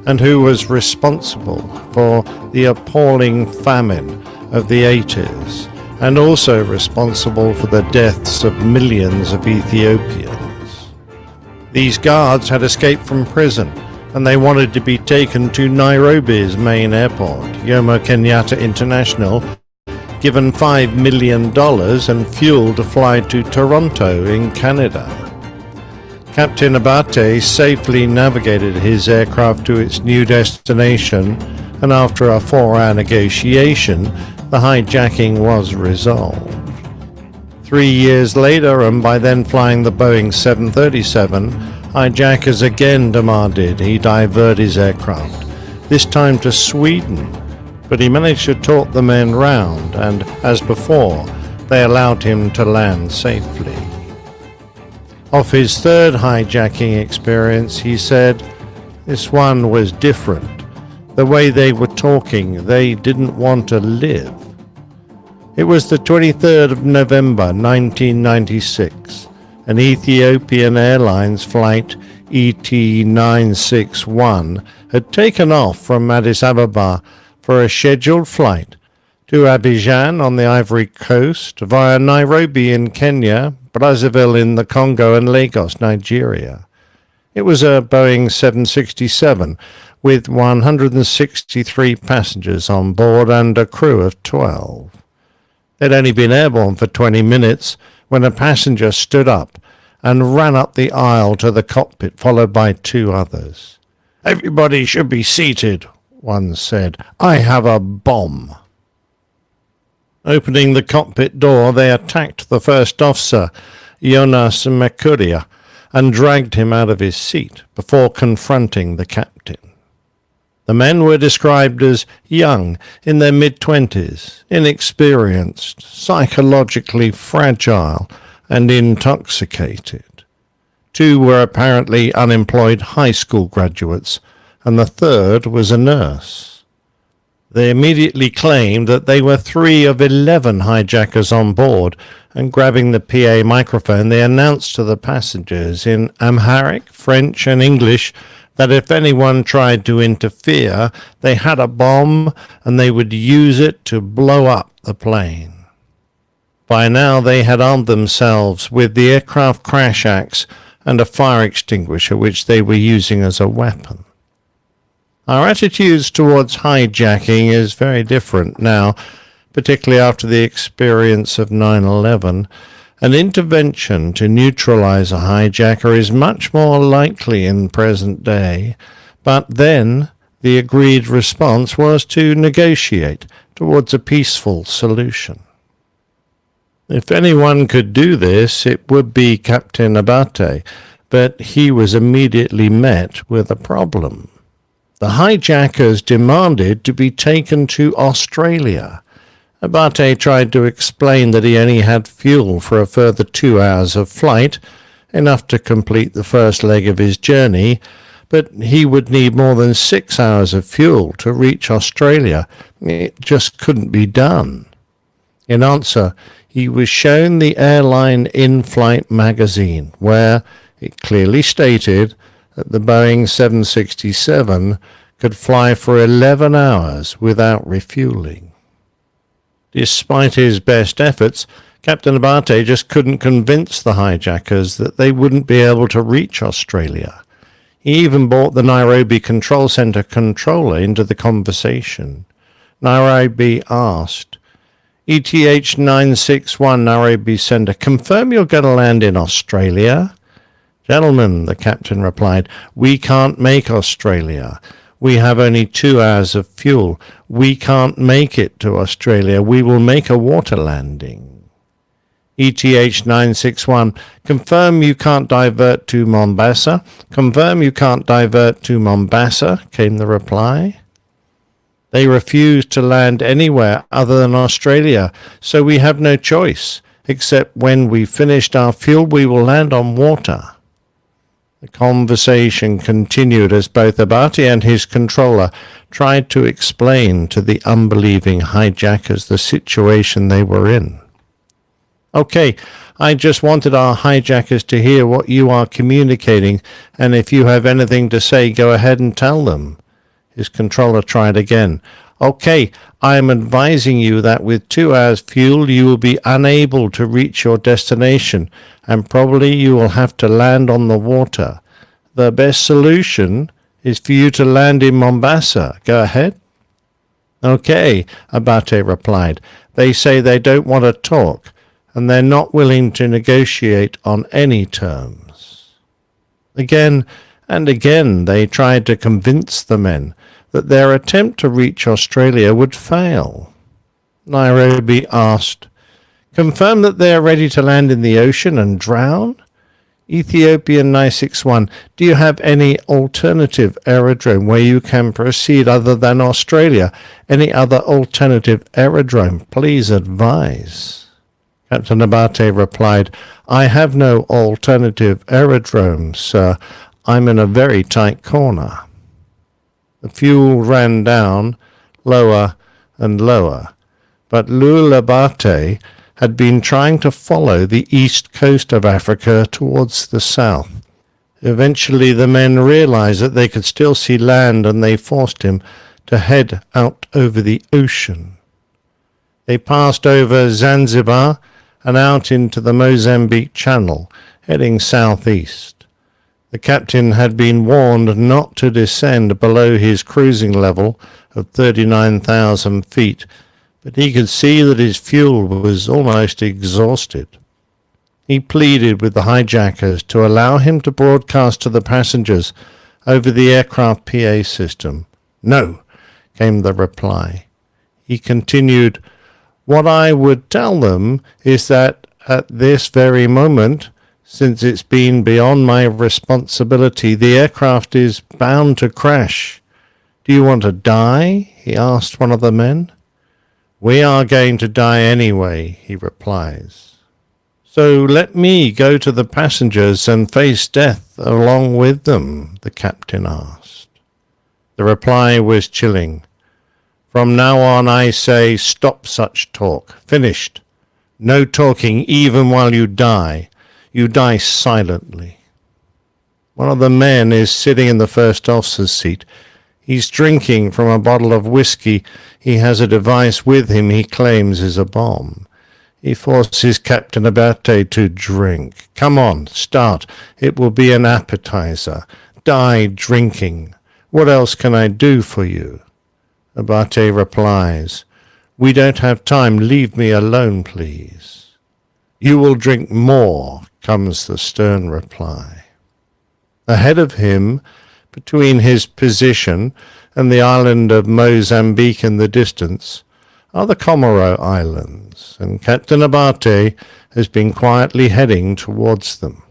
and who was responsible for the appalling famine of the 80s, and also responsible for the deaths of millions of Ethiopians. These guards had escaped from prison, and they wanted to be taken to Nairobi's main airport, Jomo Kenyatta International, given $5 million and fuel to fly to Toronto in Canada. Captain Abate safely navigated his aircraft to its new destination, and after a 4-hour negotiation, the hijacking was resolved. 3 years later, and by then flying the Boeing 737, hijackers again demanded he divert his aircraft, this time to Sweden, but he managed to talk the men round, and as before, they allowed him to land safely. Of his third hijacking experience, he said, "This one was different. The way they were talking, they didn't want to live." It was the 23rd of November 1996. An Ethiopian Airlines flight ET961 had taken off from Addis Ababa for a scheduled flight to Aviation on the Ivory Coast via Nairobi in Kenya, Brazzaville in the Congo, and Lagos, Nigeria. It was a Boeing 767 with 163 passengers on board and a crew of 12. They'd only been airborne for 20 minutes when a passenger stood up and ran up the aisle to the cockpit, followed by two others. "Everybody should be seated," one said. "I have a bomb." Opening the cockpit door, they attacked the first officer, Jonas Mekuria, and dragged him out of his seat before confronting the captain. The men were described as young, in their mid-20s, inexperienced, psychologically fragile, and intoxicated. 2 were apparently unemployed high school graduates, and the third was a nurse. They immediately claimed that they were 3 of 11 hijackers on board, and grabbing the PA microphone, they announced to the passengers in Amharic, French, and English that if anyone tried to interfere, they had a bomb and they would use it to blow up the plane. By now they had armed themselves with the aircraft crash axe and a fire extinguisher which they were using as a weapon. Our attitudes towards hijacking is very different now, particularly after the experience of 9/11. An intervention to neutralize a hijacker is much more likely in present day, but then the agreed response was to negotiate towards a peaceful solution. If anyone could do this, it would be Captain Abate, but he was immediately met with a problem. The hijackers demanded to be taken to Australia. Abate tried to explain that he only had fuel for a further 2 hours of flight, enough to complete the first leg of his journey, but he would need more than 6 hours of fuel to reach Australia. It just couldn't be done. In answer, he was shown the Airline in-flight magazine, where it clearly stated that the Boeing 767 could fly for 11 hours without refueling. Despite his best efforts, Captain Abate just couldn't convince the hijackers that they wouldn't be able to reach Australia. He even brought the Nairobi Control Centre controller into the conversation. Nairobi asked, ETH 961 Nairobi Centre, confirm you're going to land in Australia? Gentlemen, the captain replied, we can't make Australia. We have only 2 hours of fuel. We can't make it to Australia. We will make a water landing. ETH 961, confirm you can't divert to Mombasa. Confirm you can't divert to Mombasa, came the reply. They refused to land anywhere other than Australia, so we have no choice, except when we've finished our fuel, we will land on water. The conversation continued as both Abate and his controller tried to explain to the unbelieving hijackers the situation they were in. Okay, I just wanted our hijackers to hear what you are communicating, and if you have anything to say, go ahead and tell them. His controller tried again. Okay, I am advising you that with 2 hours fuel you will be unable to reach your destination, and probably you will have to land on the water. The best solution is for you to land in Mombasa. Go ahead. Okay, Abate replied. They say they don't want to talk, and they're not willing to negotiate on any terms. Again and again they tried to convince the men that their attempt to reach Australia would fail. Nairobi asked, confirm that they are ready to land in the ocean and drown? Ethiopian 961, do you have any alternative aerodrome where you can proceed other than Australia? Any other alternative aerodrome? Please advise. Captain Abate replied, I have no alternative aerodrome, sir. I'm in a very tight corner. The fuel ran down, lower and lower, but Lul Abate had been trying to follow the east coast of Africa towards the south. Eventually the men realized that they could still see land, and they forced him to head out over the ocean. They passed over Zanzibar and out into the Mozambique Channel, heading southeast. The captain had been warned not to descend below his cruising level of 39,000 feet, but he could see that his fuel was almost exhausted. He pleaded with the hijackers to allow him to broadcast to the passengers over the aircraft PA system. No, came the reply. He continued, what I would tell them is that at this very moment, since it's been beyond my responsibility, the aircraft is bound to crash. Do you want to die? He asked one of the men. We are going to die anyway, he replies. So let me go to the passengers and face death along with them, the captain asked. The reply was chilling. From now on I say, stop such talk. Finished. No talking even while you die. You die silently. One of the men is sitting in the first officer's seat. He's drinking from a bottle of whiskey. He has a device with him he claims is a bomb. He forces Captain Abate to drink. Come on, start. It will be an appetizer. Die drinking. What else can I do for you? Abate replies, We don't have time. Leave me alone, please. You will drink more, comes the stern reply. Ahead of him, between his position and the island of Mozambique in the distance, are the Comoro Islands, and Captain Abate has been quietly heading towards them.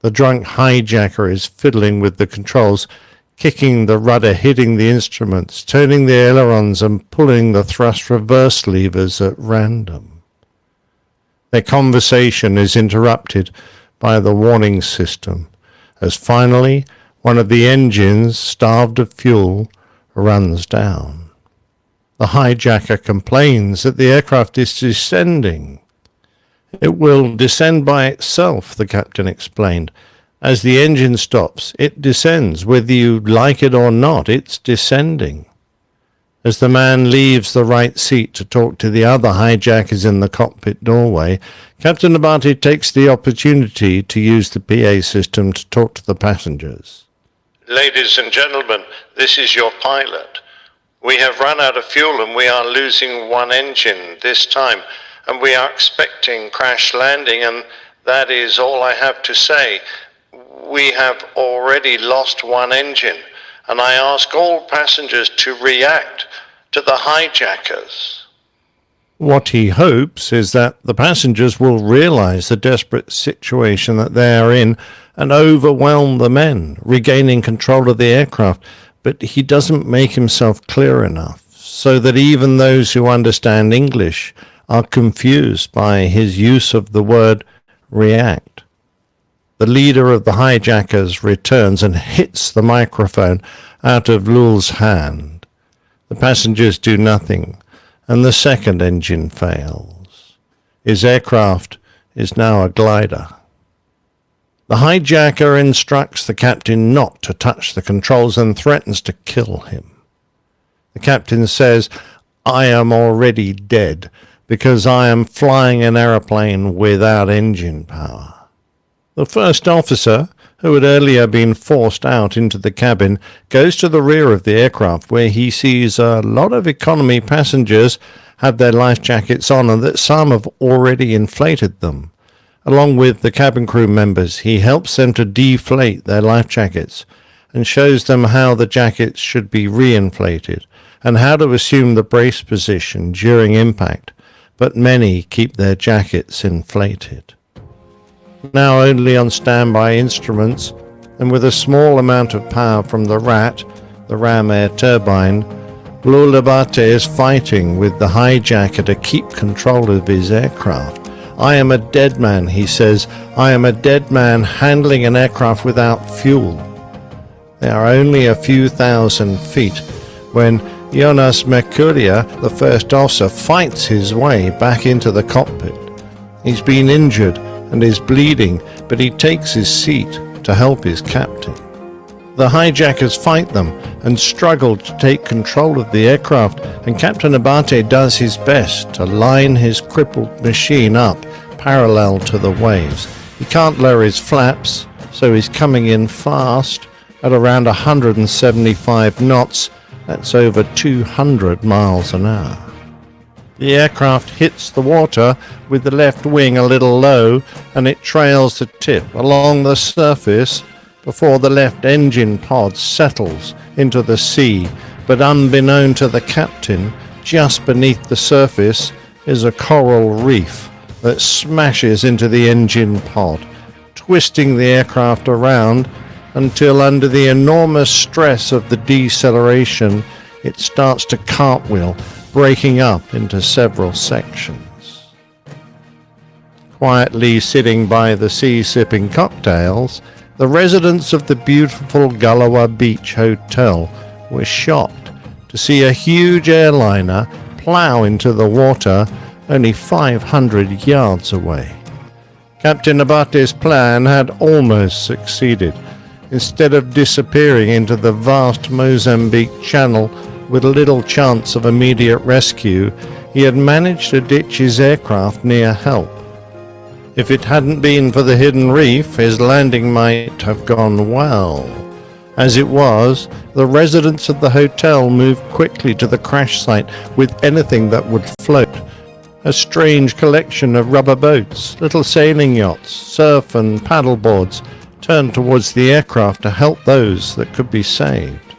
The drunk hijacker is fiddling with the controls, kicking the rudder, hitting the instruments, turning the ailerons and pulling the thrust reverse levers at random. Their conversation is interrupted by the warning system, as finally one of the engines, starved of fuel, runs down. The hijacker complains that the aircraft is descending. It will descend by itself, the captain explained. As the engine stops, it descends. Whether you like it or not, it's descending. As the man leaves the right seat to talk to the other hijackers in the cockpit doorway, Captain Abate takes the opportunity to use the PA system to talk to the passengers. Ladies and gentlemen, this is your pilot. We have run out of fuel and we are losing one engine this time, and we are expecting crash landing, and that is all I have to say. We have already lost one engine, and I ask all passengers to react to the hijackers. What he hopes is that the passengers will realize the desperate situation that they are in and overwhelm the men, regaining control of the aircraft, but he doesn't make himself clear enough so that even those who understand English are confused by his use of the word react. The leader of the hijackers returns and hits the microphone out of Lul's hand. The passengers do nothing, and the second engine fails. His aircraft is now a glider. The hijacker instructs the captain not to touch the controls and threatens to kill him. The captain says, I am already dead because I am flying an aeroplane without engine power. The first officer, who had earlier been forced out into the cabin, goes to the rear of the aircraft where he sees a lot of economy passengers have their life jackets on and that some have already inflated them. Along with the cabin crew members, he helps them to deflate their life jackets and shows them how the jackets should be reinflated and how to assume the brace position during impact, but many keep their jackets inflated. Now only on standby instruments, and with a small amount of power from the RAT, the ram air turbine, Lul Abate is fighting with the hijacker to keep control of his aircraft. I am a dead man, he says. I am a dead man handling an aircraft without fuel. They are only a few thousand feet when Jonas Mercuria, the first officer, fights his way back into the cockpit. He's been injured and is bleeding, but he takes his seat to help his captain. The hijackers fight them and struggle to take control of the aircraft, and Captain Abate does his best to line his crippled machine up parallel to the waves. He can't lower his flaps, so he's coming in fast at around 175 knots. That's over 200 miles an hour. The aircraft hits the water with the left wing a little low, and it trails the tip along the surface before the left engine pod settles into the sea. But unbeknown to the captain, just beneath the surface is a coral reef that smashes into the engine pod, twisting the aircraft around until under the enormous stress of the deceleration, it starts to cartwheel, breaking up into several sections. Quietly sitting by the sea sipping cocktails, the residents of the beautiful Gulliver Beach Hotel were shocked to see a huge airliner plow into the water only 500 yards away. Captain Abate's plan had almost succeeded. Instead of disappearing into the vast Mozambique Channel with little chance of immediate rescue, he had managed to ditch his aircraft near help. If it hadn't been for the hidden reef, his landing might have gone well. As it was, the residents of the hotel moved quickly to the crash site with anything that would float. A strange collection of rubber boats, little sailing yachts, surf and paddle boards turned towards the aircraft to help those that could be saved.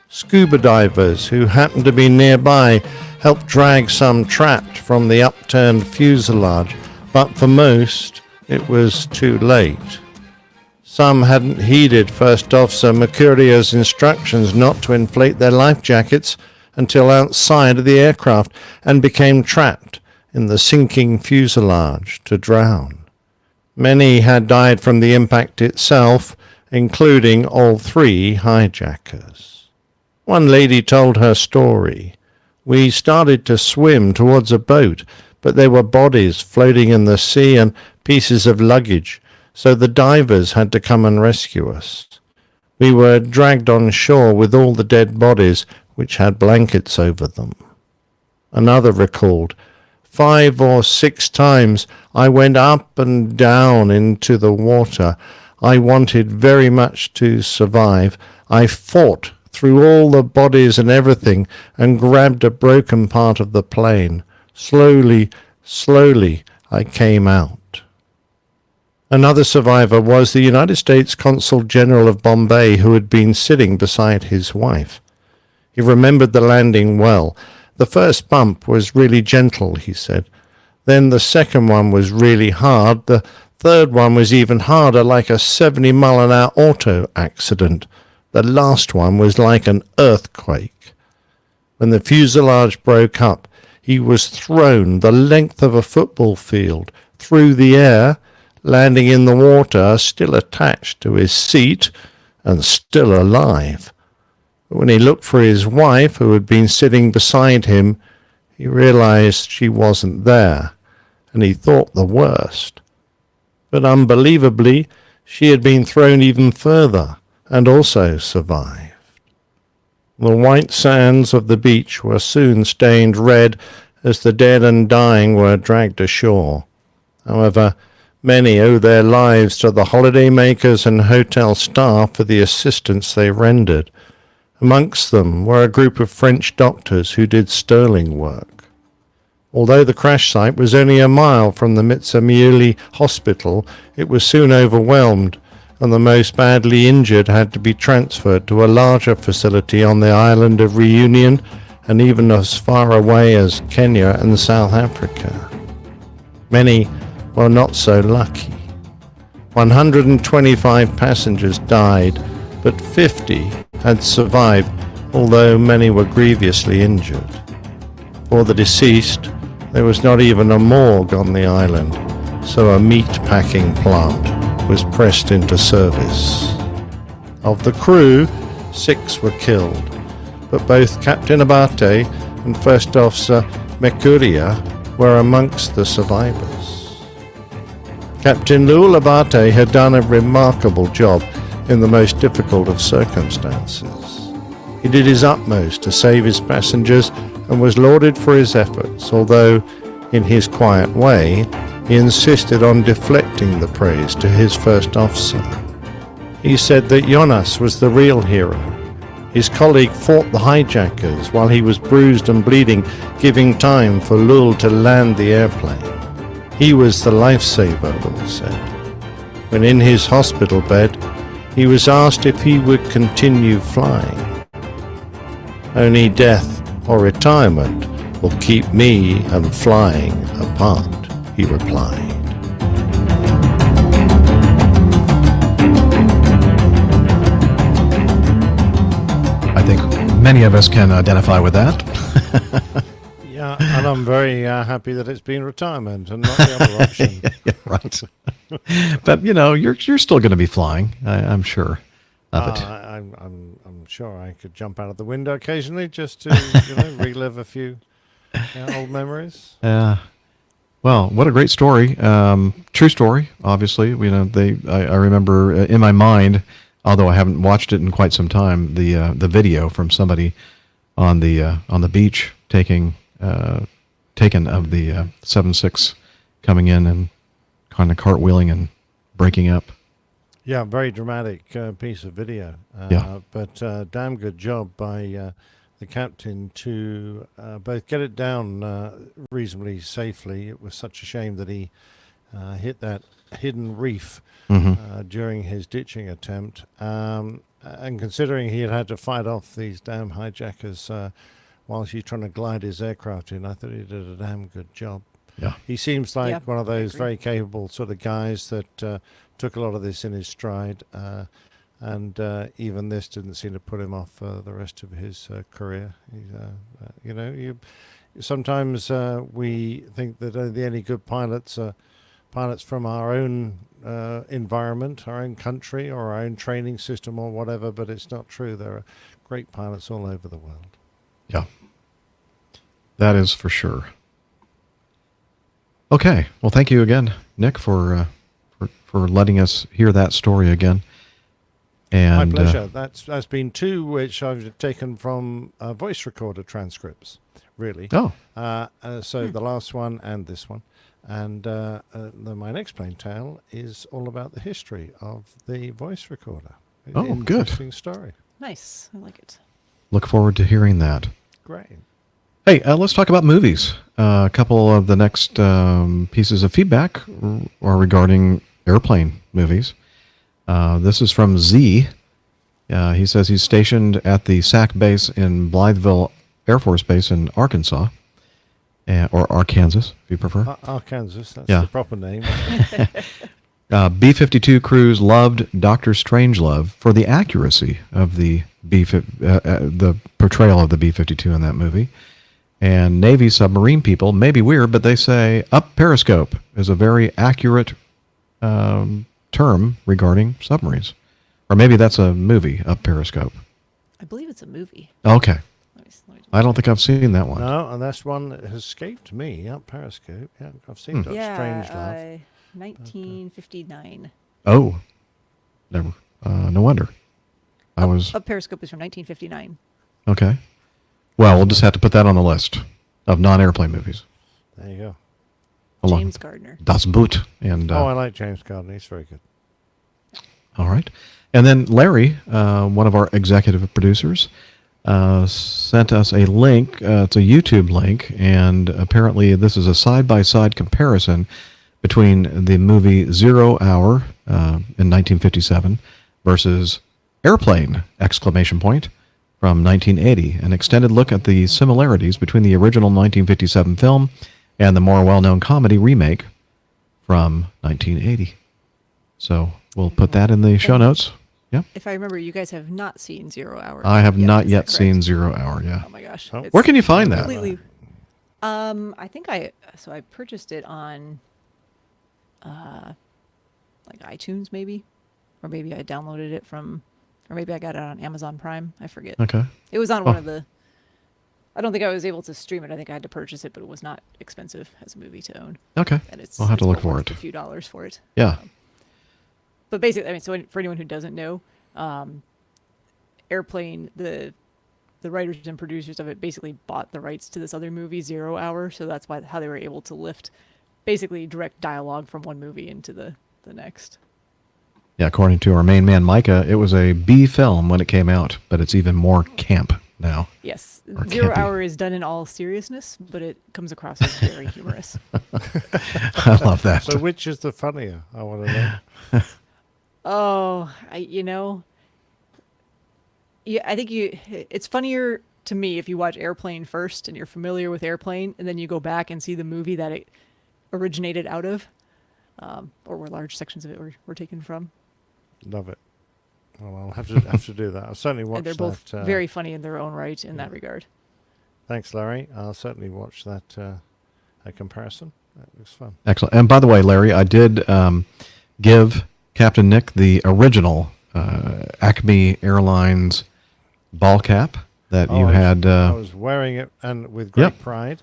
Scuba divers who happened to be nearby helped drag some trapped from the upturned fuselage, but for most it was too late. Some hadn't heeded First Officer Mercurio's instructions not to inflate their life jackets until outside of the aircraft and became trapped in the sinking fuselage to drown. Many had died from the impact itself, including all three hijackers. One lady told her story. We started to swim towards a boat, but there were bodies floating in the sea and pieces of luggage, so the divers had to come and rescue us. We were dragged on shore with all the dead bodies, which had blankets over them. Another recalled, 5 or 6 times I went up and down into the water. I wanted very much to survive. I fought through all the bodies and everything and grabbed a broken part of the plane. Slowly, I came out. Another survivor was the United States Consul General of Bombay, who had been sitting beside his wife. He remembered the landing well. The first bump was really gentle, he said. Then the second one was really hard. The third one was even harder, like a 70-mile-an-hour auto accident. The last one was like an earthquake. When the fuselage broke up, he was thrown the length of a football field through the air, landing in the water, still attached to his seat and still alive. But when he looked for his wife, who had been sitting beside him, he realized she wasn't there, and he thought the worst. But unbelievably, she had been thrown even further and also survived. The white sands of the beach were soon stained red as the dead and dying were dragged ashore. However, many owe their lives to the holiday makers and hotel staff for the assistance they rendered. Amongst them were a group of French doctors who did sterling work. Although the crash site was only a mile from the Mitsamuli hospital, it was soon overwhelmed, and the most badly injured had to be transferred to a larger facility on the island of Reunion and even as far away as Kenya and South Africa. Many were not so lucky. 125 passengers died, but 50 had survived, although many were grievously injured. For the deceased, there was not even a morgue on the island, so a meat-packing plant was pressed into service. Of the crew, 6 were killed, but both Captain Abate and First Officer Mercuria were amongst the survivors. Captain Luel Abate had done a remarkable job in the most difficult of circumstances. He did his utmost to save his passengers and was lauded for his efforts, although, in his quiet way, he insisted on deflecting the praise to his first officer. He said that Jonas was the real hero. His colleague fought the hijackers while he was bruised and bleeding, giving time for Luel to land the airplane. He was the lifesaver, Luel said. When in his hospital bed, he was asked if he would continue flying. Only death or retirement will keep me and flying apart, he replied. Many of us can identify with that. Yeah, and I'm very happy that it's been retirement and not the other option. Yeah, right. But you're still going to be flying. I'm sure of it. I'm sure I could jump out of the window occasionally just to relive a few old memories. Well, what a great story. True story, obviously. I remember in my mind, although I haven't watched it in quite some time, the video from somebody on the beach taken of the 7.6 coming in and kind of cartwheeling and breaking up. Yeah, very dramatic piece of video. But damn good job by the captain to both get it down reasonably safely. It was such a shame that he hit that hidden reef during his ditching attempt. And considering he had to fight off these damn hijackers while he's trying to glide his aircraft in, I thought he did a damn good job. Yeah. He seems like one of I those agree. very capable sort of guys that took a lot of this in his stride. And even this didn't seem to put him off the rest of his career. He's, sometimes we think that the only good pilots are pilots from our own environment, our own country, or our own training system, or whatever. But it's not true. There are great pilots all over the world. Yeah, that is for sure. Okay, well, thank you again, Nick, for letting us hear that story again. And, my pleasure. That's been two which I've taken from voice recorder transcripts, really. Oh. So the last one and this one. And my next plain tale is all about the history of the voice recorder. Oh, good. Interesting story. Nice. I like it. Look forward to hearing that. Great. Hey, let's talk about movies. A couple of the next pieces of feedback are regarding airplane movies. This is from Z. He says he's stationed at the SAC base in Blytheville Air Force Base in Arkansas, or Arkansas, if you prefer. Arkansas, that's Yeah. the proper name. B-52 crews loved Dr. Strangelove for the accuracy of the the portrayal of the B-52 in that movie. And Navy submarine people may be weird, but they say up periscope is a very accurate term regarding submarines. Or maybe that's a movie, Up Periscope. I believe it's a movie. Okay. Let me I don't think I've seen that one. No, and that's one that has escaped me, Up Periscope. Yeah, I've seen Dr. Strangelove. 1959. Oh. Never. No wonder. I was... Up Periscope is from 1959. Okay. Well, we'll just have to put that on the list of non-airplane movies. There you go. Along James Gardner. Das Boot. And, I like James Gardner. He's very good. All right. And then Larry, one of our executive producers, sent us a link. It's a YouTube link, and apparently this is a side-by-side comparison between the movie 0 Hour in 1957 versus Airplane! From 1980, an extended look at the similarities between the original 1957 film and the more well-known comedy remake from 1980. So we'll put that in the show notes. Yeah. If I remember, you guys have not seen 0 Hour. I have not is yet that seen correct? 0 Hour. Yeah. Oh my gosh. Oh. It's Where can you find that? completely. I think I purchased it on, like iTunes maybe, or maybe I downloaded it from, or maybe I got it on Amazon Prime. I forget. Okay. It was on one of the. I don't think I was able to stream it. I think I had to purchase it, but it was not expensive as a movie to own. Okay. And it's I'll have to it's look well for worth it. A few dollars for it. Yeah. But basically, I mean, so for anyone who doesn't know, Airplane, the writers and producers of it basically bought the rights to this other movie, 0 Hour, so that's how they were able to lift basically direct dialogue from one movie into the next. Yeah, according to our main man, Micah, it was a B film when it came out, but it's even more camp now. Yes. Or 0 campy. Hour is done in all seriousness, but it comes across as very humorous. I love that. So which is the funnier? I want to know. Oh, yeah, I think it's funnier to me if you watch Airplane first and you're familiar with Airplane, and then you go back and see the movie that it originated out of, or where large sections of it were taken from. Love it. Well, I'll have to do that. I'll certainly watch And they're that. both very funny in their own right in that regard. Thanks, Larry. I'll certainly watch that comparison. That looks fun. Excellent. And by the way, Larry, I did give Captain Nick the original Acme Airlines ball cap that you had. I was wearing it and with great pride.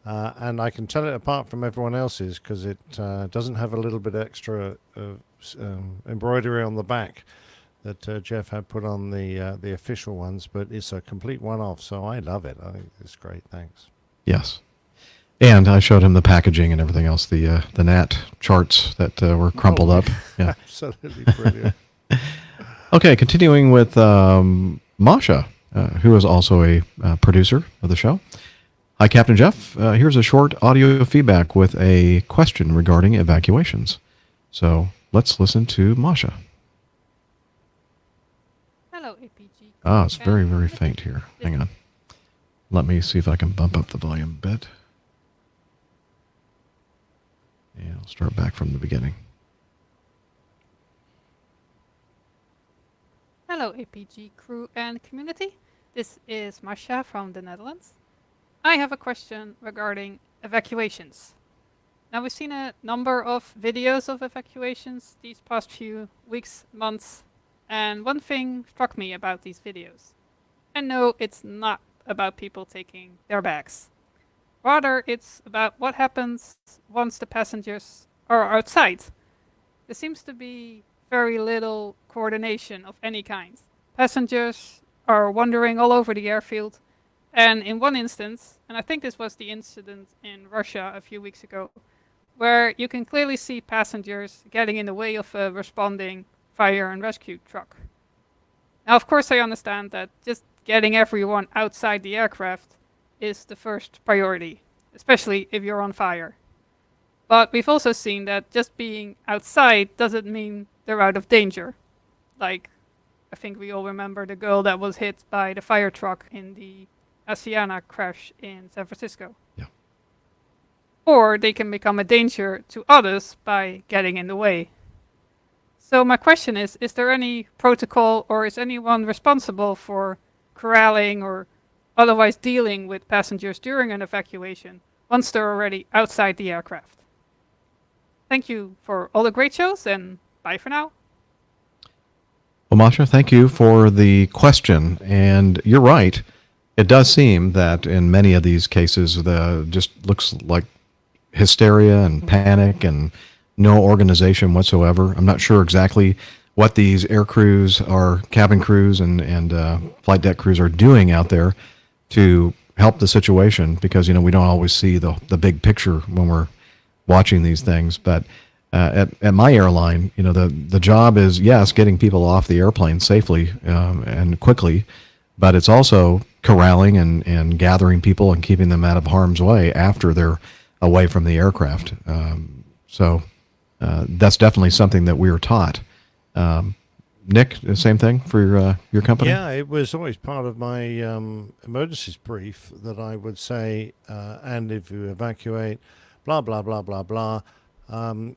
And I can tell it apart from everyone else's because it doesn't have a little bit extra embroidery on the back that Jeff had put on the official ones, but it's a complete one-off, so I love it. I think it's great. Thanks. Yes. And I showed him the packaging and everything else, the NAT charts that were crumpled up. Yeah. Absolutely brilliant. Okay, continuing with Masha, who is also a producer of the show. Hi, Captain Jeff. Here's a short audio feedback with a question regarding evacuations. So let's listen to Masha. Hello, APG. It's very, very faint here. Hang on. Let me see if I can bump up the volume a bit. And I'll start back from the beginning. Hello, APG crew and community. This is Masha from the Netherlands. I have a question regarding evacuations. Now, we've seen a number of videos of evacuations these past few weeks, months, and one thing struck me about these videos. And no, it's not about people taking their bags. Rather, it's about what happens once the passengers are outside. There seems to be very little coordination of any kind. Passengers are wandering all over the airfield. And in one instance, and I think this was the incident in Russia a few weeks ago, where you can clearly see passengers getting in the way of a responding fire and rescue truck. Now, of course, I understand that just getting everyone outside the aircraft is the first priority, especially if you're on fire. But we've also seen that just being outside doesn't mean they're out of danger. Like, I think we all remember the girl that was hit by the fire truck in the Asiana crash in San Francisco. Yeah. Or they can become a danger to others by getting in the way. So my question is there any protocol or is anyone responsible for corralling or otherwise dealing with passengers during an evacuation once they're already outside the aircraft? Thank you for all the great shows and bye for now. Well, Masha, thank you for the question. And you're right. It does seem that in many of these cases, just looks like hysteria and panic and no organization whatsoever. I'm not sure exactly what these air crews or cabin crews and flight deck crews are doing out there to help the situation because, we don't always see the big picture when we're watching these things. But at my airline, the job is, yes, getting people off the airplane safely and quickly, but it's also corralling and gathering people and keeping them out of harm's way after they're away from the aircraft. So that's definitely something that we were taught. Nick, the same thing for your company? Yeah, it was always part of my emergencies brief that I would say, and if you evacuate, blah, blah, blah, blah, blah,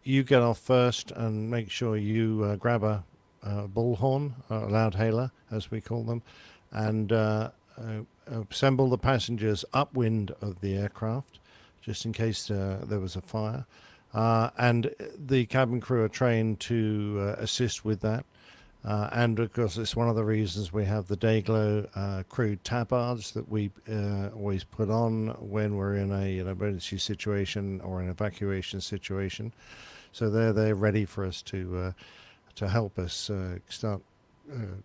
you get off first and make sure you grab a bullhorn, a loudhailer, as we call them, and assemble the passengers upwind of the aircraft, just in case there was a fire. And the cabin crew are trained to assist with that. And of course, it's one of the reasons we have the Dayglow crew tabards that we always put on when we're in an emergency situation or an evacuation situation. So they're ready for us to help us start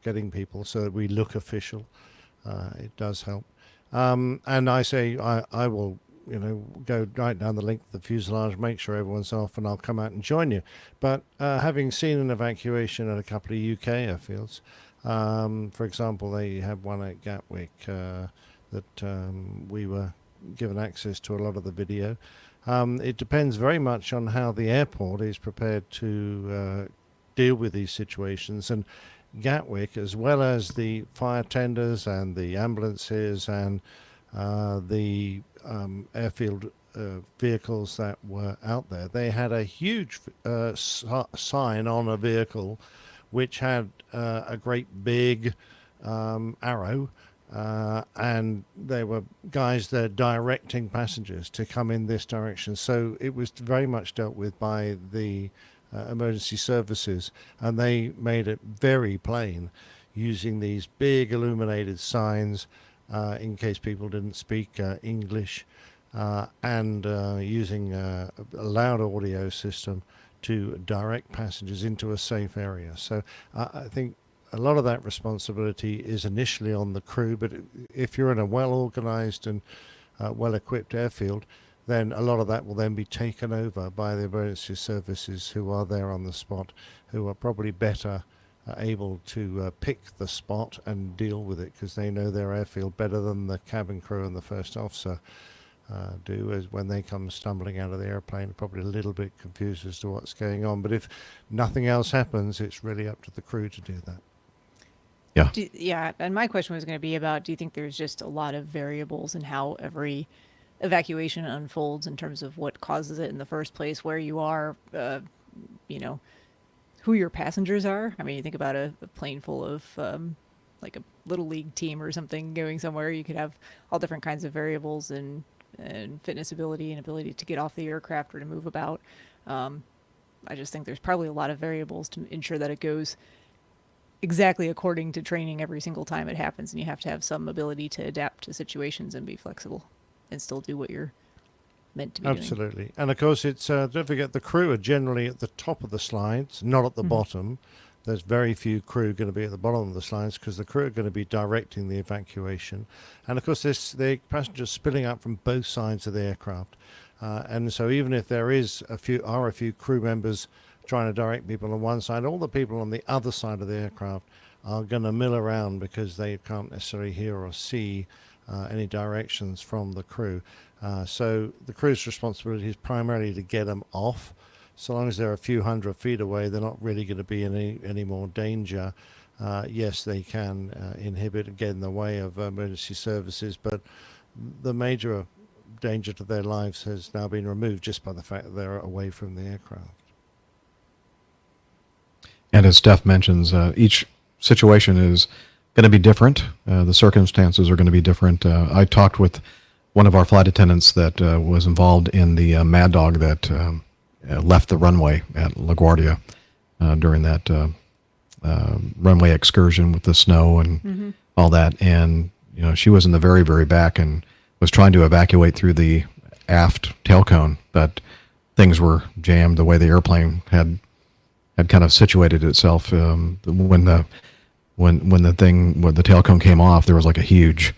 getting people so that we look official. It does help. And I say I will go right down the length of the fuselage, make sure everyone's off, and I'll come out and join you. But having seen an evacuation at a couple of UK airfields, for example, they had one at Gatwick that we were given access to a lot of the video. It depends very much on how the airport is prepared to deal with these situations. And Gatwick, as well as the fire tenders and the ambulances and the airfield vehicles that were out there, they had a huge sign on a vehicle which had a great big arrow, and there were guys there directing passengers to come in this direction. So it was very much dealt with by the emergency services, and they made it very plain using these big illuminated signs in case people didn't speak English, and using a loud audio system to direct passengers into a safe area. So I think a lot of that responsibility is initially on the crew, but if you're in a well-organized and well-equipped airfield, then a lot of that will then be taken over by the emergency services who are there on the spot, who are probably better able to pick the spot and deal with it, because they know their airfield better than the cabin crew and the first officer do. As when they come stumbling out of the airplane, probably a little bit confused as to what's going on. But if nothing else happens, it's really up to the crew to do that. Yeah. Yeah, and my question was going to be about, do you think there's just a lot of variables in how every evacuation unfolds in terms of what causes it in the first place, where you are, you know, who your passengers are? I mean, you think about a plane full of like a little league team or something going somewhere, you could have all different kinds of variables and fitness ability and ability to get off the aircraft or to move about. I just think there's probably a lot of variables to ensure that it goes exactly according to training every single time it happens, and you have to have some ability to adapt to situations and be flexible and still do what you're meant to be doing. Absolutely. And of course, it's don't forget, the crew are generally at the top of the slides, not at the bottom. There's very few crew going to be at the bottom of the slides, because the crew are going to be directing the evacuation. And of course, the passengers spilling out from both sides of the aircraft. And so even if there is a few crew members trying to direct people on one side, all the people on the other side of the aircraft are going to mill around because they can't necessarily hear or see any directions from the crew. So the crew's responsibility is primarily to get them off. So long as they're a few 100 feet away, they're not really going to be in any more danger. Yes, they can inhibit and get in the way of emergency services, but the major danger to their lives has now been removed just by the fact that they're away from the aircraft. And as Steph mentions, each situation is going to be different. The circumstances are going to be different. I talked with one of our flight attendants that was involved in the Mad Dog that left the runway at LaGuardia during that runway excursion with the snow and all that. And, you know, she was in the very, very back and was trying to evacuate through the aft tail cone, but things were jammed the way the airplane had kind of situated itself. When the tail cone came off, there was like a huge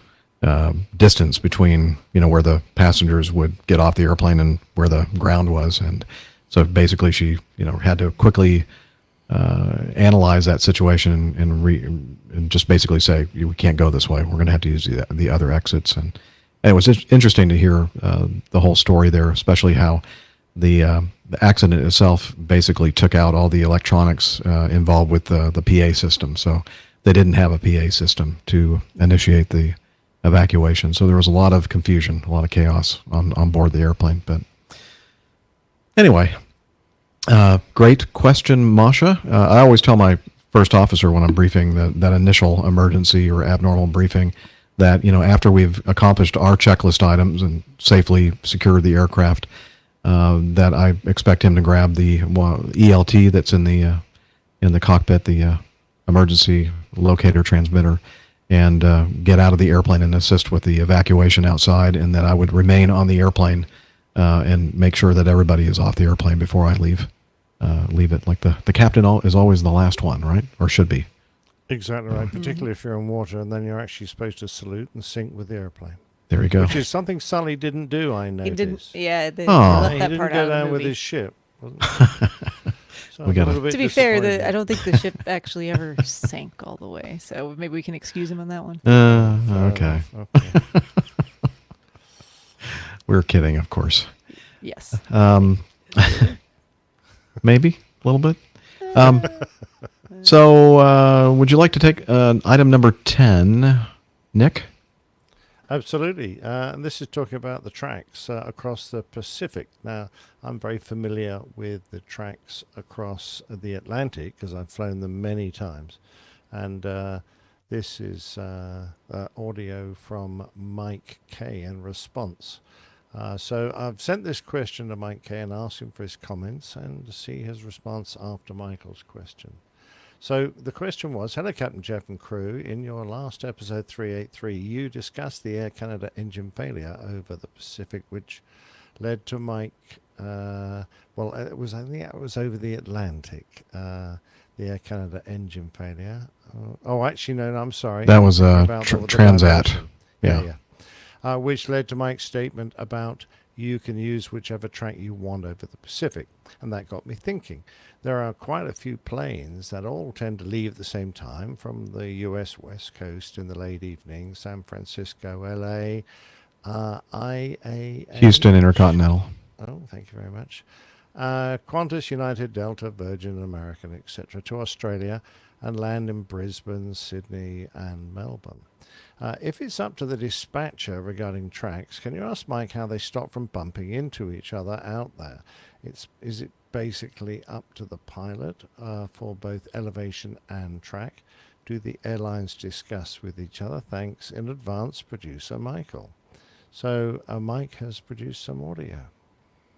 distance between, you know, where the passengers would get off the airplane and where the ground was. And so basically she, you know, had to quickly analyze that situation and just basically say, we can't go this way. We're going to have to use the other exits. And it was interesting to hear the whole story there, especially how the accident itself basically took out all the electronics involved with the PA system. So they didn't have a PA system to initiate the evacuation. So there was a lot of confusion, a lot of chaos on board the airplane. But anyway, great question, Masha. I always tell my first officer when I'm briefing that initial emergency or abnormal briefing that, you know, after we've accomplished our checklist items and safely secured the aircraft, that I expect him to grab the ELT that's in the cockpit, the emergency locator transmitter, and get out of the airplane and assist with the evacuation outside, and that I would remain on the airplane and make sure that everybody is off the airplane before I leave it. Like the captain is always the last one, right? Or should be. Exactly right, particularly if you're in water, and then you're actually supposed to salute and sync with the airplane. There you go. Which is something Sully didn't do, I noticed. He didn't. Yeah, they Oh. left He that didn't part go out of the down with movie. his ship. So We gotta- I'm a little bit To be fair, disappointed. I don't think the ship actually ever sank all the way, so maybe we can excuse him on that one. Okay. Fair enough, okay. We're kidding, of course. Yes. Maybe a little bit. So would you like to take item number 10, Nick? Absolutely. And this is talking about the tracks across the Pacific. Now, I'm very familiar with the tracks across the Atlantic because I've flown them many times. And this is audio from Mike K in response. So I've sent this question to Mike K and asked him for his comments and to see his response after Michael's question. So the question was, hello, Captain Jeff and crew. In your last episode 383, you discussed the Air Canada engine failure over the Pacific, which led to Mike, I think it was over the Atlantic, the Air Canada engine failure. Actually, no, I'm sorry. That was About the Transat. diversion. Yeah. Which led to Mike's statement about you can use whichever track you want over the Pacific. And that got me thinking. There are quite a few planes that all tend to leave at the same time from the US West Coast in the late evening, San Francisco, LA, IAA. Houston Intercontinental. Oh, thank you very much. Qantas, United, Delta, Virgin, American, etc. to Australia and land in Brisbane, Sydney and Melbourne. If it's up to the dispatcher regarding tracks, can you ask Mike how they stop from bumping into each other out there? Is it basically up to the pilot for both elevation and track? Do the airlines discuss with each other? Thanks in advance, producer Michael. So Mike has produced some audio.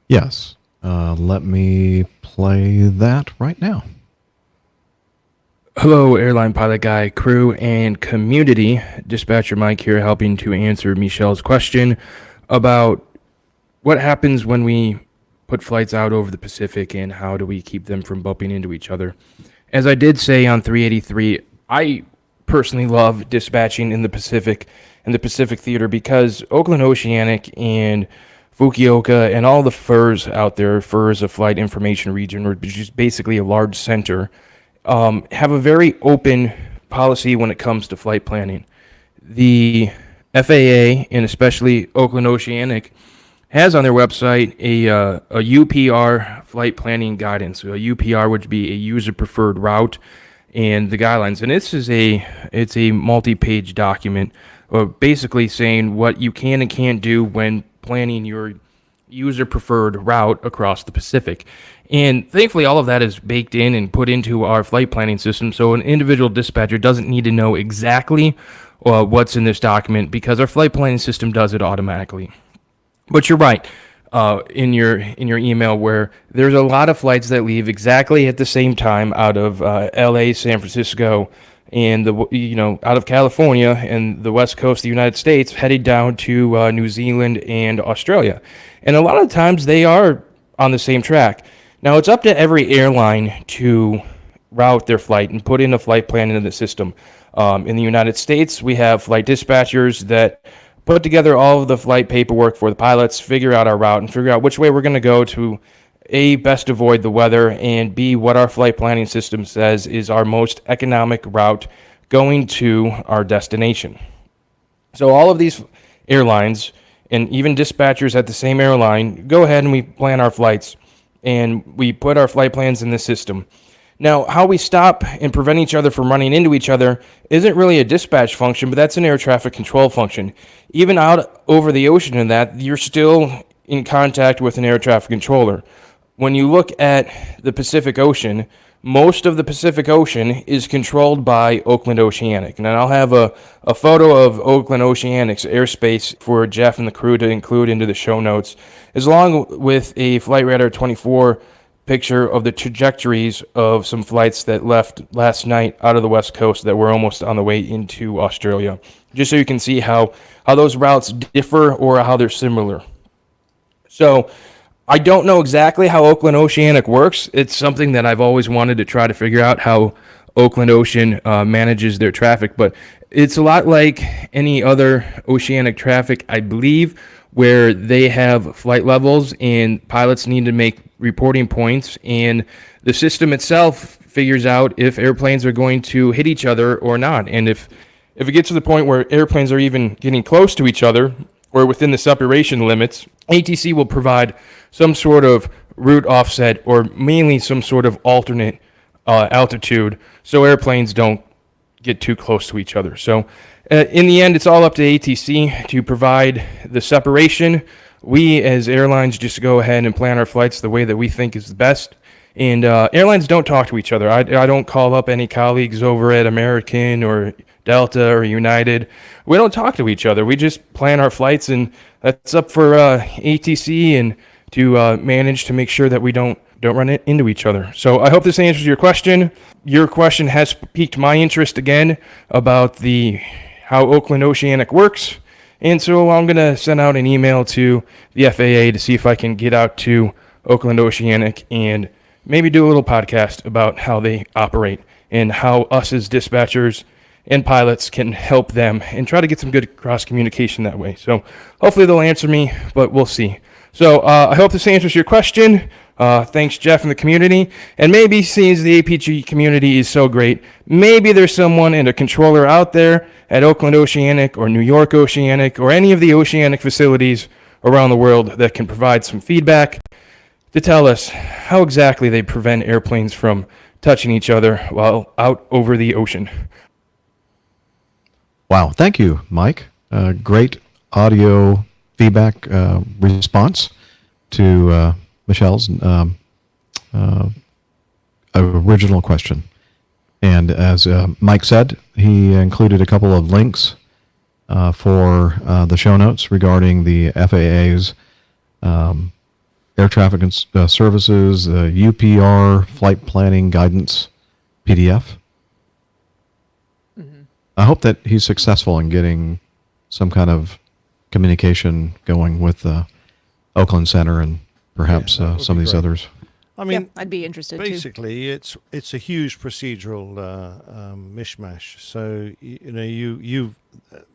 Yes. Let me play that right now. Hello, airline pilot guy, crew, and community. Dispatcher Mike here, helping to answer Michelle's question about what happens when we put flights out over the Pacific and how do we keep them from bumping into each other. As I did say on 383, I personally love dispatching in the Pacific and the Pacific Theater because Oakland Oceanic and Fukuoka and all the FIRS out there, FIRS, a flight information region, which is basically a large center, have a very open policy when it comes to flight planning. The FAA, and especially Oakland Oceanic, has on their website a UPR flight planning guidance. So a UPR would be a user-preferred route and the guidelines. And this is it's a multi-page document basically saying what you can and can't do when planning your user-preferred route across the Pacific. And thankfully, all of that is baked in and put into our flight planning system, so an individual dispatcher doesn't need to know exactly what's in this document because our flight planning system does it automatically. But you're right in your email where there's a lot of flights that leave exactly at the same time out of LA, San Francisco, and out of California and the west coast of the United States, headed down to New Zealand and Australia. And a lot of times they are on the same track. Now, it's up to every airline to route their flight and put in a flight plan into the system. In the United States, we have flight dispatchers that put together all of the flight paperwork for the pilots, figure out our route, and figure out which way we're going to go to, A, best avoid the weather, and B, what our flight planning system says is our most economic route going to our destination. So all of these airlines and even dispatchers at the same airline go ahead and we plan our flights. And we put our flight plans in the system. Now, how we stop and prevent each other from running into each other isn't really a dispatch function, but that's an air traffic control function. Even out over the ocean in that, you're still in contact with an air traffic controller. When you look at the Pacific Ocean, most of the Pacific Ocean is controlled by Oakland Oceanic. And I'll have a photo of Oakland Oceanic's airspace for Jeff and the crew to include into the show notes, as along with a Flight Radar 24 picture of the trajectories of some flights that left last night out of the West Coast that were almost on the way into Australia, just so you can see how those routes differ or how they're similar. So I don't know exactly how Oakland Oceanic works. It's something that I've always wanted to try to figure out how Oakland Ocean manages their traffic, but it's a lot like any other oceanic traffic, I believe, where they have flight levels and pilots need to make reporting points, and the system itself figures out if airplanes are going to hit each other or not. And if it gets to the point where airplanes are even getting close to each other or within the separation limits, ATC will provide some sort of route offset or mainly some sort of alternate altitude so airplanes don't get too close to each other. So in the end, it's all up to ATC to provide the separation. We as airlines just go ahead and plan our flights the way that we think is the best. And airlines don't talk to each other. I don't call up any colleagues over at American or Delta or United. We don't talk to each other. We just plan our flights, and that's up for ATC and to manage to make sure that we don't run into each other. So I hope this answers your question. Your question has piqued my interest again about how Oakland Oceanic works. And so I'm going to send out an email to the FAA to see if I can get out to Oakland Oceanic and maybe do a little podcast about how they operate and how us as dispatchers and pilots can help them and try to get some good cross communication that way. So hopefully they'll answer me, but we'll see. So I hope this answers your question. Thanks, Jeff, and the community. And maybe since the APG community is so great, maybe there's someone and a controller out there at Oakland Oceanic or New York Oceanic or any of the oceanic facilities around the world that can provide some feedback to tell us how exactly they prevent airplanes from touching each other while out over the ocean. Wow. Thank you, Mike. Great audio feedback response to Michelle's original question. And as Mike said, he included a couple of links for the show notes regarding the FAA's Air Traffic Services UPR Flight Planning Guidance PDF. Mm-hmm. I hope that he's successful in getting some kind of communication going with the Oakland Center and perhaps some of these others. I mean, I'd be interested basically, too. it's a huge procedural mishmash. So you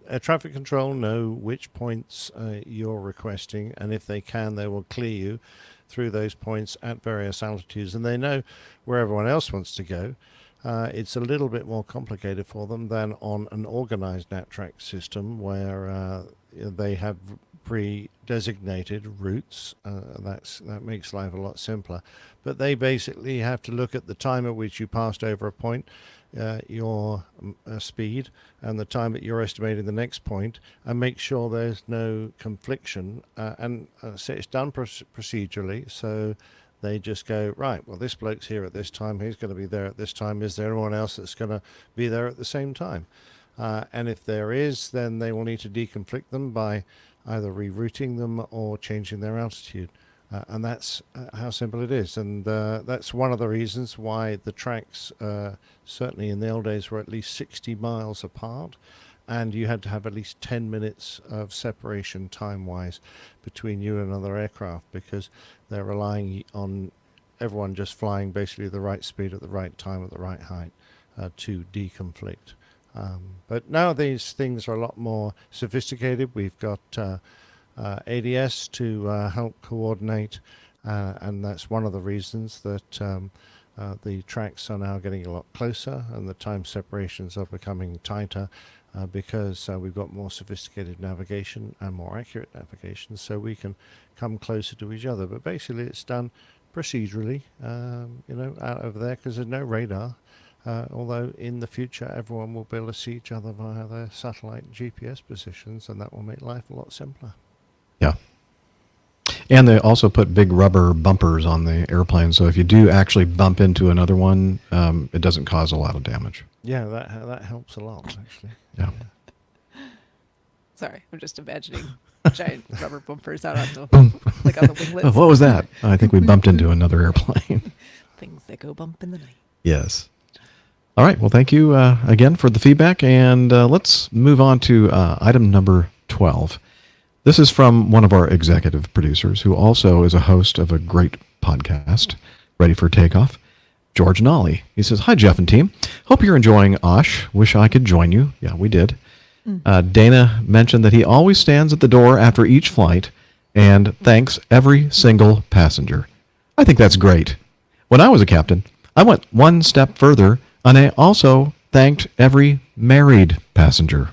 air traffic control know which points you're requesting, and if they can, they will clear you through those points at various altitudes, and they know where everyone else wants to go. It's a little bit more complicated for them than on an organized NatTrack system where they have pre-designated routes. That makes life a lot simpler. But they basically have to look at the time at which you passed over a point, your speed, and the time that you're estimating the next point, and make sure there's no confliction. And so it's done procedurally. So they just go, right, well, this bloke's here at this time. He's going to be there at this time. Is there anyone else that's going to be there at the same time? And if there is, then they will need to deconflict them by either rerouting them or changing their altitude. And that's how simple it is. And that's one of the reasons why the tracks, certainly in the old days, were at least 60 miles apart. And you had to have at least 10 minutes of separation time-wise between you and another aircraft, because they're relying on everyone just flying basically the right speed at the right time at the right height to deconflict. But now these things are a lot more sophisticated. We've got ADS to help coordinate, and that's one of the reasons that the tracks are now getting a lot closer and the time separations are becoming tighter, because we've got more sophisticated navigation and more accurate navigation, so we can come closer to each other. But basically it's done procedurally, out over there, because there's no radar. Although in the future everyone will be able to see each other via their satellite GPS positions, and that will make life a lot simpler. Yeah. And they also put big rubber bumpers on the airplane, so if you do actually bump into another one, it doesn't cause a lot of damage. Yeah, that helps a lot, actually. Yeah. Sorry, I'm just imagining giant rubber bumpers out on the like on the winglets. Oh, what was that? I think we bumped into another airplane. Things that go bump in the night. Yes. All right. Well, thank you again for the feedback, and let's move on to item number 12. This is from one of our executive producers, who also is a host of a great podcast, Ready for Takeoff, George Nolly. He says, "Hi, Jeff and team. Hope you're enjoying Osh. Wish I could join you." Yeah, we did. Dana mentioned that he always stands at the door after each flight and thanks every single passenger. I think that's great. When I was a captain, I went one step further, and I also thanked every married passenger.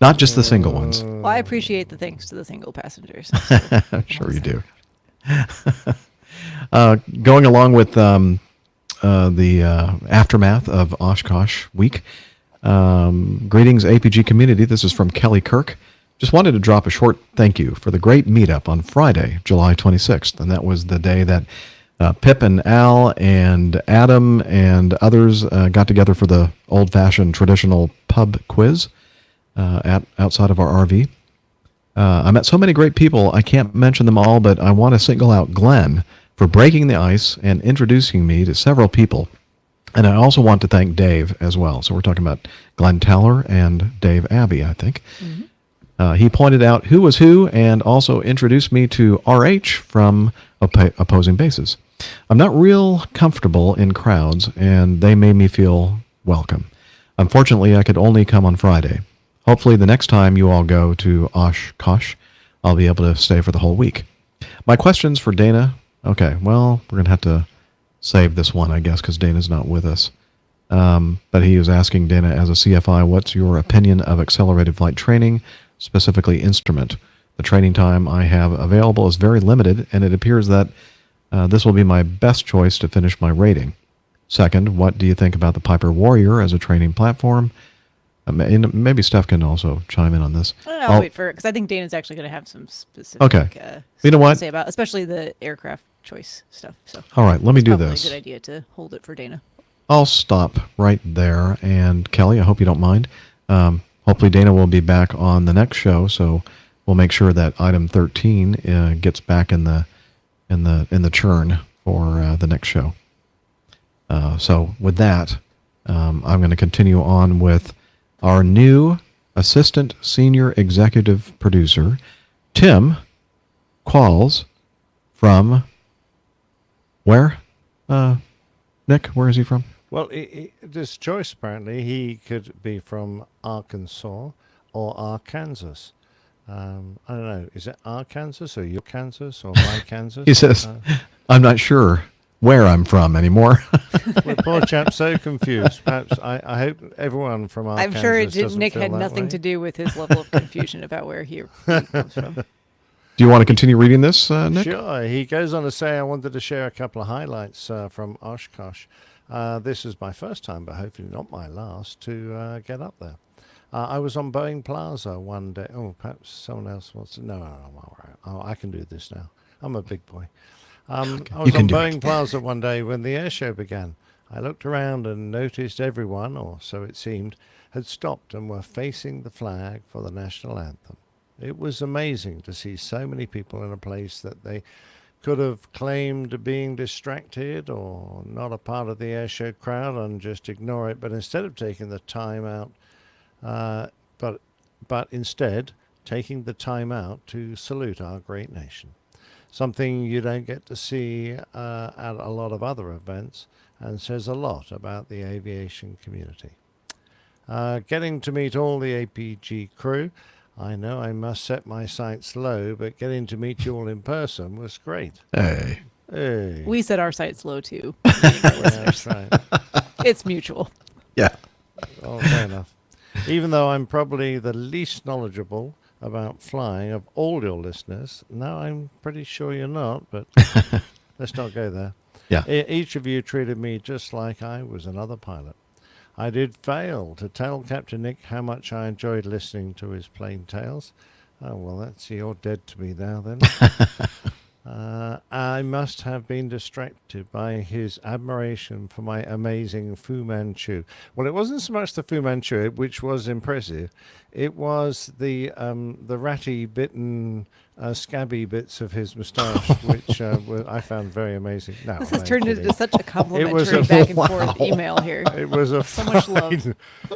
Not just the single ones. Well, I appreciate the thanks to the single passengers. I'm sure you do. Going along with the aftermath of Oshkosh week. Greetings, APG community. This is from Kelly Kirk. Just wanted to drop a short thank you for the great meetup on Friday, July 26th. And that was the day that Pip and Al and Adam and others got together for the old-fashioned traditional pub quiz outside of our RV. I met so many great people, I can't mention them all, but I want to single out Glenn for breaking the ice and introducing me to several people. And I also want to thank Dave as well. So we're talking about Glenn Towler and Dave Abbey, I think. Mm-hmm. He pointed out who was who and also introduced me to RH from Opposing Bases. I'm not real comfortable in crowds, and they made me feel welcome. Unfortunately, I could only come on Friday. Hopefully, the next time you all go to Oshkosh, I'll be able to stay for the whole week. My questions for Dana. Okay, well, we're going to have to save this one, I guess, because Dana's not with us. But he was asking Dana, as a CFI, what's your opinion of accelerated flight training, specifically instrument? The training time I have available is very limited, and it appears that this will be my best choice to finish my rating. Second, what do you think about the Piper Warrior as a training platform? Maybe Steph can also chime in on this. I'll wait for it, because I think Dana's actually going to have some specific you know what? to say about, especially the aircraft choice stuff. So all right, let me do this. this. It's probably a good idea to hold it for Dana. I'll stop right there. And Kelly, I hope you don't mind. Hopefully Dana will be back on the next show, so we'll make sure that item 13 gets back in the churn for the next show. So with that, I'm going to continue on with our new assistant senior executive producer, Tim Qualls, from where? Nick, where is he from? Well, this choice, apparently, he could be from Arkansas or Arkansas. I don't know. Is it Arkansas or your Kansas or my Kansas? He says, I'm not sure where I'm from anymore. Well, poor chap's so confused. Perhaps I hope everyone from Arkansas. I'm sure Nick had nothing to do with his level of confusion about where he comes from. Do you want to continue reading this, Nick? Sure. He goes on to say, I wanted to share a couple of highlights from Oshkosh. This is my first time, but hopefully not my last, to get up there. I was on Boeing Plaza one day. Oh, perhaps someone else wants to. No, I'm all right. Oh, I can do this now. I'm a big boy. I was on Boeing Plaza one day when the air show began. I looked around and noticed everyone, or so it seemed, had stopped and were facing the flag for the national anthem. It was amazing to see so many people in a place that they could have claimed being distracted or not a part of the air show crowd and just ignore it, but instead of taking the time out, but instead taking the time out to salute our great nation. Something you don't get to see at a lot of other events, and says a lot about the aviation community. Getting to meet all the APG crew, I know I must set my sights low, but getting to meet you all in person was great. Hey. We set our sights low too. That's right. It's mutual. Yeah. Oh, fair enough. Even though I'm probably the least knowledgeable about flying of all your listeners. No, I'm pretty sure you're not, but let's not go there. Yeah. Each of you treated me just like I was another pilot. I did fail to tell Captain Nick how much I enjoyed listening to his plain tales. Oh, well, that's you're dead to me now, then. I must have been distracted by his admiration for my amazing Fu Manchu. Well, it wasn't so much the Fu Manchu, which was impressive. It was the ratty, bitten, scabby bits of his moustache, which I found very amazing. No, this has turned into such a complimentary back and forth email here. It was so much love.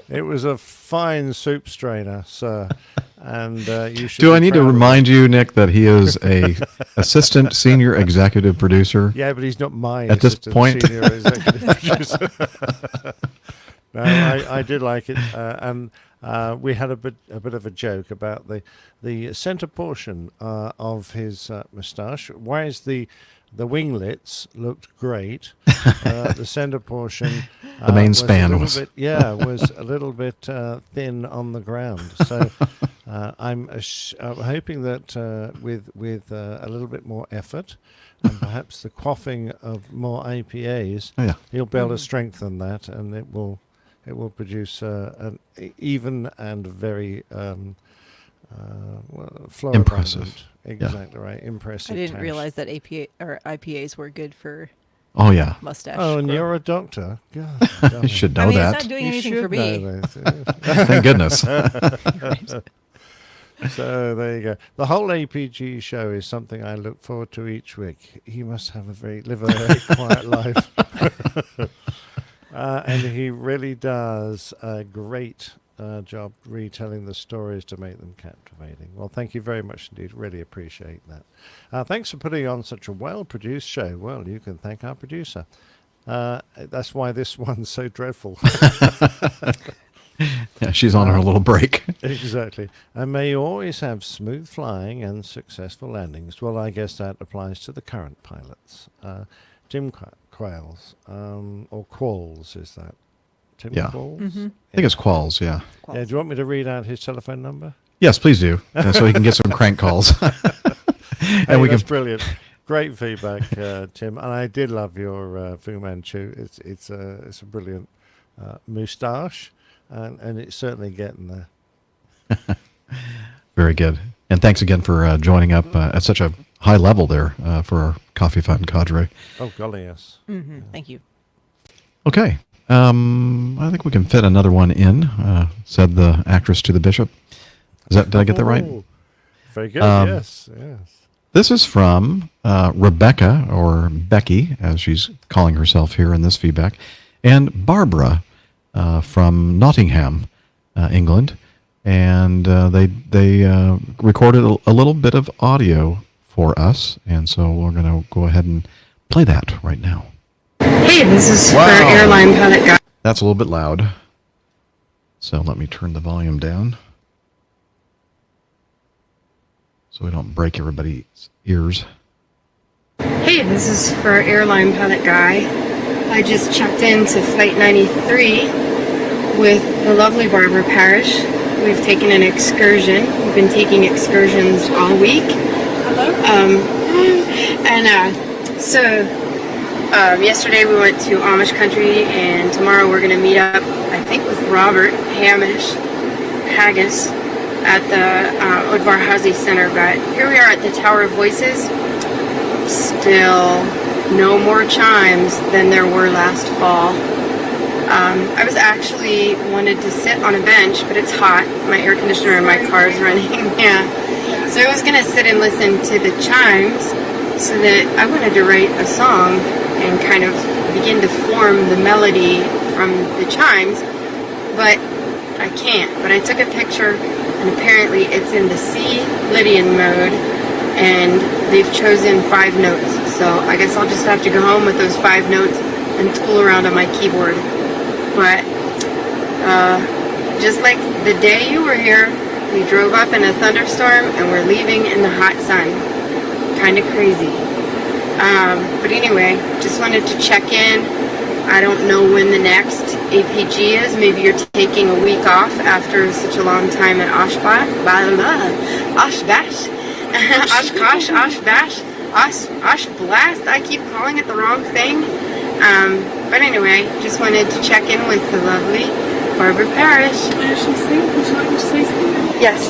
It was a fine soup strainer, sir. And you should. Do I need to remind you, Nick, that he is a assistant senior executive producer? Yeah, but he's not my at this point. Senior executive producer. No, I did like it, and we had a bit of a joke about the center portion of his moustache. Whereas the The winglets looked great. The center portion, The main was span a little was- bit, was a little bit thin on the ground. So I'm hoping that with a little bit more effort and perhaps the quaffing of more APAs, he'll be able to strengthen that, and it will produce an even and very floral Impressive. Exactly right. Impressive. I didn't tash. realize that IPAs were good for Oh, yeah. mustache. Oh, and growth. you're a doctor. God, You darn. should know I mean, that. it's not doing You anything should for me. know this. Thank goodness. So there you go. The whole APG show is something I look forward to each week. He must have live a very quiet life. And he really does a great job retelling the stories to make them captivating. Well, thank you very much indeed. Really appreciate that. Thanks for putting on such a well-produced show. Well, you can thank our producer. That's why this one's so dreadful. Yeah, she's on her little break. Exactly. And may you always have smooth flying and successful landings. Well, I guess that applies to the current pilots. Tim Quails, or Qualls, is that? Tim Yeah. Qualls? Mm-hmm. I think it's Qualls, yeah. Yeah, do you want me to read out his telephone number? Yes, please do. So he can get some crank calls. And we that's can. brilliant. Great feedback, Tim. And I did love your Fu Manchu. It's a brilliant moustache, and it's certainly getting there. Very good. And thanks again for joining up at such a high level there for our Coffee Fun cadre. Oh, golly, yes. Mm-hmm. Thank you. Okay. I think we can fit another one in, said the actress to the bishop. Did I get that right? Oh, very good, yes. This is from Rebecca, or Becky, as she's calling herself here in this feedback, and Barbara from Nottingham, England. And they recorded a little bit of audio for us, and so we're going to go ahead and play that right now. Hey, this is for Airline pilot guy. That's a little bit loud, so let me turn the volume down so we don't break everybody's ears. Hey, this is for Airline pilot guy. I just checked into Flight 93 with the lovely Barbara Parrish. We've taken an excursion. We've been taking excursions all week. Hello. Yesterday we went to Amish country, and tomorrow we're going to meet up, I think, with Robert Haggis at the Odvar Hazy Center. But here we are at the Tower of Voices. Still no more chimes than there were last fall. I was actually wanted to sit on a bench, but it's hot. My air conditioner in my car is running. Yeah. So I was going to sit and listen to the chimes, so that I wanted to write a song and kind of begin to form the melody from the chimes, but I can't. But I took a picture, and apparently it's in the C Lydian mode, and they've chosen 5 notes. So I guess I'll just have to go home with those 5 notes and tool around on my keyboard. But just like the day you were here, we drove up in a thunderstorm and we're leaving in the hot sun. Kind of crazy. But anyway, just wanted to check in. I don't know when the next APG is. Maybe you're taking a week off after such a long time at Oshkosh. Oshkosh, Oshkosh, Oshblast. I keep calling it the wrong thing. But anyway, just wanted to check in with the lovely Barbara Parrish. Would you like me to say something? Yes.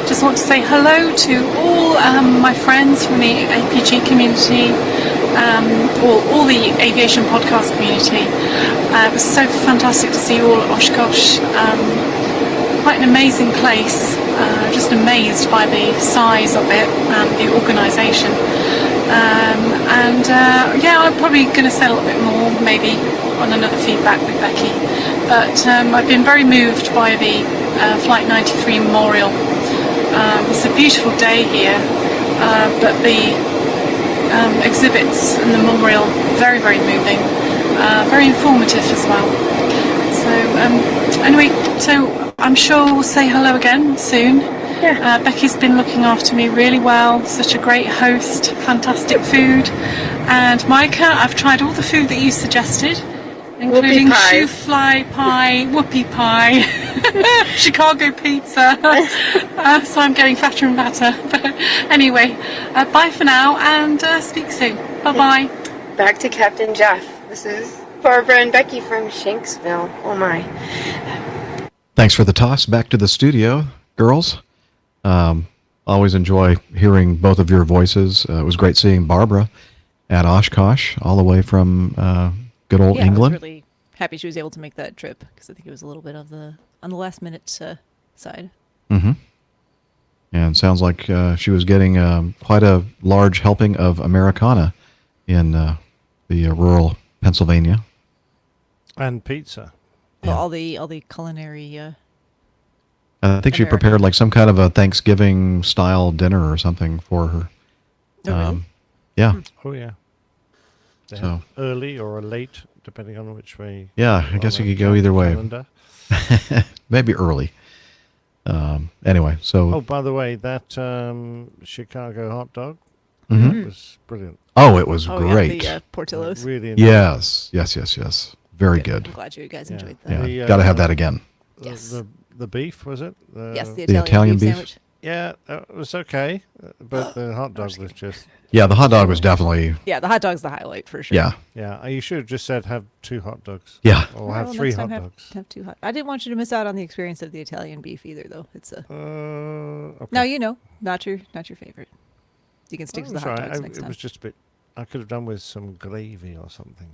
Just want to say hello to all my friends from the APG community, or all the aviation podcast community. It was so fantastic to see you all at Oshkosh. Quite an amazing place. Just amazed by the size of it and the organisation. I'm probably going to say a little bit more maybe on another feedback with Becky. But I've been very moved by the Flight 93 memorial. It's a beautiful day here, but the exhibits and the memorial very, very moving, very informative as well. So anyway, so I'm sure we'll say hello again soon. Becky's been looking after me really well. Such a great host, fantastic food. And Micah, I've tried all the food that you suggested, including shoe fly pie, whoopie pie, Chicago pizza. So I'm getting fatter and fatter. But anyway, bye for now and speak soon. Bye-bye. Back to Captain Jeff. This is Barbara and Becky from Shanksville. Oh my. Thanks for the toss. Back to the studio, girls. Always enjoy hearing both of your voices. It was great seeing Barbara at Oshkosh, all the way from good old England. I was really happy she was able to make that trip because I think it was a little bit of on the last minute side. Mm-hmm. And sounds like she was getting quite a large helping of Americana in the rural Pennsylvania. And pizza. Well, all the culinary. I think she prepared like some kind of a Thanksgiving style dinner or something for her. Oh, really? Yeah. Oh, yeah. So early or late, depending on which way. Yeah, I guess you could go either way. Maybe early. Anyway, so. Oh, by the way, that Chicago hot dog was brilliant. Oh, it was great. Yeah, the Portillo's. Really. Yes. Very good. I'm glad you guys enjoyed that. Yeah, got to have that again. Yes. The beef, was it? Yes, the Italian beef sandwich. Yeah, it was okay, but the hot dog was just... Yeah, the hot dog was definitely... Yeah, the hot dog's the highlight for sure. Yeah. Yeah, you should have just said have 2 hot dogs. Yeah. Or have 3 hot dogs. Have 2 hot. I didn't want you to miss out on the experience of the Italian beef either, though. It's a... Okay. No, not your favorite. You can stick to the hot dogs next time. It was just a bit... I could have done with some gravy or something.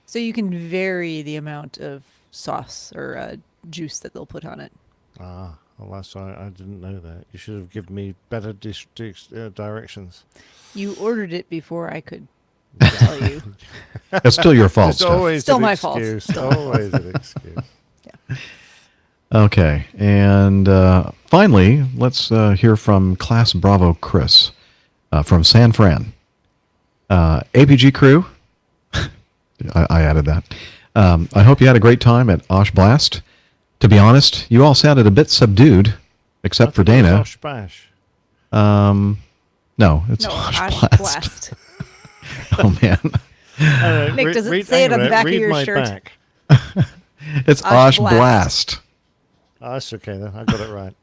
So you can vary the amount of sauce or juice that they'll put on it. Ah, well, that's why I didn't know that. You should have given me better directions. You ordered it before I could tell you. It's still your fault, It's Steph. always Still an my excuse. fault. Always an excuse. Yeah. Okay, and finally, let's hear from Class Bravo Chris from San Fran. APG crew, I added that. I hope you had a great time at Osh Blast. To be honest, you all sounded a bit subdued, except for Dana. Osh Bash. No, it's Osh Blast. Oh, man. Nick, does it say it on the back of your shirt? Back. It's Osh Blast. Oh, that's okay then. I got it right.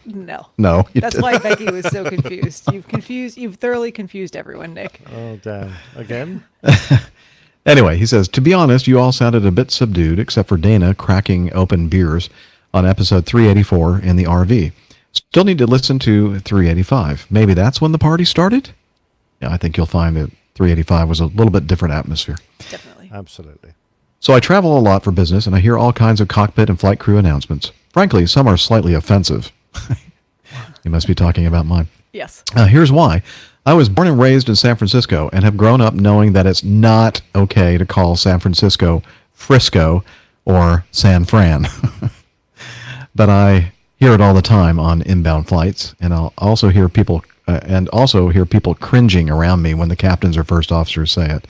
No. No. That's why Becky was so confused. You've thoroughly confused everyone, Nick. Oh, damn. Again? Anyway, he says, to be honest, you all sounded a bit subdued, except for Dana cracking open beers on episode 384 in the RV. Still need to listen to 385. Maybe that's when the party started? Yeah, I think you'll find that 385 was a little bit different atmosphere. Definitely. Absolutely. So I travel a lot for business, and I hear all kinds of cockpit and flight crew announcements. Frankly, some are slightly offensive. You must be talking about mine. Yes. Here's why. I was born and raised in San Francisco and have grown up knowing that it's not okay to call San Francisco Frisco or San Fran. But I hear it all the time on inbound flights, and I'll also hear people cringing around me when the captains or first officers say it.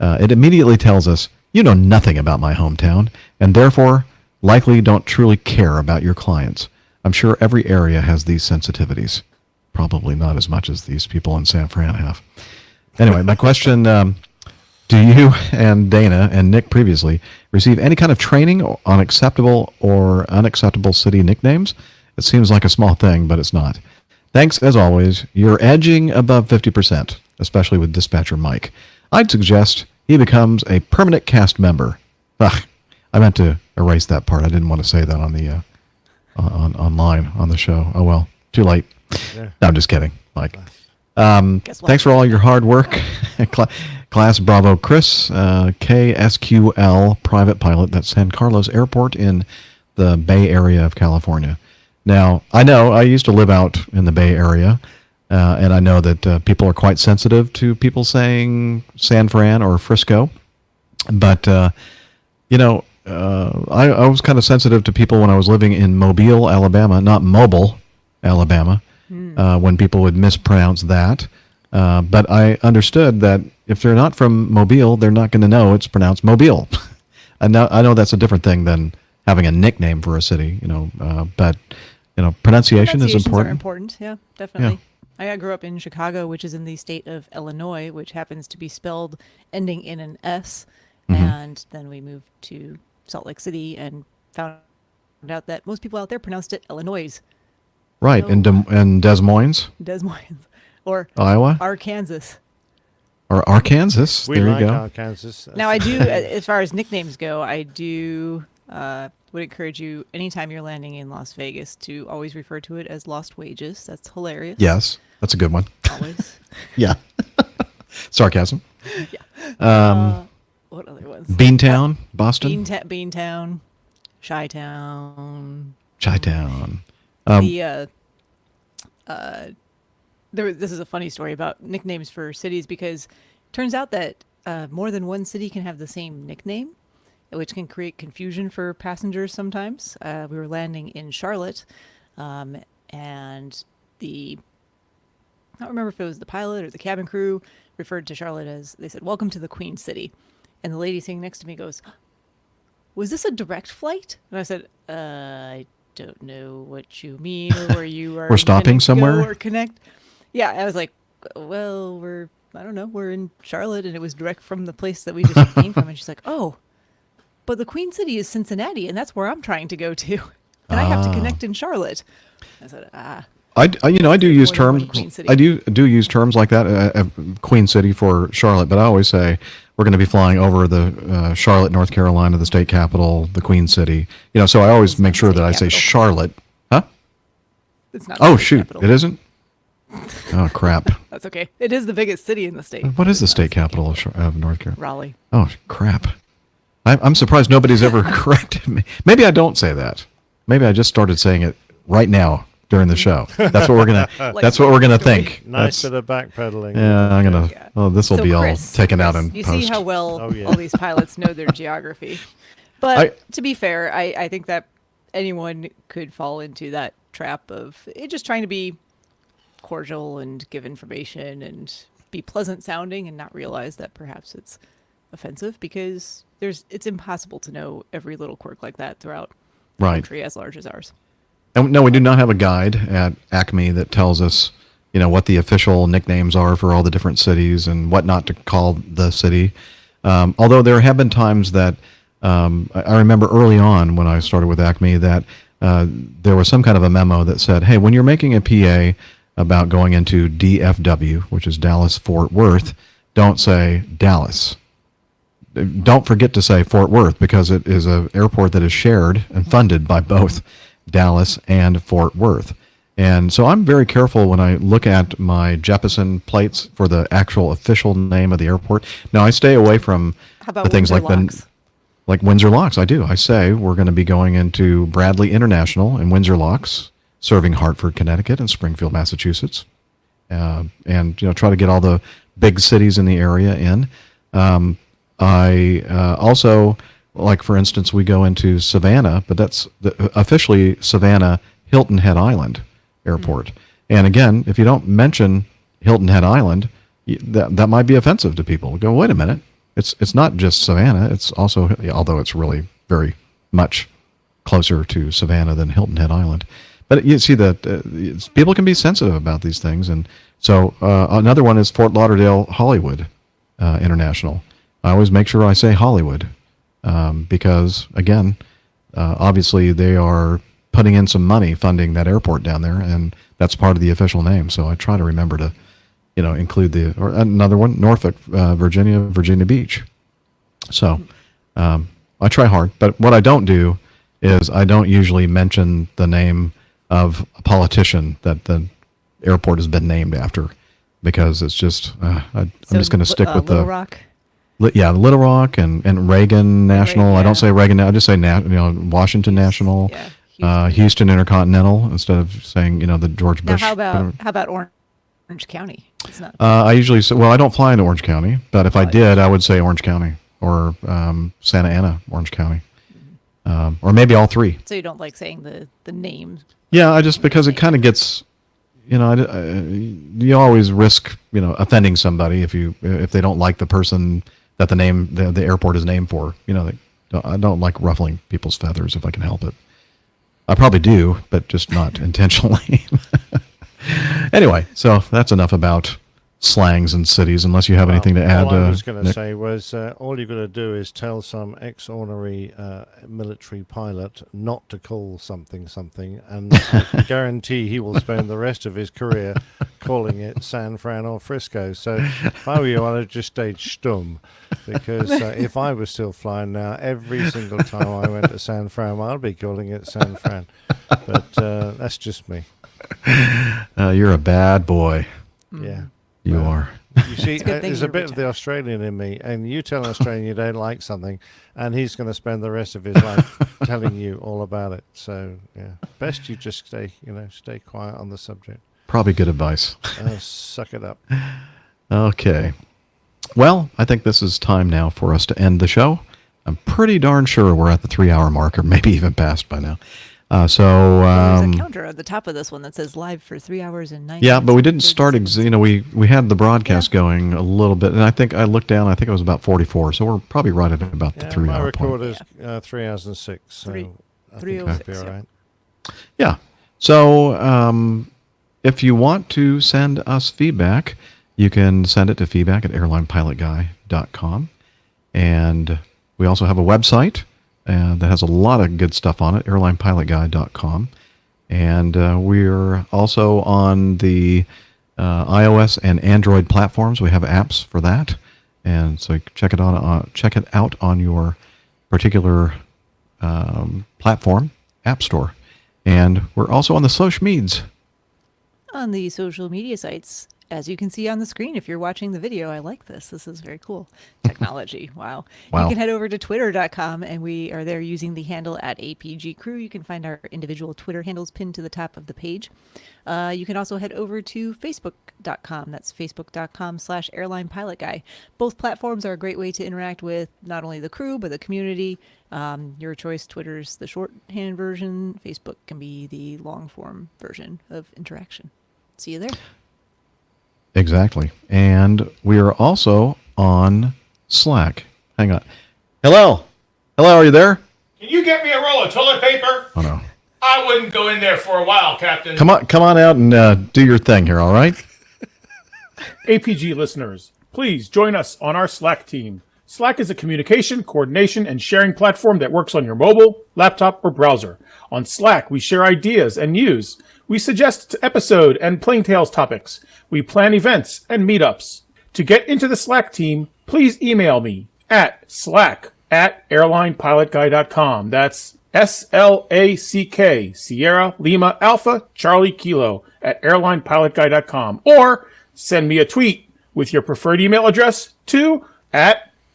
It immediately tells us, you know nothing about my hometown, and therefore likely don't truly care about your clients. I'm sure every area has these sensitivities. Probably not as much as these people in San Fran have. Anyway, my question, do you and Dana and Nick previously receive any kind of training on acceptable or unacceptable city nicknames? It seems like a small thing, but it's not. Thanks, as always. You're edging above 50%, especially with Dispatcher Mike. I'd suggest he becomes a permanent cast member. I meant to erase that part. I didn't want to say that on the online on the show. Oh, well, too late. Yeah. No, I'm just kidding, Mike. Thanks for all your hard work. Class Bravo Chris, KSQL private pilot, that's San Carlos Airport in the Bay Area of California. Now, I know I used to live out in the Bay Area, and I know that people are quite sensitive to people saying San Fran or Frisco. But, I was kind of sensitive to people when I was living in Mobile, Alabama, not Mobile, Alabama. When people would mispronounce that. But I understood that if they're not from Mobile, they're not going to know it's pronounced Mobile. I know that's a different thing than having a nickname for a city, but pronunciation is Pronunciations important. are important. Yeah, definitely. I grew up in Chicago, which is in the state of Illinois, which happens to be spelled ending in an S. And then we moved to Salt Lake City and found out that most people out there pronounced it Illinois. Right, in Des Moines, Des Moines, or Iowa, Arkansas. or Arkansas. We there like you go. Arkansas. Now, I do, as far as nicknames go, I do would encourage you anytime you're landing in Las Vegas to always refer to it as Lost Wages. That's hilarious. Yes, that's a good one. Always. Yeah. Sarcasm. Yeah. What other ones? Beantown, Boston. Beantown, Chi-Town. Chi-Town. This is a funny story about nicknames for cities, because it turns out that more than one city can have the same nickname, which can create confusion for passengers sometimes. We were landing in Charlotte, and I don't remember if it was the pilot or the cabin crew referred to Charlotte as, they said, "Welcome to the Queen City." And the lady sitting next to me goes, "Was this a direct flight?" And I said, "I don't know what you mean, or where you are. We're stopping intending to go somewhere? or connect." Yeah, I was like, "Well, I don't know, we're in Charlotte, and it was direct from the place that we just came from." And she's like, "Oh, but the Queen City is Cincinnati, and that's where I'm trying to go to, and I have to connect in Charlotte." I said, I do use more than one terms. Queen City. I do use terms like that, Queen City for Charlotte. But I always say we're going to be flying over the Charlotte, North Carolina, the state capital, the Queen City. So I always make sure that I say Charlotte. Huh? It's not. Oh shoot! It isn't. Oh crap! That's okay. It is the biggest city in the state. What is the state capital of North Carolina? Raleigh. Oh crap! I'm surprised nobody's ever corrected me. Maybe I don't say that. Maybe I just started saying it right now during the show. That's what we're gonna. That's what we're gonna think. Nice bit of backpedaling. Yeah, I'm gonna. Yeah. Oh, this will So be all Chris, taken out in you post. see how well Oh, yeah. all these pilots know their geography. But to be fair, I think that anyone could fall into that trap of just trying to be cordial and give information and be pleasant sounding, and not realize that perhaps it's offensive, because it's impossible to know every little quirk like that throughout a Right. country as large as ours. And no, we do not have a guide at Acme that tells us, what the official nicknames are for all the different cities and what not to call the city. Although there have been times that I remember early on when I started with Acme that there was some kind of a memo that said, "Hey, when you're making a PA about going into DFW, which is Dallas Fort Worth, don't say Dallas. Don't forget to say Fort Worth, because it is an airport that is shared and funded by both Dallas and Fort Worth." And so I'm very careful when I look at my Jeppesen plates for the actual official name of the airport. Now, I stay away from How about the things Windsor like Locks? like Windsor Locks. I do. I say we're going to be going into Bradley International and Windsor Locks, serving Hartford, Connecticut, and Springfield, Massachusetts, and try to get all the big cities in the area in. I also, like for instance, we go into Savannah, but that's officially Savannah Hilton Head Island Airport. And again, if you don't mention Hilton Head Island, that might be offensive to people. Go, wait a minute, it's not just Savannah. It's also, although it's really very much closer to Savannah than Hilton Head Island. But you see that people can be sensitive about these things. And so another one is Fort Lauderdale Hollywood International. I always make sure I say Hollywood because, again, obviously they are putting in some money funding that airport down there, and that's part of the official name. So I try to remember to, include or another one, Norfolk, Virginia Beach. So I try hard, but what I don't do is I don't usually mention the name of a politician that the airport has been named after, because it's just I'm just going to stick with Little Rock. Little Rock and Reagan National. I don't say Reagan. I just say Washington National, Houston Intercontinental, instead of saying the George Bush. Now, how about Orange County? It's not. I usually say, I don't fly into Orange County, but if I did, I would say Orange County or Santa Ana, Orange County, or maybe all three. So you don't like saying the name? Yeah, I just, because it kind of gets, you always risk offending somebody if they don't like the person that the airport is named for. I don't like ruffling people's feathers if I can help it. I probably do, but just not intentionally. Anyway, so that's enough about slangs and cities, unless you have anything to add. All I was going to Nick? say was all you've got to do is tell some ex-honorary military pilot not to call something, and I can guarantee he will spend the rest of his career calling it San Fran or Frisco. So if I were you, I'd just stayed stum, because if I was still flying now, every single time I went to San Fran, I'd be calling it San Fran. But that's just me. You're a bad boy. Yeah. You are. You see, there's a bit of the Australian in me, and you tell an Australian you don't like something, and he's going to spend the rest of his life telling you all about it. So, yeah, best you just stay quiet on the subject. Probably good advice. Suck it up. Okay. Well, I think this is time now for us to end the show. I'm pretty darn sure we're at the 3-hour mark, or maybe even past by now. There's a counter at the top of this one that says live for 3 hours and 9 Yeah, minutes but we and didn't 30 start. seconds. We had the broadcast going a little bit, and I think I looked down. I think it was about 44. So we're probably right at about the 3 my hour record point. is 3 hours and 6. So I think 3:06, it'll be all right. Yeah. So if you want to send us feedback, you can send it to feedback@airlinepilotguy.com, and we also have a website that has a lot of good stuff on it, airlinepilotguy.com. And we're also on the iOS and Android platforms. We have apps for that. And so check it out on your particular platform, App Store. And we're also on the social medias. On the social media sites, as you can see on the screen, if you're watching the video, I like this. This is very cool. Technology. Wow. Wow. You can head over to twitter.com, and we are there using the handle @APGCrew. You can find our individual Twitter handles pinned to the top of the page. You can also head over to facebook.com. That's facebook.com/airlinepilotguy. Both platforms are a great way to interact with not only the crew, but the community. Your choice. Twitter's the shorthand version. Facebook can be the long form version of interaction. See you there. Exactly. And we are also on Slack. Hang on. Hello? Hello, are you there? Can you get me a roll of toilet paper? Oh, no. I wouldn't go in there for a while, Captain. Come on out and do your thing here, all right? APG listeners, please join us on our Slack team. Slack is a communication, coordination, and sharing platform that works on your mobile, laptop, or browser. On Slack, we share ideas and news. We suggest episode and Plain Tales topics. We plan events and meetups. To get into the Slack team, please email me at slack@airlinepilotguy.com. That's SLACK, Sierra Lima Alpha Charlie Kilo @airlinepilotguy.com. Or send me a tweet with your preferred email address to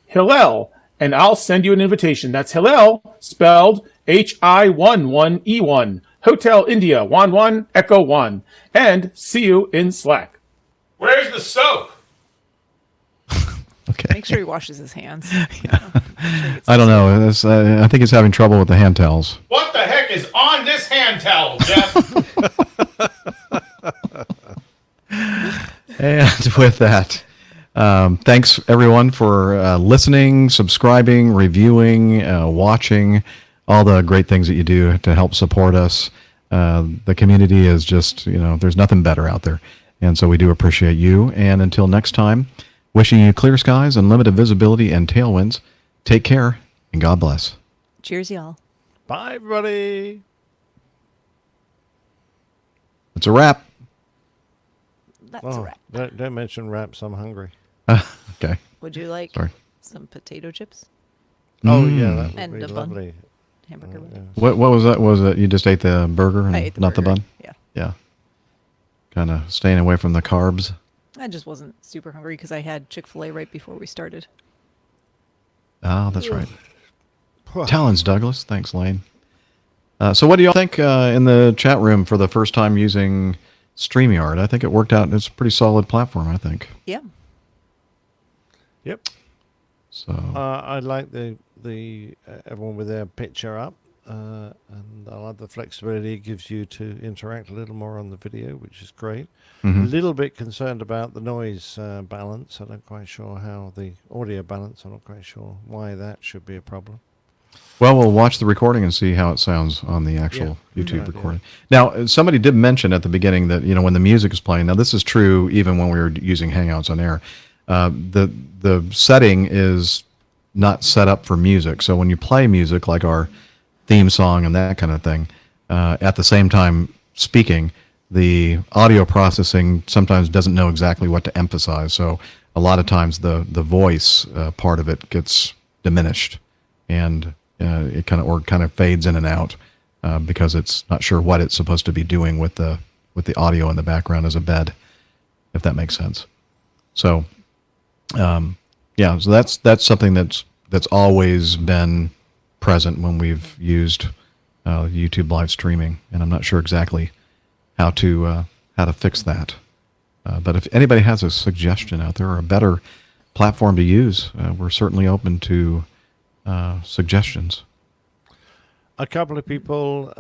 @Hillel, and I'll send you an invitation. That's Hillel, spelled HI11E1. Hotel India 11 Echo 1. And see you in Slack. Where's the soap? Okay. Make sure he washes his hands. I don't know. I think he's having trouble with the hand towels. What the heck is on this hand towel, Jeff? And with that, thanks everyone for listening, subscribing, reviewing, watching, all the great things that you do to help support us. The community is just, there's nothing better out there. And so we do appreciate you. And until next time, wishing you clear skies, unlimited visibility, and tailwinds. Take care, and God bless. Cheers, y'all. Bye, everybody. It's a wrap. That's a wrap. Don't mention wraps. I'm hungry. Okay. Would you like Sorry. some potato chips? Oh, yeah, that would And be a bun. lovely. Hamburger bun. What was that? Was it you just ate the burger and I ate the not burger, the bun? yeah. Yeah. Kind of staying away from the carbs. I just wasn't super hungry because I had Chick-fil-A right before we started. Oh, that's right. Talons, Douglas. Thanks, Lane. So what do y'all think in the chat room for the first time using StreamYard? I think it worked out. It's a pretty solid platform, I think. Yeah. Yep. So I like the everyone with their picture up, and I like the flexibility it gives you to interact a little more on the video, which is great. Mhm. A little bit concerned about the noise balance. I'm not quite sure how the audio balance. I'm not quite sure why that should be a problem. Well, we'll watch the recording and see how it sounds on the actual YouTube recording. Now, somebody did mention at the beginning that, when the music is playing, now this is true even when we were using Hangouts on air, the setting is not set up for music. So when you play music, like our theme song and that kind of thing, at the same time speaking, the audio processing sometimes doesn't know exactly what to emphasize. So a lot of times the voice part of it gets diminished, and it kind of fades in and out because it's not sure what it's supposed to be doing with the audio in the background as a bed, if that makes sense. So, so that's something that's always been present when we've used YouTube live streaming, and I'm not sure exactly how to fix that. But if anybody has a suggestion out there or a better platform to use, we're certainly open to suggestions. A couple of people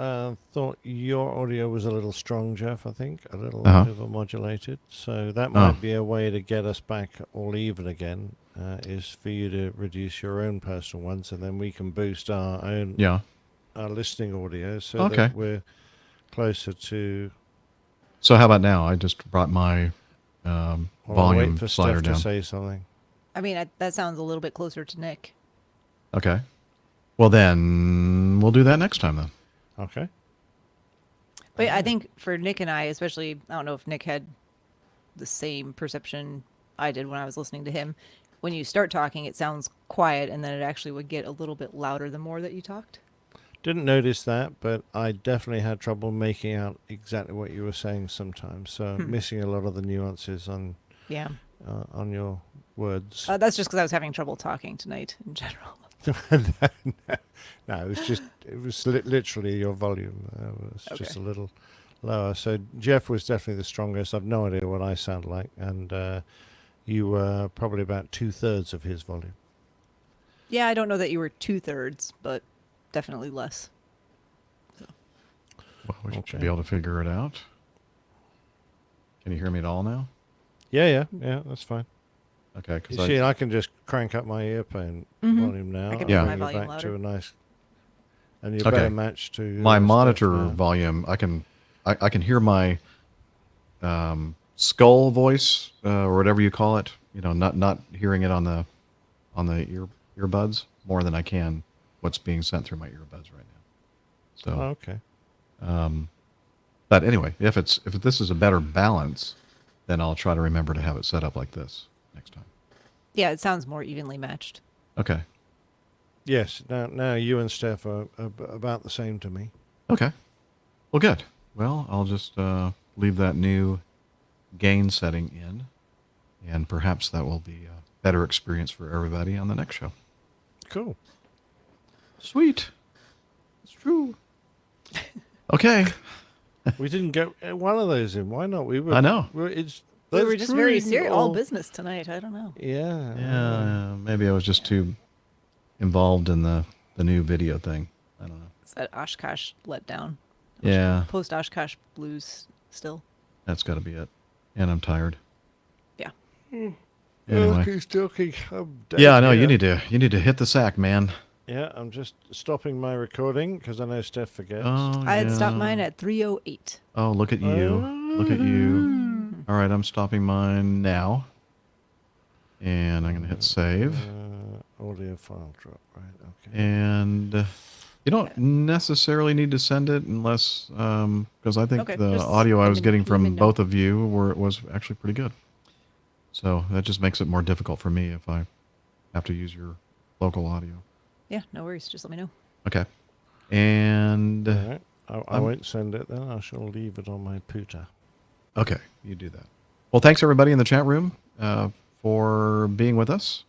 thought your audio was a little strong, Jeff, I think, a little overmodulated. So that might be a way to get us back all even again, is for you to reduce your own personal ones, and then we can boost our own our listening audio so that we're closer to... So how about now? I just brought my volume wait for slider Steph down. to say something. I mean, that sounds a little bit closer to Nick. Okay. Well, then we'll do that next time then. Okay. But I think for Nick and I, especially, I don't know if Nick had the same perception I did when I was listening to him. When you start talking, it sounds quiet, and then it actually would get a little bit louder the more that you talked. Didn't notice that, but I definitely had trouble making out exactly what you were saying sometimes. So missing a lot of the nuances on your words. That's just because I was having trouble talking tonight in general. No, it was literally your volume was just a little lower. So Jeff was definitely the strongest. I've no idea what I sound like, and you were probably about 2/3 of his volume. Yeah, I don't know that you were 2/3, but definitely less. So. Well, we should be able to figure it out. Can you hear me at all now? Yeah, that's fine. Okay, because I can just crank up my earphone volume now. I can bring my volume back louder. to a nice, and you're better matched to my monitor now. volume. I can hear my skull voice or whatever you call it. Not hearing it on the earbuds more than I can what's being sent through my earbuds right now. So okay. But anyway, if this is a better balance, then I'll try to remember to have it set up like this next time. Yeah, it sounds more evenly matched. Okay. Yes. Now you and Steph are about the same to me. Okay. Well, good. Well, I'll just leave that new gain setting in, and perhaps that will be a better experience for everybody on the next show. Cool. Sweet. It's true. Okay. We didn't get one of those in. Why not? I know. We were just very serious, all business tonight. I don't know. Yeah. Maybe I was just too involved in the new video thing. I don't know. It's that Oshkosh letdown. Yeah. Post Oshkosh blues still. That's got to be it. And I'm tired. Yeah. Anyway. Joking. Yeah, I know. You need to hit the sack, man. Yeah, I'm just stopping my recording because I know Steph forgets. Oh, I had stopped mine at 3:08. Oh, look at you. Look at you. All right, I'm stopping mine now. And I'm going to hit save. Audio file drop, right, okay. And you don't necessarily need to send it unless, because I think the audio I was getting from both of you was actually pretty good. So that just makes it more difficult for me if I have to use your local audio. Yeah, no worries. Just let me know. Okay. And... All right. I won't send it then. I shall leave it on my pooter. Okay, you do that. Well, thanks everybody in the chat room for being with us.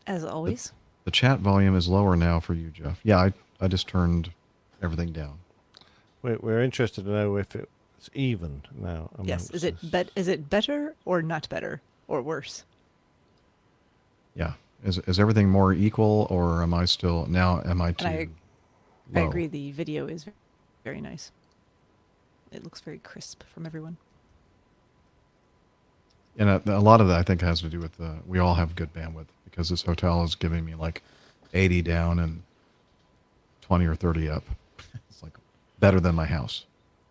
As always. The chat volume is lower now for you, Jeff. Yeah, I just turned everything down. We're interested to know if it's even now. Yes. Is it better or not better or worse? Yeah. Is everything more equal, or am I too I low? agree. The video is very nice. It looks very crisp from everyone. And a lot of that I think has to do with we all have good bandwidth because this hotel is giving me like 80 down and 20 or 30 up. It's like better than my house.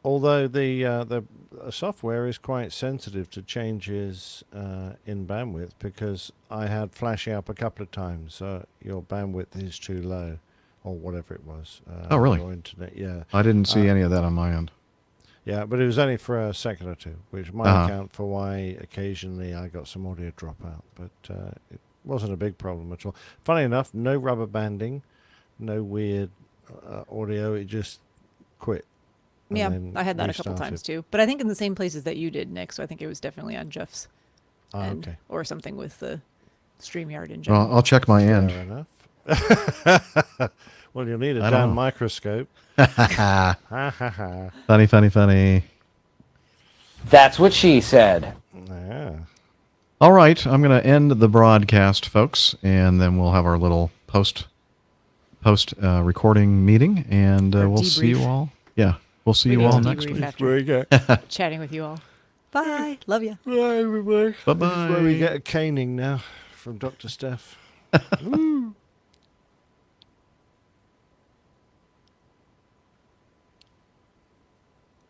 Although the software is quite sensitive to changes in bandwidth, because I had flashing up a couple of times. Your bandwidth is too low, or whatever it was. Oh, really? Your internet, yeah. I didn't see any of that on my end. Yeah, but it was only for a second or two, which might account for why occasionally I got some audio dropout. But it wasn't a big problem at all. Funny enough, no rubber banding, no weird audio. It just quit. Yeah, I had that a couple times too. But I think in the same places that you did, Nick. So I think it was definitely on Jeff's end, okay. or something with the StreamYard in general. Well, I'll check my end. Fair enough. Well, you'll need a damn microscope. Funny, funny, funny. That's what she said. Yeah. All right, I'm going to end the broadcast, folks, and then we'll have our little post recording meeting, and we'll see you all. Yeah, we'll see you all next week. Chatting with you all. Bye. Love you. Bye, everybody. Bye-bye. This is where we get a caning now from Dr. Steph.